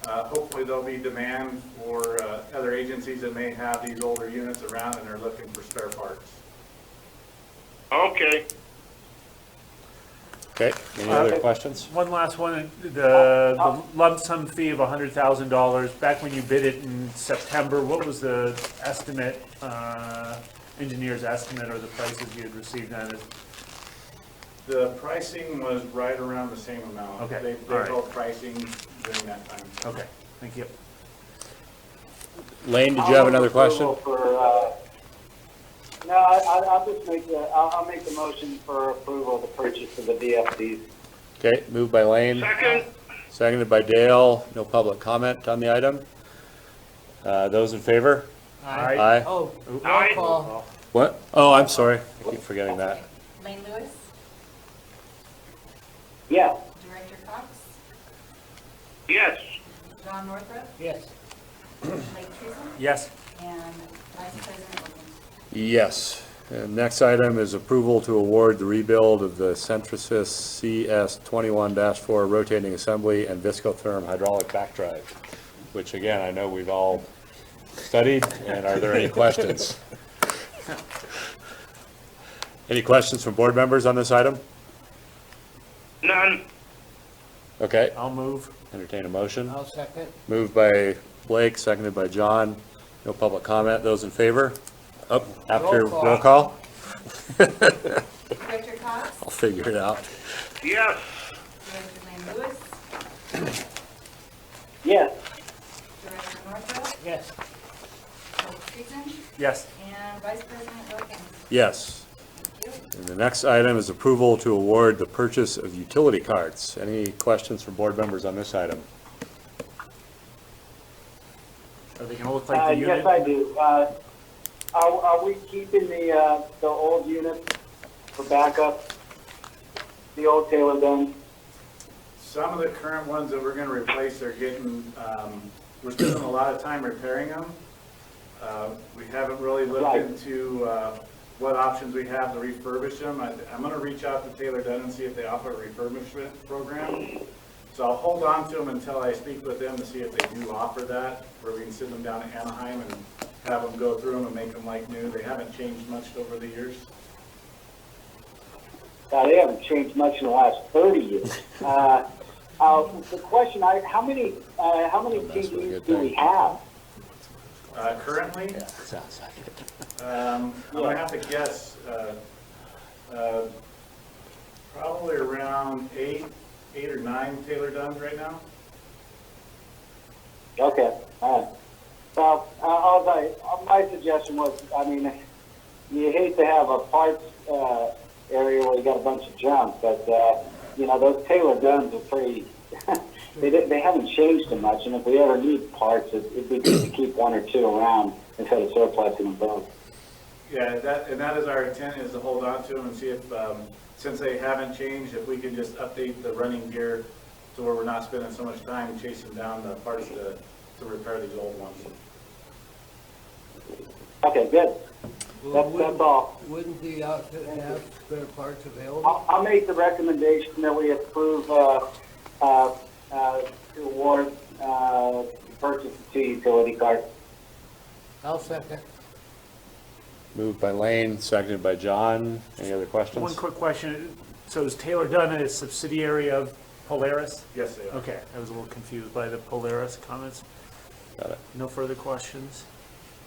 Hopefully there'll be demand for other agencies that may have these older units around and are looking for spare parts. Okay. Okay, any other questions? One last one, the lump sum fee of $100,000, back when you bid it in September, what was the estimate, engineer's estimate, or the prices you had received on it? The pricing was right around the same amount. Okay, They all right. held pricing during that time. Okay, thank you. Lane, did you have another question? No, I'll just I'll make the motion for approval of the purchase of the VFDs. Okay, moved by Lane. Second. Seconded by Dale. No public comment on the item. Those in favor? Aye. Aye. Oh, roll Aye. call. What? Oh, I'm sorry. I keep forgetting that. Lane Lewis, Yeah. Director Cox, Yes. John Northrup, Yes. Blake Christen, Yes. and Vice President Wilkins. Yes. And next item is approval to award the rebuild of the Centrosys CS21-4 rotating assembly and Viscotherm hydraulic back drive, which again, I know we've all studied. And are there any questions? Any questions from board members on this item? None. Okay, I'll move. entertain a motion. I'll second. Moved by Blake, seconded by John. No public comment. Those in favor? Up after roll call? Director Cox, I'll figure it out. Yes. Director Lane Lewis, Yes. Director Northrup, Yes. Blake Christen, Yes. and Vice President Wilkins. Yes. Thank And the next item is approval to award the purchase of utility cards. Any questions from board members on this item? Are they gonna look like the unit? Yes, I do. Are we keeping the old unit for backup? The old Taylor Dunn? Some of the current ones that we're gonna replace are getting, we're spending a lot of time repairing them. We haven't really looked into, what options we have to refurbish them. I'm gonna reach out to Taylor Dunn and see if they offer a refurbishment program. So I'll hold on to them until I speak with them to see if they do offer that, where we can send them down to Anaheim and have them go through them and make them like new. They haven't changed much over the years. They haven't changed much in the last 30 years. The question, how many TVs do we have? Currently, I'm gonna have to guess, probably around eight or nine Taylor Dunns right now. Okay, all right. Well, my suggestion was, I mean, you hate to have a parts area where you got a bunch of junk, but, you know, those Taylor Dunns are pretty, they haven't changed too much, and if we ever need parts, it'd be good to keep one or two around instead of surplusing them both. Yeah, that is our intent, is to hold on to them and see if, since they haven't changed, if we can just update the running gear to where we're not spending so much time chasing down the parts to repair these old ones. Okay, good. Well, That's all. Wouldn't the outfit have spare parts available? I'll make the recommendation that we approve, to award, purchase of 2 utility cards. I'll second. Moved by Lane, seconded by John. Any other questions? One quick question. So is Taylor Dunn a subsidiary of Polaris? Yes, they are. Okay, I was a little confused by the Polaris comments. Got it. No further questions?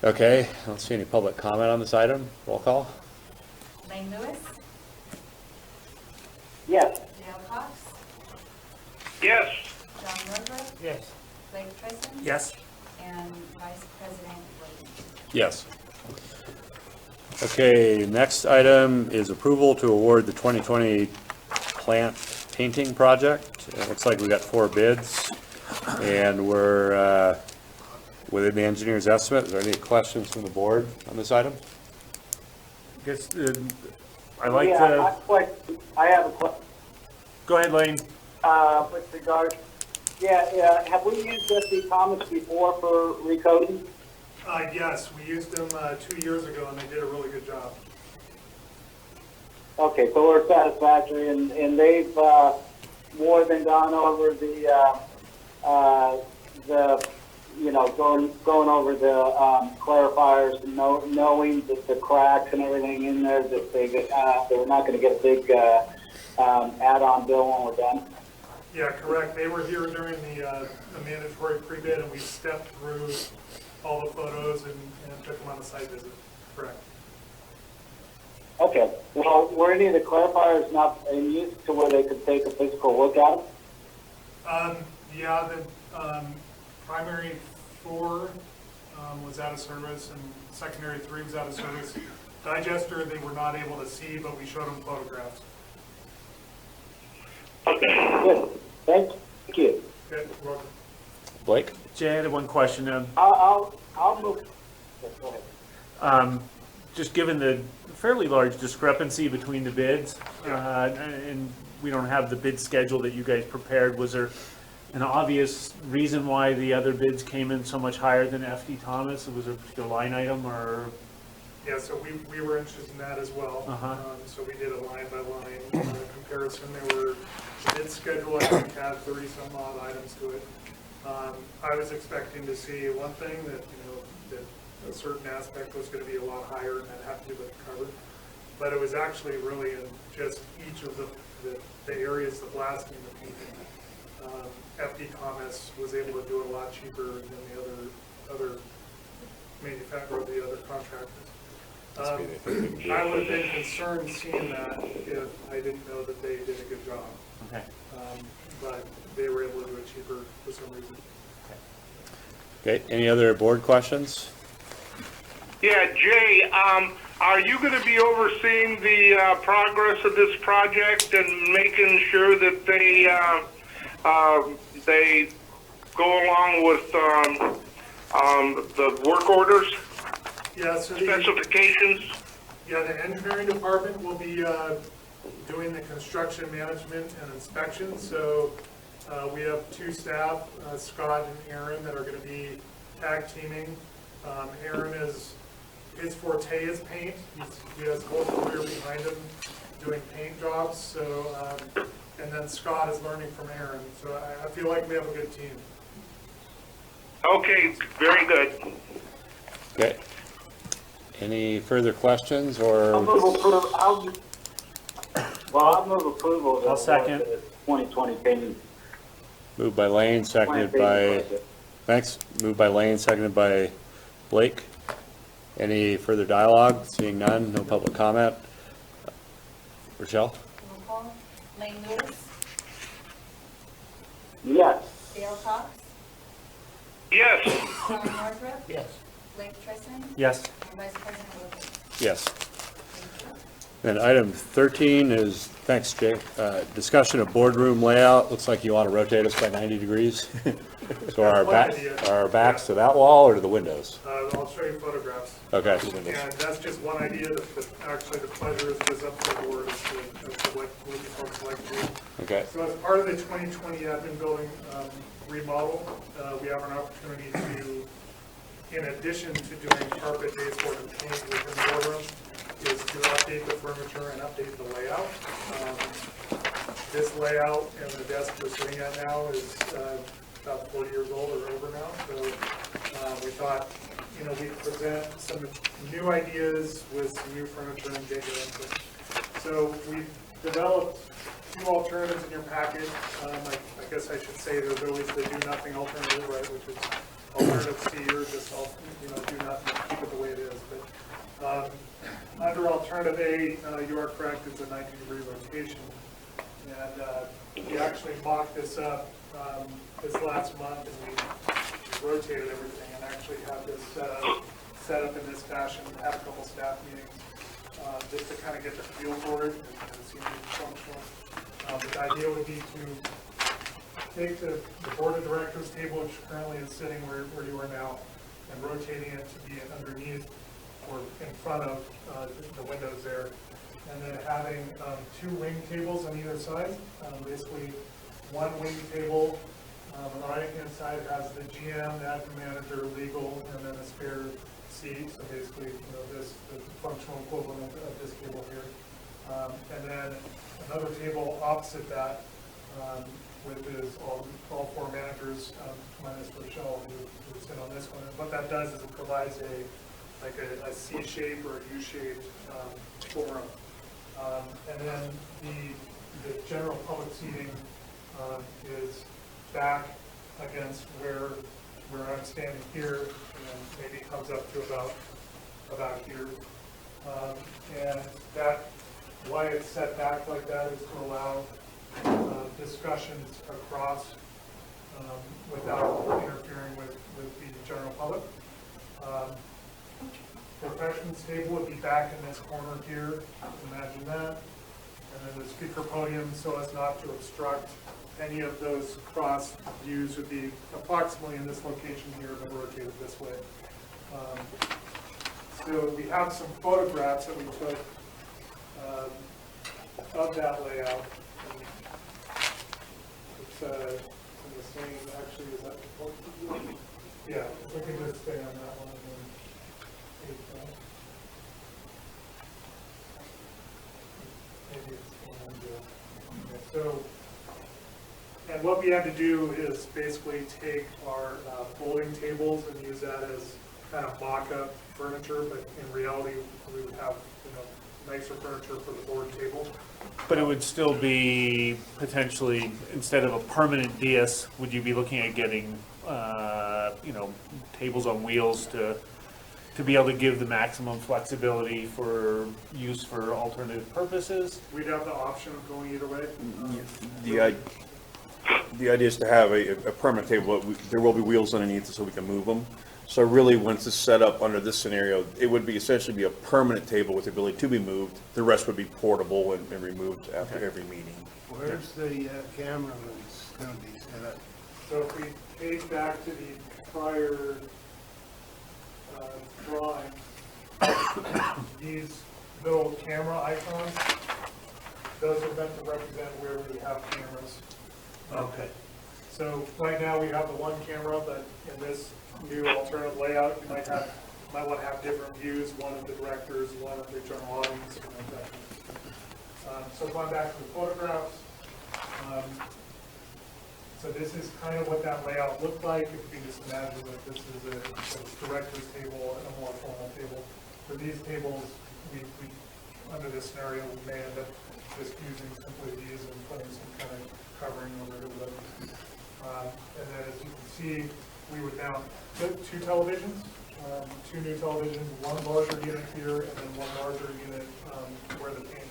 Okay, I don't see any public comment on this item. Roll call. Lane Lewis, Yes. Dale Cox, Yes. John Rudra, Yes. Blake Tristan. Yes. And Vice President Williams. Yes. Okay, next item is approval to award the 2020 plant painting project. It looks like we got 4 bids, and we're within the engineer's estimate. Is there any questions from the board on this item? Guess, I like Yeah, the, I have a question. go ahead, Lane. With regard, have we used FD Comics before for recoding? Yes, we used them 2 years ago, and they did a really good job. Okay, so we're satisfactory, and they've more than gone over the you know, going over the clarifiers and knowing that the cracks and everything in there, that they were not going to get a big add-on bill when we're done. Yeah, correct. They were here during the mandatory pre-bid, and we stepped through all the photos and took them on a site visit. Correct. Okay. Well, were any of the clarifiers not in use to where they could take a physical look at them? Yeah, the primary 4 was out of service, and secondary 3 was out of service. Digester, they were not able to see, but we showed them photographs. Good. Thank you. Okay, you're welcome. Blake? Jay, I had one question. I'll move. Yes, go ahead. Just given the fairly large discrepancy between the bids, and we don't have the bid schedule that you guys prepared, was there an obvious reason why the other bids came in so much higher than FD Thomas? Was there a particular line item, or? Yeah, so we were interested in that as well. So we did a line-by-line comparison. There were, the bid schedule, I think, had 30-some-odd items to it. I was expecting to see one thing that, you know, that a certain aspect was going to be a lot higher, and that had to do with the cover. But it was actually really in just each of the areas, the blasting, the painting. FD Thomas was able to do it a lot cheaper than the other manufacturer, the other contractors. I would have been concerned seeing that if I didn't know that they did a good job. Okay. But they were able to do it cheaper for some reason. Okay, any other board questions? Yeah, Jay, I are you going to be overseeing the progress of this project and making sure that they go along with the work orders, Yeah, so specifications? Yeah, the engineering department will be doing the construction management and inspection. So we have two staff, Scott and Aaron, that are going to be tag teaming. Aaron his forte is paint. He has a whole career behind him doing paint jobs. So, and then Scott is learning from Aaron. So I feel like we have a good team. Okay, very good. Okay. Any further questions I'll or? move approval, I'll move approval of the I'll second. 2020 pending. Moved by Lane, seconded by, thanks. Moved by Lane, seconded by Blake. Any further dialogue? Seeing none, no public comment. Rochelle? Roll call. Lane Lewis, Yes. Dale Cox, Yes. Tom Northrup, Yes. Blake Tristan, Yes. and Vice President Wilson. Yes. Then item 13 is, thanks Jay, discussion of boardroom layout. Looks like you want to rotate us by 90 degrees. So our backs to that wall or to the windows? I'll show you photographs. Okay. to the windows. And that's just one idea. Actually, the pleasure is just up to the board as to what you folks like to do. Okay. So as part of the 2020 admin building remodel, we have an opportunity to, in addition to doing carpet, baseboard, and paint within the boardroom, is to update the furniture and update the layout. This layout and the desk we're sitting at now is about 40 years old or over now. So we thought, we'd present some new ideas with some new furniture and get your input. So we've developed two alternatives in your packet. I guess I should say there's always the do nothing alternative, right, which is alternative C or just, do nothing, keep it the way it is. But under alternative A, you are correct, it's a 90-degree rotation. And we actually mocked this up this last month, and we rotated everything and actually have this set up in this fashion, had a couple staff meetings just to kind of get the feel for it and see if it's functional. But the idea would be to take the board of directors table, which currently is sitting where you are now, and rotating it to be underneath or in front of the windows there. And then having two wing tables on either side. Basically, one wing table on the right-hand side has the GM, admin manager, legal, and then a spare seat. So basically, the functional equivalent of this table here. And then another table opposite that, with all four managers, minus Rochelle, who sit on this one. And what that does is it provides a C shape or a U shaped forum. And then the general public seating is back against where I'm standing here, and maybe comes up to about here. And that, why it's set back like that is to allow discussions across without interfering with the general public. Professionals table would be back in this corner here, imagine that. And then the speaker podium, so as not to obstruct any of those cross views, would be approximately in this location here, but rotated this way. So we have some photographs that we took of that layout. It's in the same, actually, is that the yeah, we can just stay on that one. So, and what we had to do is basically take our folding tables and use that as kind of mock-up furniture, but in reality, we would have, nicer furniture for the board table. But it would still be potentially, instead of a permanent dais, would you be looking at getting, tables on wheels to be able to give the maximum flexibility for use for alternative purposes? We'd have the option of going either way. The idea is to have a permanent table, but there will be wheels underneath so we can move them. So really, once it's set up under this scenario, it would be essentially be a permanent table with the ability to be moved. The rest would be portable and removed after every meeting. Where's the cameraman's gonna be set up? So if we page back to the prior drawing, these little camera icons, those are meant to represent where we have cameras. Okay. So right now we have the one camera, but in this new alternative layout, you might want to have different views, one of the directors, one of the general audience, something like that. So going back to the photographs, so this is kind of what that layout looked like. If you can just imagine that this is a director's table and a more formal table. For these tables, we under this scenario, we may end up just using simply these and putting some kind of covering over it or whatever. And then as you can see, we would now put two televisions, two new televisions, one larger unit here and then one larger unit where the painting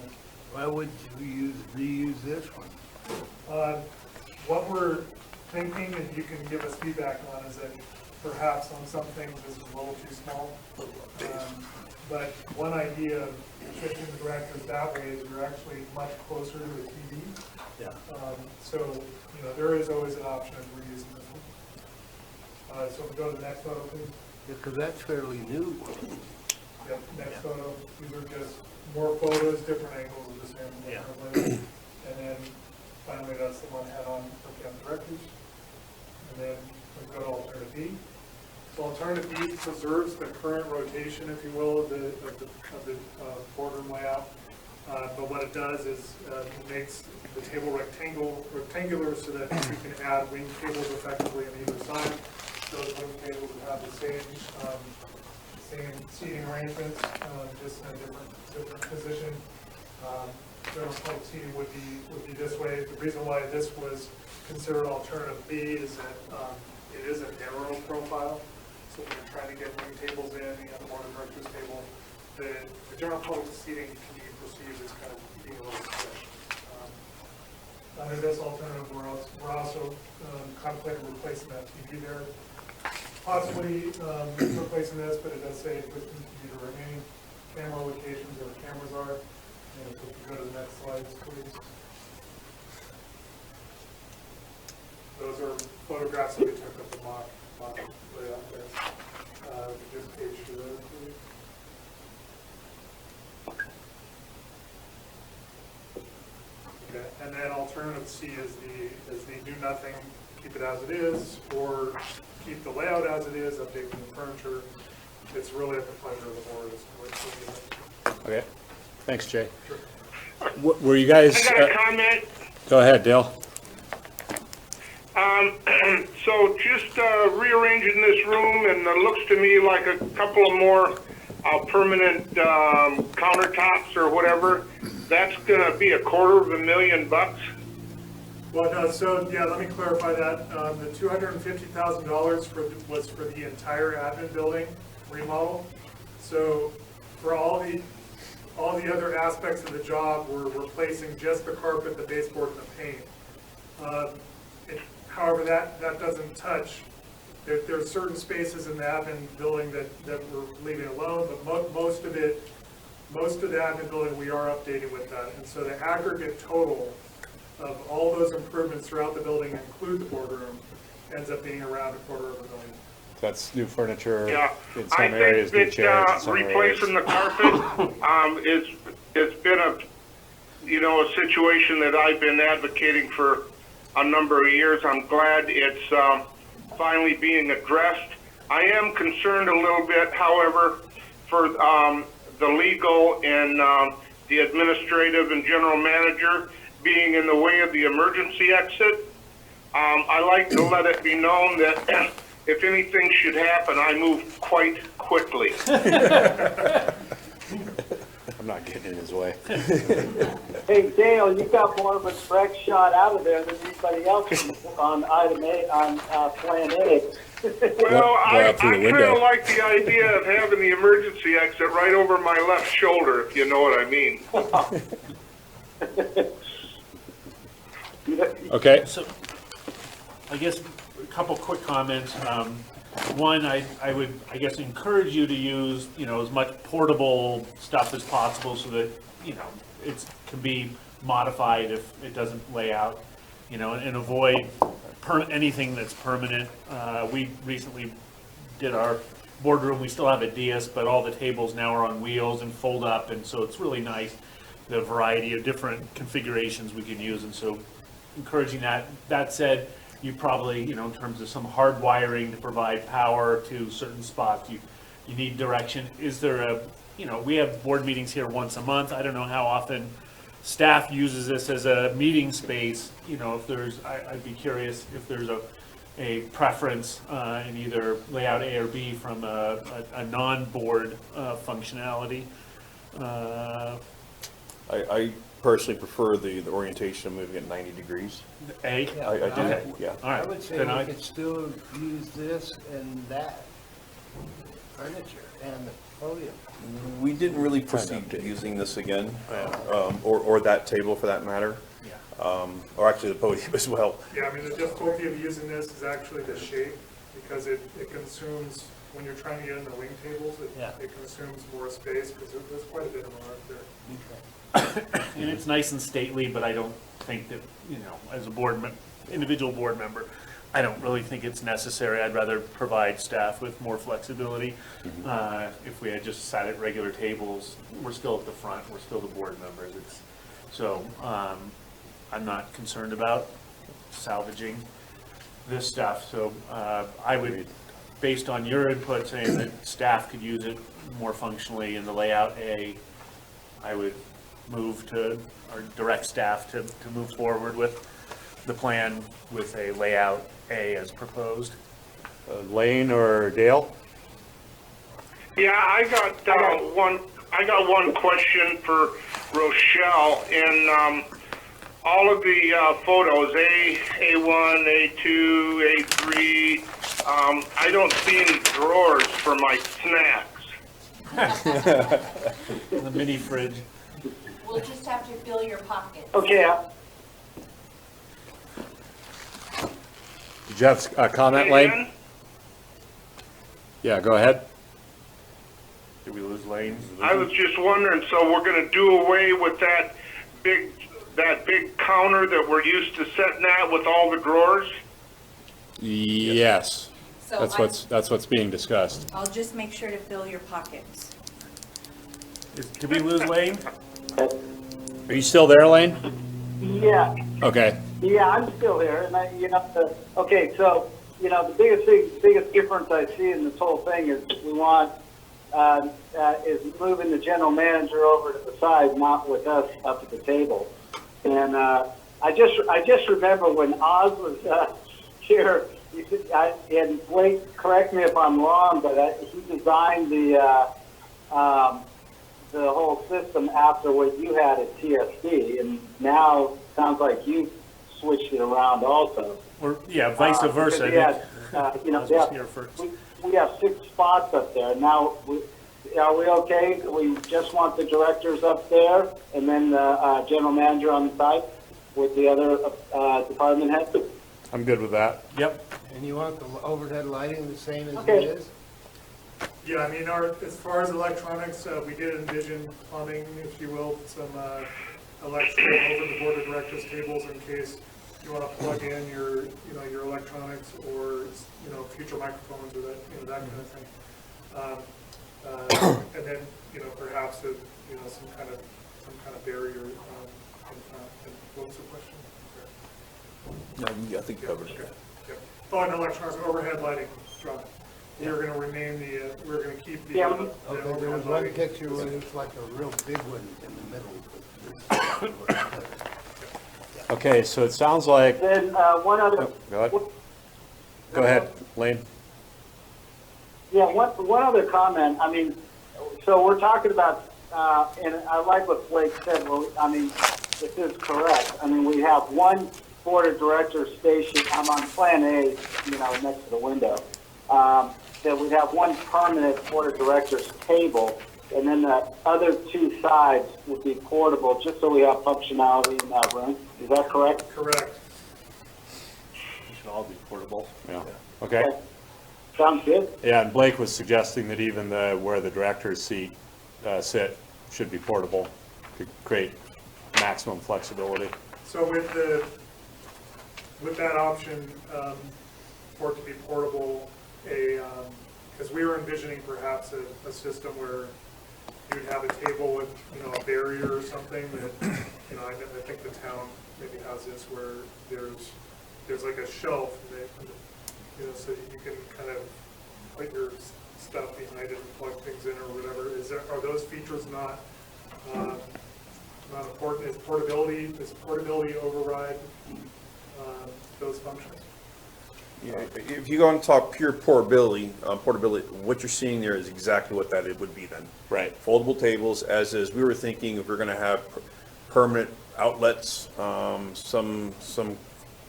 is. Why would you reuse this one? What we're thinking, and you can give us feedback on, is that perhaps on some things this is a little too small. But one idea of shifting the directors that way is you're actually much closer to the TV. Yeah. So, there is always an option of reusing this one. So if we go to the next photo, please. Yeah, because that's fairly new. Yep, next photo. These are just more photos, different angles of the same. Yeah. And then finally, that's the one head on for camp directors. And then we go to alternative B. So alternative B preserves the current rotation, if you will, of the boardroom layout. But what it does is it makes the table rectangular so that you can add wing tables effectively on either side. Those wing tables would have the same seating arrangements, just in a different position. General public seating would be this way. The reason why this was considered alternative B is that it is a narrow profile. So when you're trying to get wing tables in, you have the board of directors table. The general public seating can be perceived as kind of being a little stretched. Under this alternative, we're also contemplating replacing that TV there. Possibly replacing this, but it does say which TV the remaining camera locations where the cameras are. And if we can go to the next slides, please. Those are photographs that we took of the mock layout there. Just page through those, please. Okay, and then alternative C is the do nothing, keep it as it is, or keep the layout as it is, update the furniture. It's really at the pleasure of the board as to what you do. Okay, thanks, Jay. Sure. Were you guys? I got a comment. Go ahead, Dale. So just rearranging this room, and it looks to me like a couple of more permanent countertops or whatever. That's going to be $250,000. Well, no, so yeah, let me clarify that. The $250,000 was for the entire admin building remodel. So for all the other aspects of the job, we're replacing just the carpet, the baseboard, and the paint. However, that doesn't touch. There's certain spaces in the admin building that we're leaving alone, but most of the admin building we are updating with that. And so the aggregate total of all those improvements throughout the building, include the boardroom, ends up being around $250,000. That's new furniture Yeah, in I some areas, new think chairs in that some areas. replacing the carpet it's been a situation that I've been advocating for a number of years. I'm glad it's finally being addressed. I am concerned a little bit, however, for the legal and the administrative and general manager being in the way of the emergency exit. I like to let it be known that if anything should happen, I move quite quickly. I'm not getting in his way. Hey, Dale, you got more of a direct shot out of there than anybody else on item A, on plan A. Well, I out through the kind window. of like the idea of having the emergency exit right over my left shoulder, if you know what I mean. Okay. So, I guess a couple quick comments. one, I would, I guess, encourage you to use, you know, as much portable stuff as possible so that, you know, it can be modified if it doesn't lay out, you know, and avoid anything that's permanent. We recently did our boardroom, we still have a dais, but all the tables now are on wheels and fold up, and so it's really nice, the variety of different configurations we can use, and so encouraging that. That said, you probably, you know, in terms of some hard wiring to provide power to certain spots, you need direction. Is there a, you know, we have board meetings here once a month. I don't know how often staff uses this as a meeting space. You know, if there's, I'd be curious if there's a preference in either layout A or B from a non-board functionality. I personally prefer the orientation of moving at 90 degrees. A? I do, Okay. yeah. All right. I would say Then we could still use this and that furniture and the podium. We didn't really proceed to using this again, or that table for that matter. Or actually the podium as well. Yeah, I mean, the difficulty of using this is actually the shape, because it consumes, when you're trying to get in the wing tables, it consumes more space, because there's quite a bit of room up there. And it's nice and stately, but I don't think that, you know, as a individual board member, I don't really think it's necessary. I'd rather provide staff with more flexibility. If we had just sat at regular tables, we're still at the front, we're still the board members. So I'm not concerned about salvaging this stuff. So I would, based on your input saying that staff could use it more functionally in the layout A, I would move to, or direct staff to move forward with the plan with a layout A as proposed. Lane or Dale? Yeah, I got one question for Rochelle. In all of the photos, A1, A2, A3, I don't see any drawers for my snacks. The mini fridge. We'll just have to fill your pockets. Okay, Did you have a comment, Lane? Yeah, go ahead. Did we lose Lane? I was just wondering, so we're gonna do away with that big counter that we're used to sitting at with all the drawers? Yes. So That's what's being discussed. I'll just make sure to fill your pockets. Did we lose Lane? Are you still there, Lane? yeah. Okay. Yeah, I'm still here, and okay, so, the biggest difference I see in this whole thing is we want, is moving the general manager over to the side, not with us up at the table. And, I just remember when Oz was, here, and Blake, correct me if I'm wrong, but he designed the whole system after what you had at TSD, and now sounds like you switched it around also. Or, yeah, vice versa. We have 6 spots up there. Now, are we okay? We just want the directors up there and then the general manager on the side with the other department heads? I'm good with that. Yep. And you want the overhead lighting the same as Okay. it is? Yeah, I mean, as far as electronics, we did envision plumbing, if you will, some electrical over the board of directors tables in case you want to plug in your electronics or, future microphones or that kind of thing. And then, perhaps some kind of barrier in front. And what was the question? I think you covered it. Yep. Oh, and electronics, overhead lighting, John. We're going to remain we're going to keep the Okay, there was overhead one lighting. picture where it's like a real big one in the middle. Okay, so it sounds like, Then one other. go ahead, Lane. Yeah, one other comment. I mean, so we're talking about, and I like what Blake said. Well, I mean, if this is correct, I mean, we have one board of directors station. I'm on Plan A, next to the window. That we have one permanent board of directors table, and then the other 2 sides would be portable, just so we have functionality in that room. Is that correct? Correct. They should all be portable. Yeah. Okay. Sounds good. Yeah, and Blake was suggesting that even where the director's seat sit should be portable to create maximum flexibility. So with that option, for it to be portable, because we were envisioning perhaps a system where you'd have a table with, a barrier or something that, I think the town maybe has this where there's like a shelf that, so you can kind of put your stuff behind it and plug things in or whatever. Are those features not important? Does portability override those functions? Yeah, if you go and talk pure portability, what you're seeing there is exactly what that it would be then. Right. Foldable tables, as is, we were thinking if we're gonna have permanent outlets, some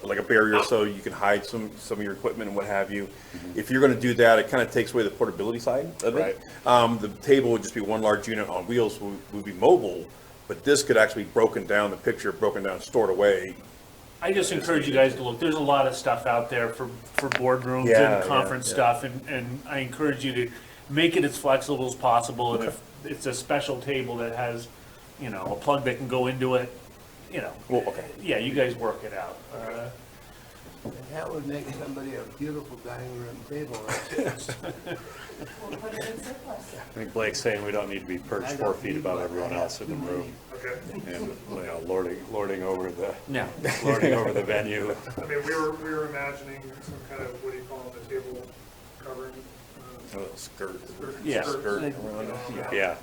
like a barrier so you can hide some of your equipment and what have you. If you're gonna do that, it kind of takes away the portability side of it. The table would just be one large unit on wheels, would be mobile, but this could actually be broken down, the picture broken down, stored away. I just encourage you guys to look. There's a lot of stuff out there for boardrooms Yeah, and conference yeah. stuff, and I encourage you to make it as flexible as possible. And if it's a special table that has, a plug that can go into it, Well, okay. yeah, you guys work it out. And that would make somebody a beautiful dining room table. We'll put it in surplus. I think Blake's saying we don't need to be perched 4 feet above everyone else in the room. Okay. And, lording over the, No. lording over the venue. I mean, we were imagining some kind of, what do you call them, the table covering? Skirt. Yeah. Skirt Like- around it. Yeah.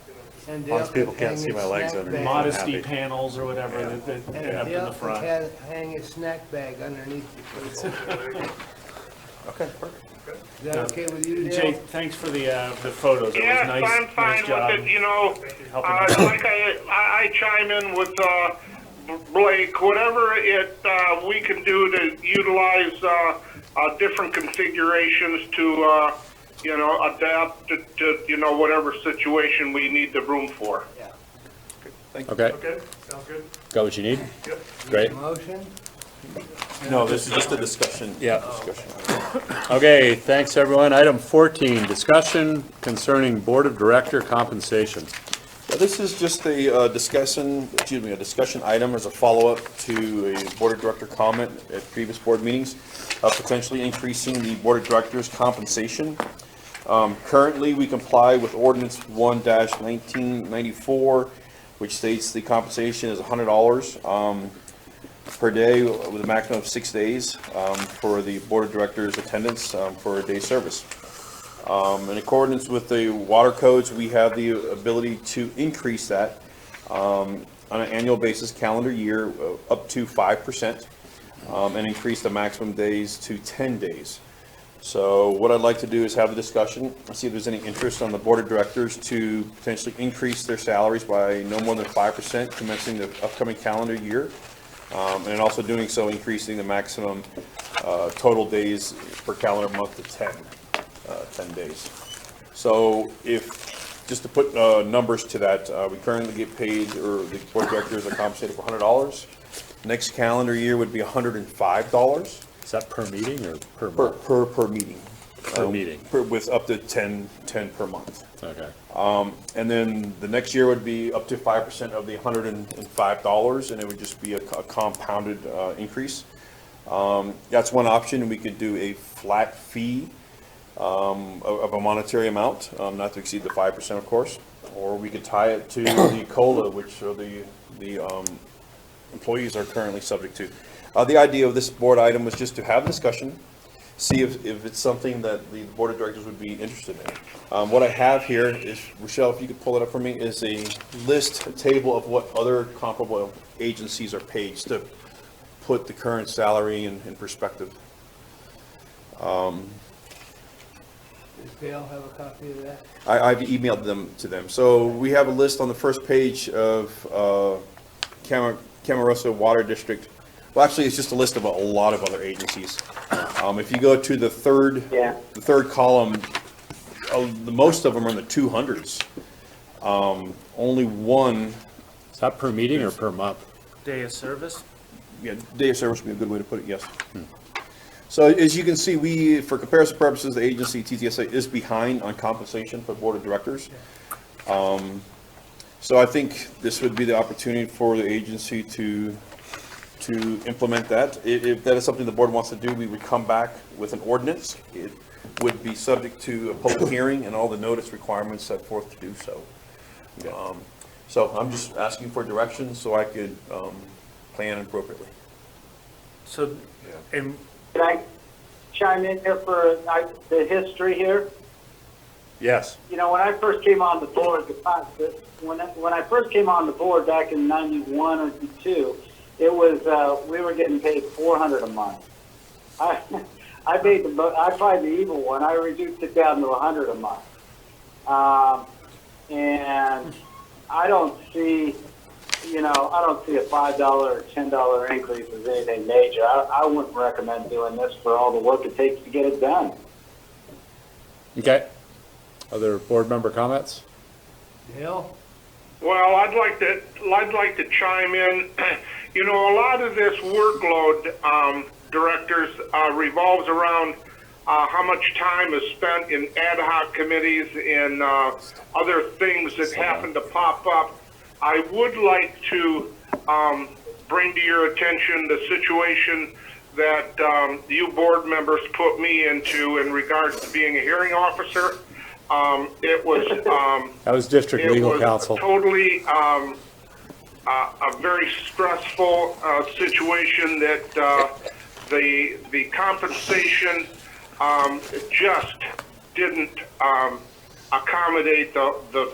And As long as Dale people could can't hang see his my legs snack underneath. bag- Modesty Happy. panels or whatever that up And in Dale the could front. hang his snack bag underneath the table. Okay, perfect. Is that okay with you, Dale? Jay, thanks for the photos. It was Yes, nice. I'm fine nice job with it, helping us. like I chime in with, Blake, whatever we can do to utilize, different configurations to, adapt to, whatever situation we need the room for. Okay, Okay, sounds good. got what you need? Yep. Great. Motion? No, this is just a discussion. Yeah. Discussion. Okay, thanks, everyone. Item 14, discussion concerning Board of Director compensation. Yeah, this is just a discussion item as a follow-up to a Board of Director comment at previous board meetings, potentially increasing the Board of Directors compensation. Currently, we comply with Ordinance 1-1994, which states the compensation is $100 per day with a maximum of 6 days for the Board of Directors attendance for a day's service. In accordance with the water codes, we have the ability to increase that on an annual basis, calendar year, up to 5%, and increase the maximum days to 10 days. So what I'd like to do is have a discussion, and see if there's any interest on the Board of Directors to potentially increase their salaries by no more than 5% commencing the upcoming calendar year. And also doing so, increasing the maximum total days per calendar month to 10 days. So just to put numbers to that, we currently get paid, or the Board of Directors are compensated for $100. Next calendar year would be $105. Is that per meeting or per month? Per meeting. Per meeting. With up to 10 per month. Okay. And then the next year would be up to 5% of the $105, and it would just be a compounded increase. That's one option. We could do a flat fee of a monetary amount, not to exceed the 5%, of course, or we could tie it to the COLA, which the employees are currently subject to. The idea of this board item was just to have a discussion, see if it's something that the Board of Directors would be interested in. What I have here is, Rochelle, if you could pull it up for me, is a table of what other comparable agencies are paid, just to put the current salary in perspective. Does Dale have a copy of that? I've emailed them to them. So we have a list on the first page of Camarosa Water District. Well, actually, it's just a list of a lot of other agencies. If you go to the third column, most of them are in the 200s. Only one. Is that per meeting or per month? Day of service? Yeah, day of service would be a good way to put it, yes. So as you can see, we, for comparison purposes, the agency TTSA is behind on compensation for board of directors. So I think this would be the opportunity for the agency to implement that. If that is something the board wants to do, we would come back with an ordinance. It would be subject to a public hearing and all the notice requirements set forth to do so. So I'm just asking for direction so I could plan appropriately. So, and Can I chime in here for the history here? Yes. You know, when I first came on the board, when I first came on the board back in '91 or '92, it was we were getting paid $400 a month. I tried the evil one. I reduced it down to $100 a month, and I don't see a $5 or $10 increase as anything major. I wouldn't recommend doing this for all the work it takes to get it done. Okay. Other board member comments? Dale? Well, I'd like to chime in. You know, a lot of this workload, directors, revolves around how much time is spent in ad hoc committees and other things that happen to pop up. I would like to bring to your attention the situation that you board members put me into in regards to being a hearing officer. It was That was district legal counsel. Totally a very stressful situation that the compensation just didn't accommodate the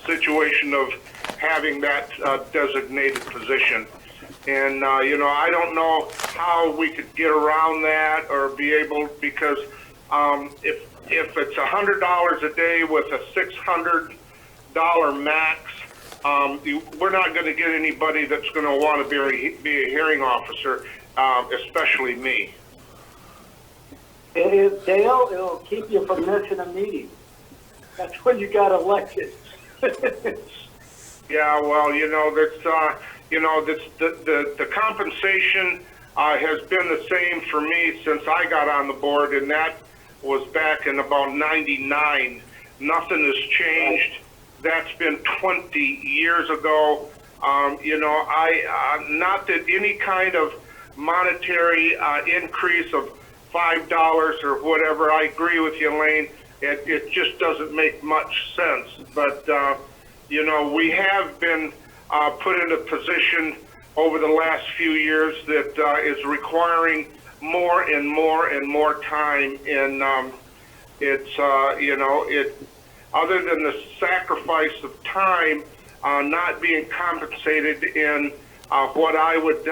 situation of having that designated position. And, I don't know how we could get around that or be able, because if it's $100 a day with a $600 max, we're not going to get anybody that's going to want to be a hearing officer, especially me. Dale, it'll keep you from missing a meeting. That's when you got elected. Yeah, well, the compensation has been the same for me since I got on the board, and that was back in about '99. Nothing has changed. That's been 20 years ago. Not that any kind of monetary increase of $5 or whatever, I agree with you, Elaine. It just doesn't make much sense. But, we have been put in a position over the last few years that is requiring more and more and more time. And other than the sacrifice of time, not being compensated in what I would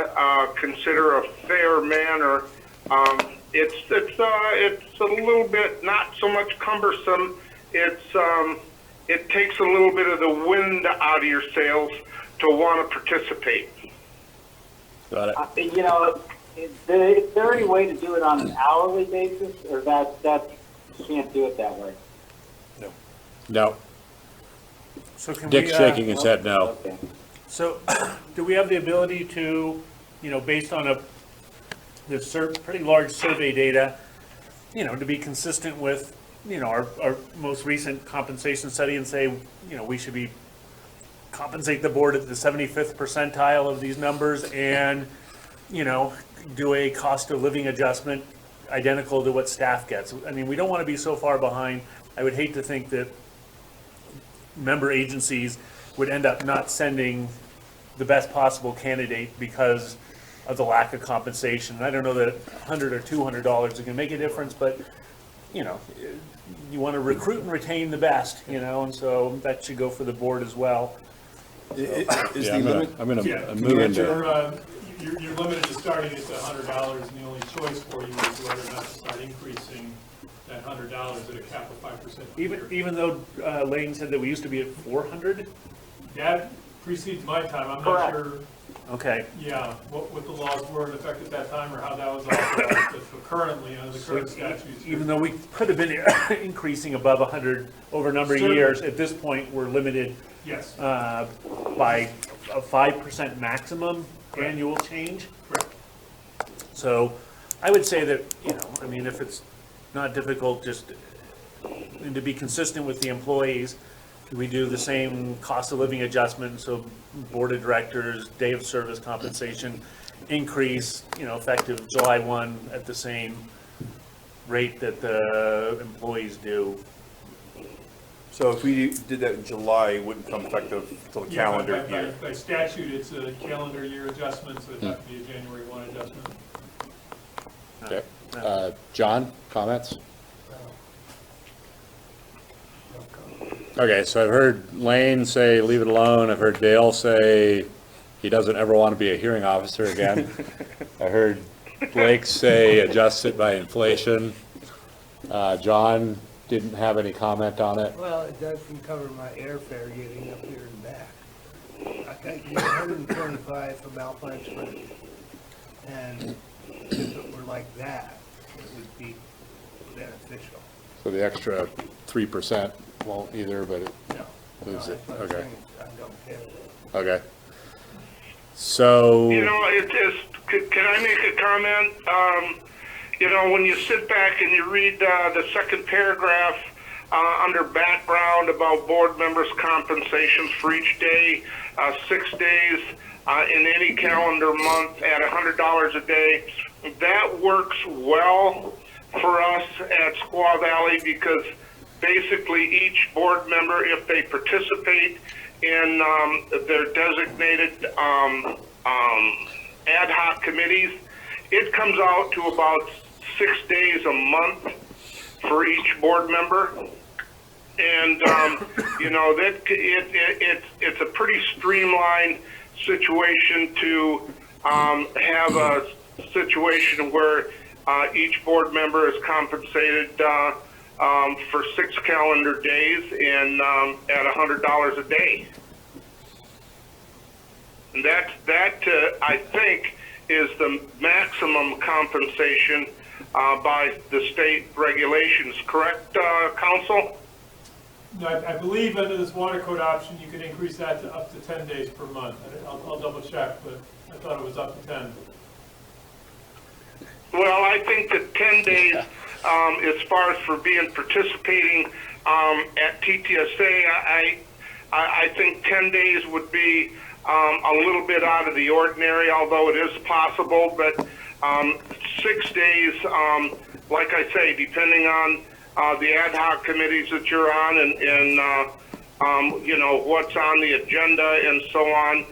consider a fair manner, it's a little bit not so much cumbersome. It takes a little bit of the wind out of your sails to want to participate. Got it. Is there any way to do it on an hourly basis, or that you can't do it that way? No. so can Dick's we, shaking his head no. Okay. So, do we have the ability to, based on this pretty large survey data, to be consistent with, our most recent compensation study and say, we should be compensate the board at the 75th percentile of these numbers and, do a cost of living adjustment identical to what staff gets. I mean, we don't want to be so far behind. I would hate to think that member agencies would end up not sending the best possible candidate because of the lack of compensation. And I don't know that $100 or $200 is going to make a difference, but you want to recruit and retain the best, and so that should go for the board as well. I'm gonna move into. You're limited to starting at the $100, and the only choice for you is whether or not to start increasing that $100 at a cap of 5%. Even though Lane said that we used to be at 400? That precedes my time. I'm Correct. not sure. Okay. Yeah, what the laws were in effect at that time, or how that was authorized. But currently, under the current statutes. Even though we could have been increasing above 100 over a number of years, at this point, we're limited Yes. by a 5% maximum annual change. Correct. So I would say that, you know, I mean, if it's not difficult, just and to be consistent with the employees, we do the same cost of living adjustment, so board of directors, day of service compensation increase, you know, effective July 1 at the same rate that the employees do. So if we did that in July, it wouldn't come effective until the calendar year. By statute, it's a calendar year adjustment, so it'd have to be a January 1 adjustment. Okay. John, comments? Okay, so I've heard Lane say leave it alone. I've heard Dale say he doesn't ever want to be a hearing officer again. I heard Blake say adjust it by inflation. John didn't have any comment on it. Well, it doesn't cover my airfare getting up here and back. I got to get 125 from Alpine Springs. And if it were like that, it would be beneficial. So the extra 3% won't either, but it moves it. That's what I'm Okay. saying. I don't care. Okay. So. You know, can I make a comment? You know, when you sit back and you read the second paragraph under background about board members' compensations for each day, 6 days in any calendar month at $100 a day, that works well for us at Squaw Valley because basically each board member, if they participate in their designated ad hoc committees, it comes out to about 6 days a month for each board member. And, you know, that it's a pretty streamlined situation to have a situation where each board member is compensated for 6 calendar days and at $100 a day. And that I think is the maximum compensation by the state regulations, correct, Council? No, I believe under this water code option, you can increase that to up to 10 days per month. I'll double check, but I thought it was up to 10. Well, I think that 10 days, as far as for participating at TTSA, I think 10 days would be a little bit out of the ordinary, although it is possible, but 6 days, like I say, depending on the ad hoc committees that you're on and you know, what's on the agenda and so on,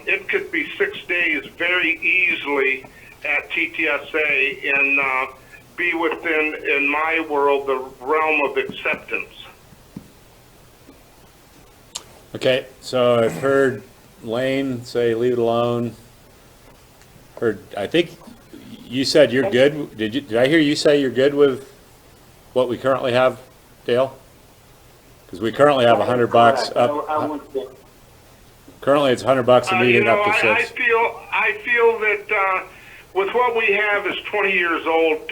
it could be 6 days very easily at TTSA and be within, in my world, the realm of acceptance. Okay, so I've heard Lane say leave it alone. Heard, I think you said you're good. Did I hear you say you're good with what we currently have, Dale? Because we currently have $100 up. Currently, it's $100 a meeting, you know, up to 6. I feel that with what we have is 20 years old,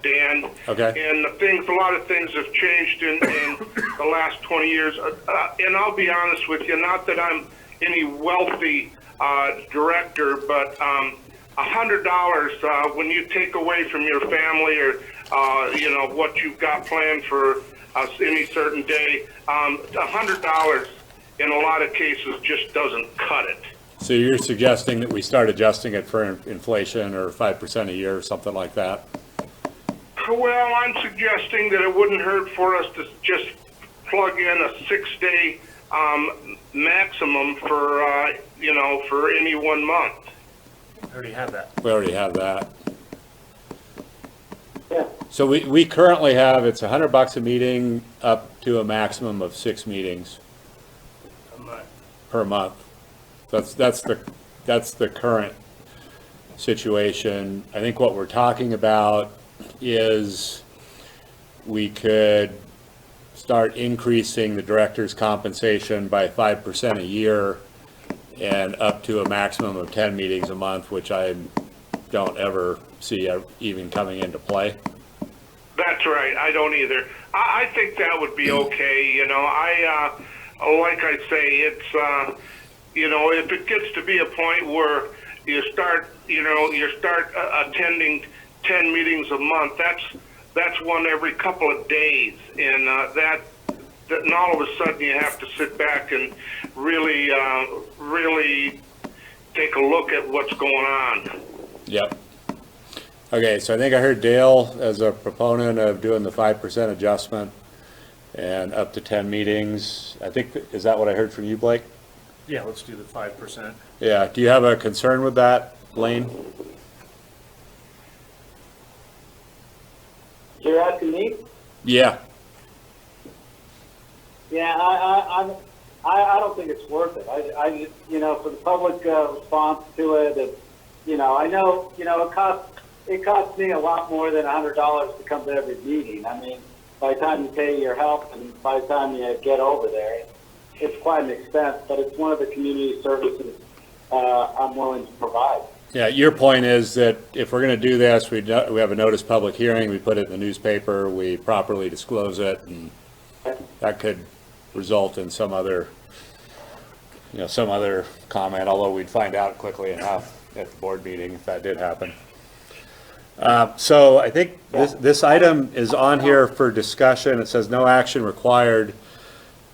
Dan. Okay. And a lot of things have changed in the last 20 years. And I'll be honest with you, not that I'm any wealthy director, but $100 when you take away from your family or you know what you've got planned for any certain day, $100 in a lot of cases just doesn't cut it. So you're suggesting that we start adjusting it for inflation or 5% a year or something like that? Well, I'm suggesting that it wouldn't hurt for us to just plug in a 6-day maximum for, you know, for any 1 month. I already have that. We already have that. So we currently have, it's $100 a meeting up to a maximum of 6 meetings per month. That's the current situation. I think what we're talking about is we could start increasing the director's compensation by 5% a year and up to a maximum of 10 meetings a month, which I don't ever see even coming into play. That's right. I don't either. I think that would be okay. You know, like I say, it's, you know, if it gets to be a point where you start attending 10 meetings a month. That's one every couple of days, and and all of a sudden you have to sit back and really take a look at what's going on. Yep. Okay, so I think I heard Dale as a proponent of doing the 5% adjustment and up to 10 meetings. I think, is that what I heard from you, Blake? Yeah, let's do the 5%. Yeah, do you have a concern with that, Lane? You're asking me? Yeah. Yeah, I don't think it's worth it. I for the public response to it, I know, it costs me a lot more than $100 to come to every meeting. I mean, by the time you pay your help and by the time you get over there, it's quite an expense, but it's one of the community services I'm willing to provide. Yeah, your point is that if we're going to do this, we have a notice public hearing, we put it in the newspaper, we properly disclose it, and that could result in some other comment, although we'd find out quickly enough at the board meeting if that did happen. So I think this item is on here for discussion. It says no action required.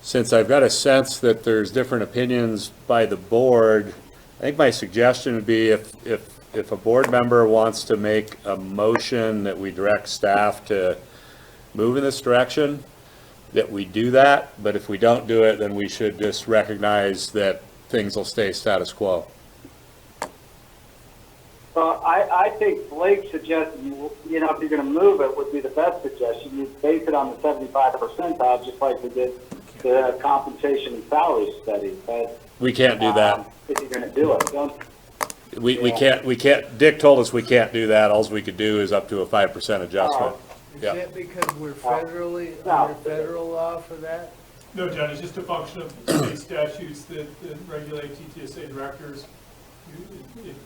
Since I've got a sense that there's different opinions by the board, I think my suggestion would be if a board member wants to make a motion that we direct staff to move in this direction, that we do that. But if we don't do it, then we should just recognize that things will stay status quo. Well, I think Blake suggested, if you're going to move it, would be the best suggestion. You base it on the 75 percentile, just like we did the compensation and salary study. But we can't do that. If you're going to do it, don't. We can't. Dick told us we can't do that. All we could do is up to a 5% adjustment. Is that because we're federally, under federal law for that? No, John, it's just a function of state statutes that regulate TTSA directors.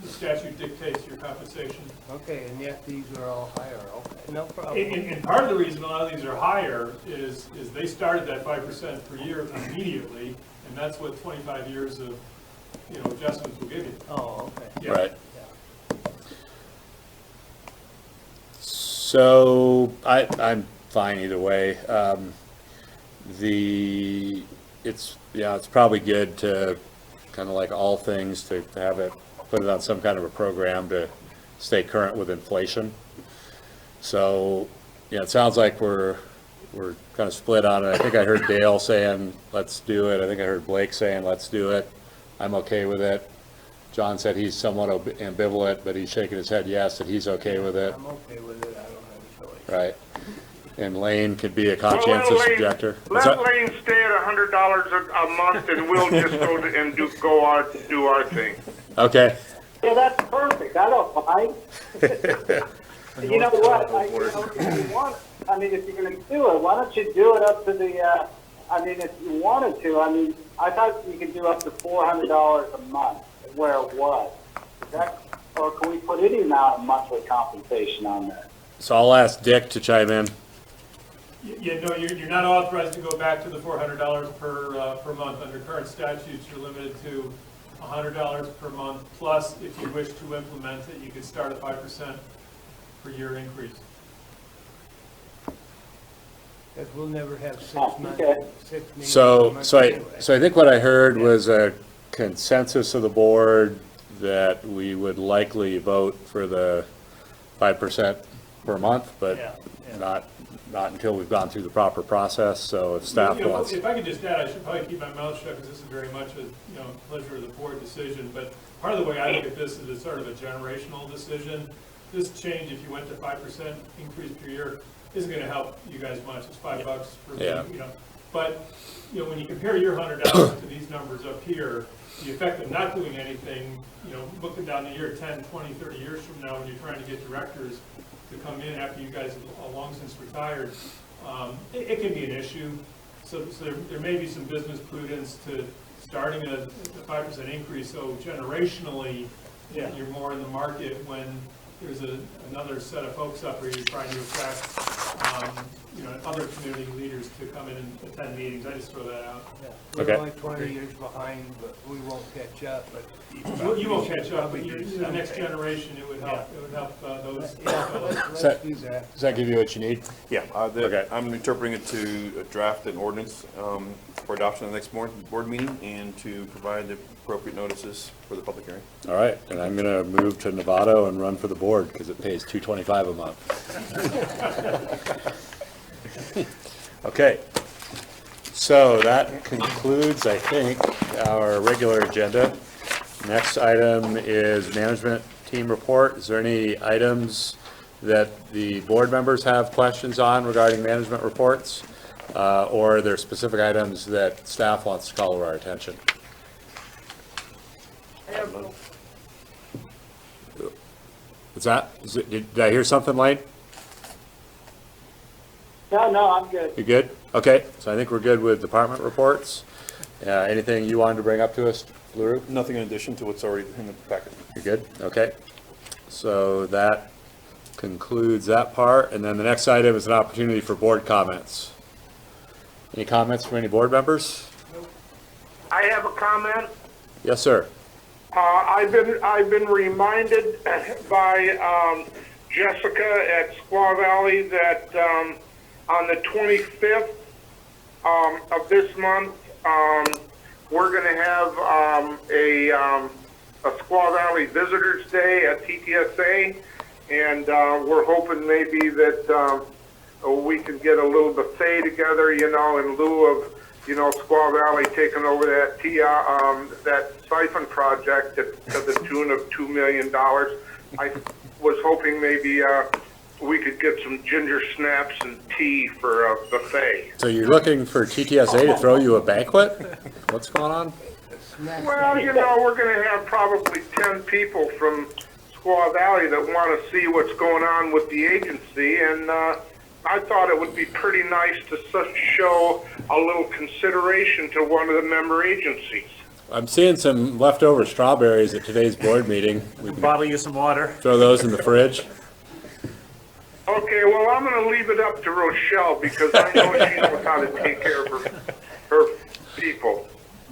The statute dictates your compensation. Okay, and yet these are all higher. Okay, no problem. And part of the reason a lot of these are higher is they started that 5% per year immediately, and that's what 25 years of adjustments will give you. Oh, okay. Yeah. Right. So I'm fine either way. It's probably good to kind of like all things to have it, put it on some kind of a program to stay current with inflation. So, it sounds like we're kind of split on it. I think I heard Dale saying, let's do it. I think I heard Blake saying, let's do it. I'm okay with it. John said he's somewhat ambivalent, but he's shaking his head yes, that he's okay with it. I'm okay with it. I don't have a choice. Right. And Lane could be a conscientious objector. Let Lane stay at $100 a month, and we'll just do our thing. Okay. Yeah, that's perfect. I don't mind. You know what? If you're going to do it, why don't you do it up to the? If you wanted to, I thought you could do up to $400 a month, where it was. Or can we put any amount of monthly compensation on there? So I'll ask Dick to chime in. Yeah, no, you're not authorized to go back to the $400 per month. Under current statutes, you're limited to $100 per month, plus if you wish to implement it, you could start a 5% per year increase. Because we'll never have 6 months. Okay. 6 meetings a So month I anyway. think what I heard was a consensus of the board that we would likely vote for the 5% per month, but not until we've gone through the proper process. So if staff wants. If I could just add, I should probably keep my mouth shut because this is very much a pleasure of the board decision. But part of the way I look at this is it's sort of a generational decision. This change, if you went to 5% increase per year, isn't going to help you guys much. It's $5 for me, But when you compare your $100 to these numbers up here, the effect of not doing anything, looking down the year 10, 20, 30 years from now when you're trying to get directors to come in after you guys have long since retired, it can be an issue. So there may be some business prudence to starting a 5% increase. So generationally, you're more in the market when there's another set of folks up here you're trying to attract other community leaders to come in and attend meetings. I just throw that out. We're Okay. only 20 years behind, but we won't catch up, but. You won't catch up, but the next generation, it would help, those. Let's do that. Does that give you what you need? Yeah, Okay. I'm interpreting it to draft an ordinance for adoption at the next board meeting and to provide the appropriate notices for the public hearing. All right, and I'm gonna move to Novato and run for the board because it pays $225 a month. Okay, so that concludes, I think, our regular agenda. Next item is management team report. Is there any items that the board members have questions on regarding management reports? Or are there specific items that staff wants to call to our attention? What's that? Did I hear something, Lane? No, I'm good. You good? Okay, so I think we're good with department reports. Anything you wanted to bring up to us, LaRue? Nothing in addition to what's already in the packet. You're good? Okay. So that concludes that part, and then the next item is an opportunity for board comments. Any comments from any board members? I have a comment. Yes, sir. I've been reminded by Jessica at Squaw Valley that on the 25th of this month, we're going to have a Squaw Valley Visitors Day at TTSA, and we're hoping maybe that we can get a little buffet together, in lieu of, Squaw Valley taking over that siphon project to the tune of $2 million. I was hoping maybe we could get some ginger snaps and tea for a buffet. So you're looking for TTSA to throw you a banquet? What's going on? Well, we're going to have probably 10 people from Squaw Valley that want to see what's going on with the agency, and I thought it would be pretty nice to show a little consideration to one of the member agencies. I'm seeing some leftover strawberries at today's board meeting. We can Bottle you some water. throw those in the fridge. Okay, well, I'm going to leave it up to Rochelle because I know she knows how to take care of her people.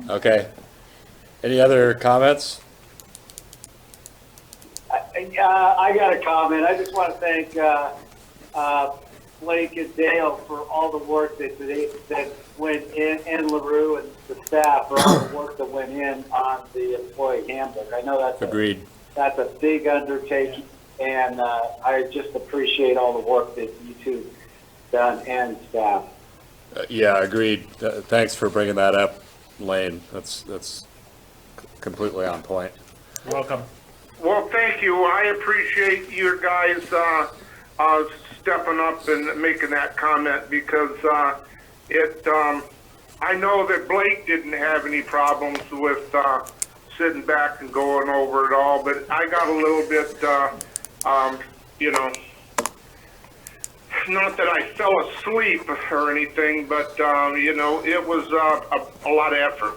Okay. Any other comments? I got a comment. I just want to thank Blake and Dale for all the work that went in, and LaRue and the staff for all the work that went in on the employee handbook. I know that's Agreed. That's a big undertaking, and I just appreciate all the work that you two done and staff. Yeah, agreed. Thanks for bringing that up, Lane. That's completely on point. You're welcome. Well, thank you. I appreciate you guys stepping up and making that comment because I know that Blake didn't have any problems with sitting back and going over it all, but I got a little bit, not that I fell asleep or anything, but, it was a lot of effort.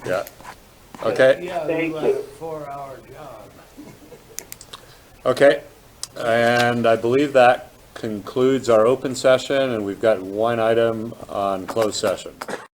Yeah. Okay. Yeah, Thank we you. had a 4-hour job. Okay. And I believe that concludes our open session, and we've got one item on closed session.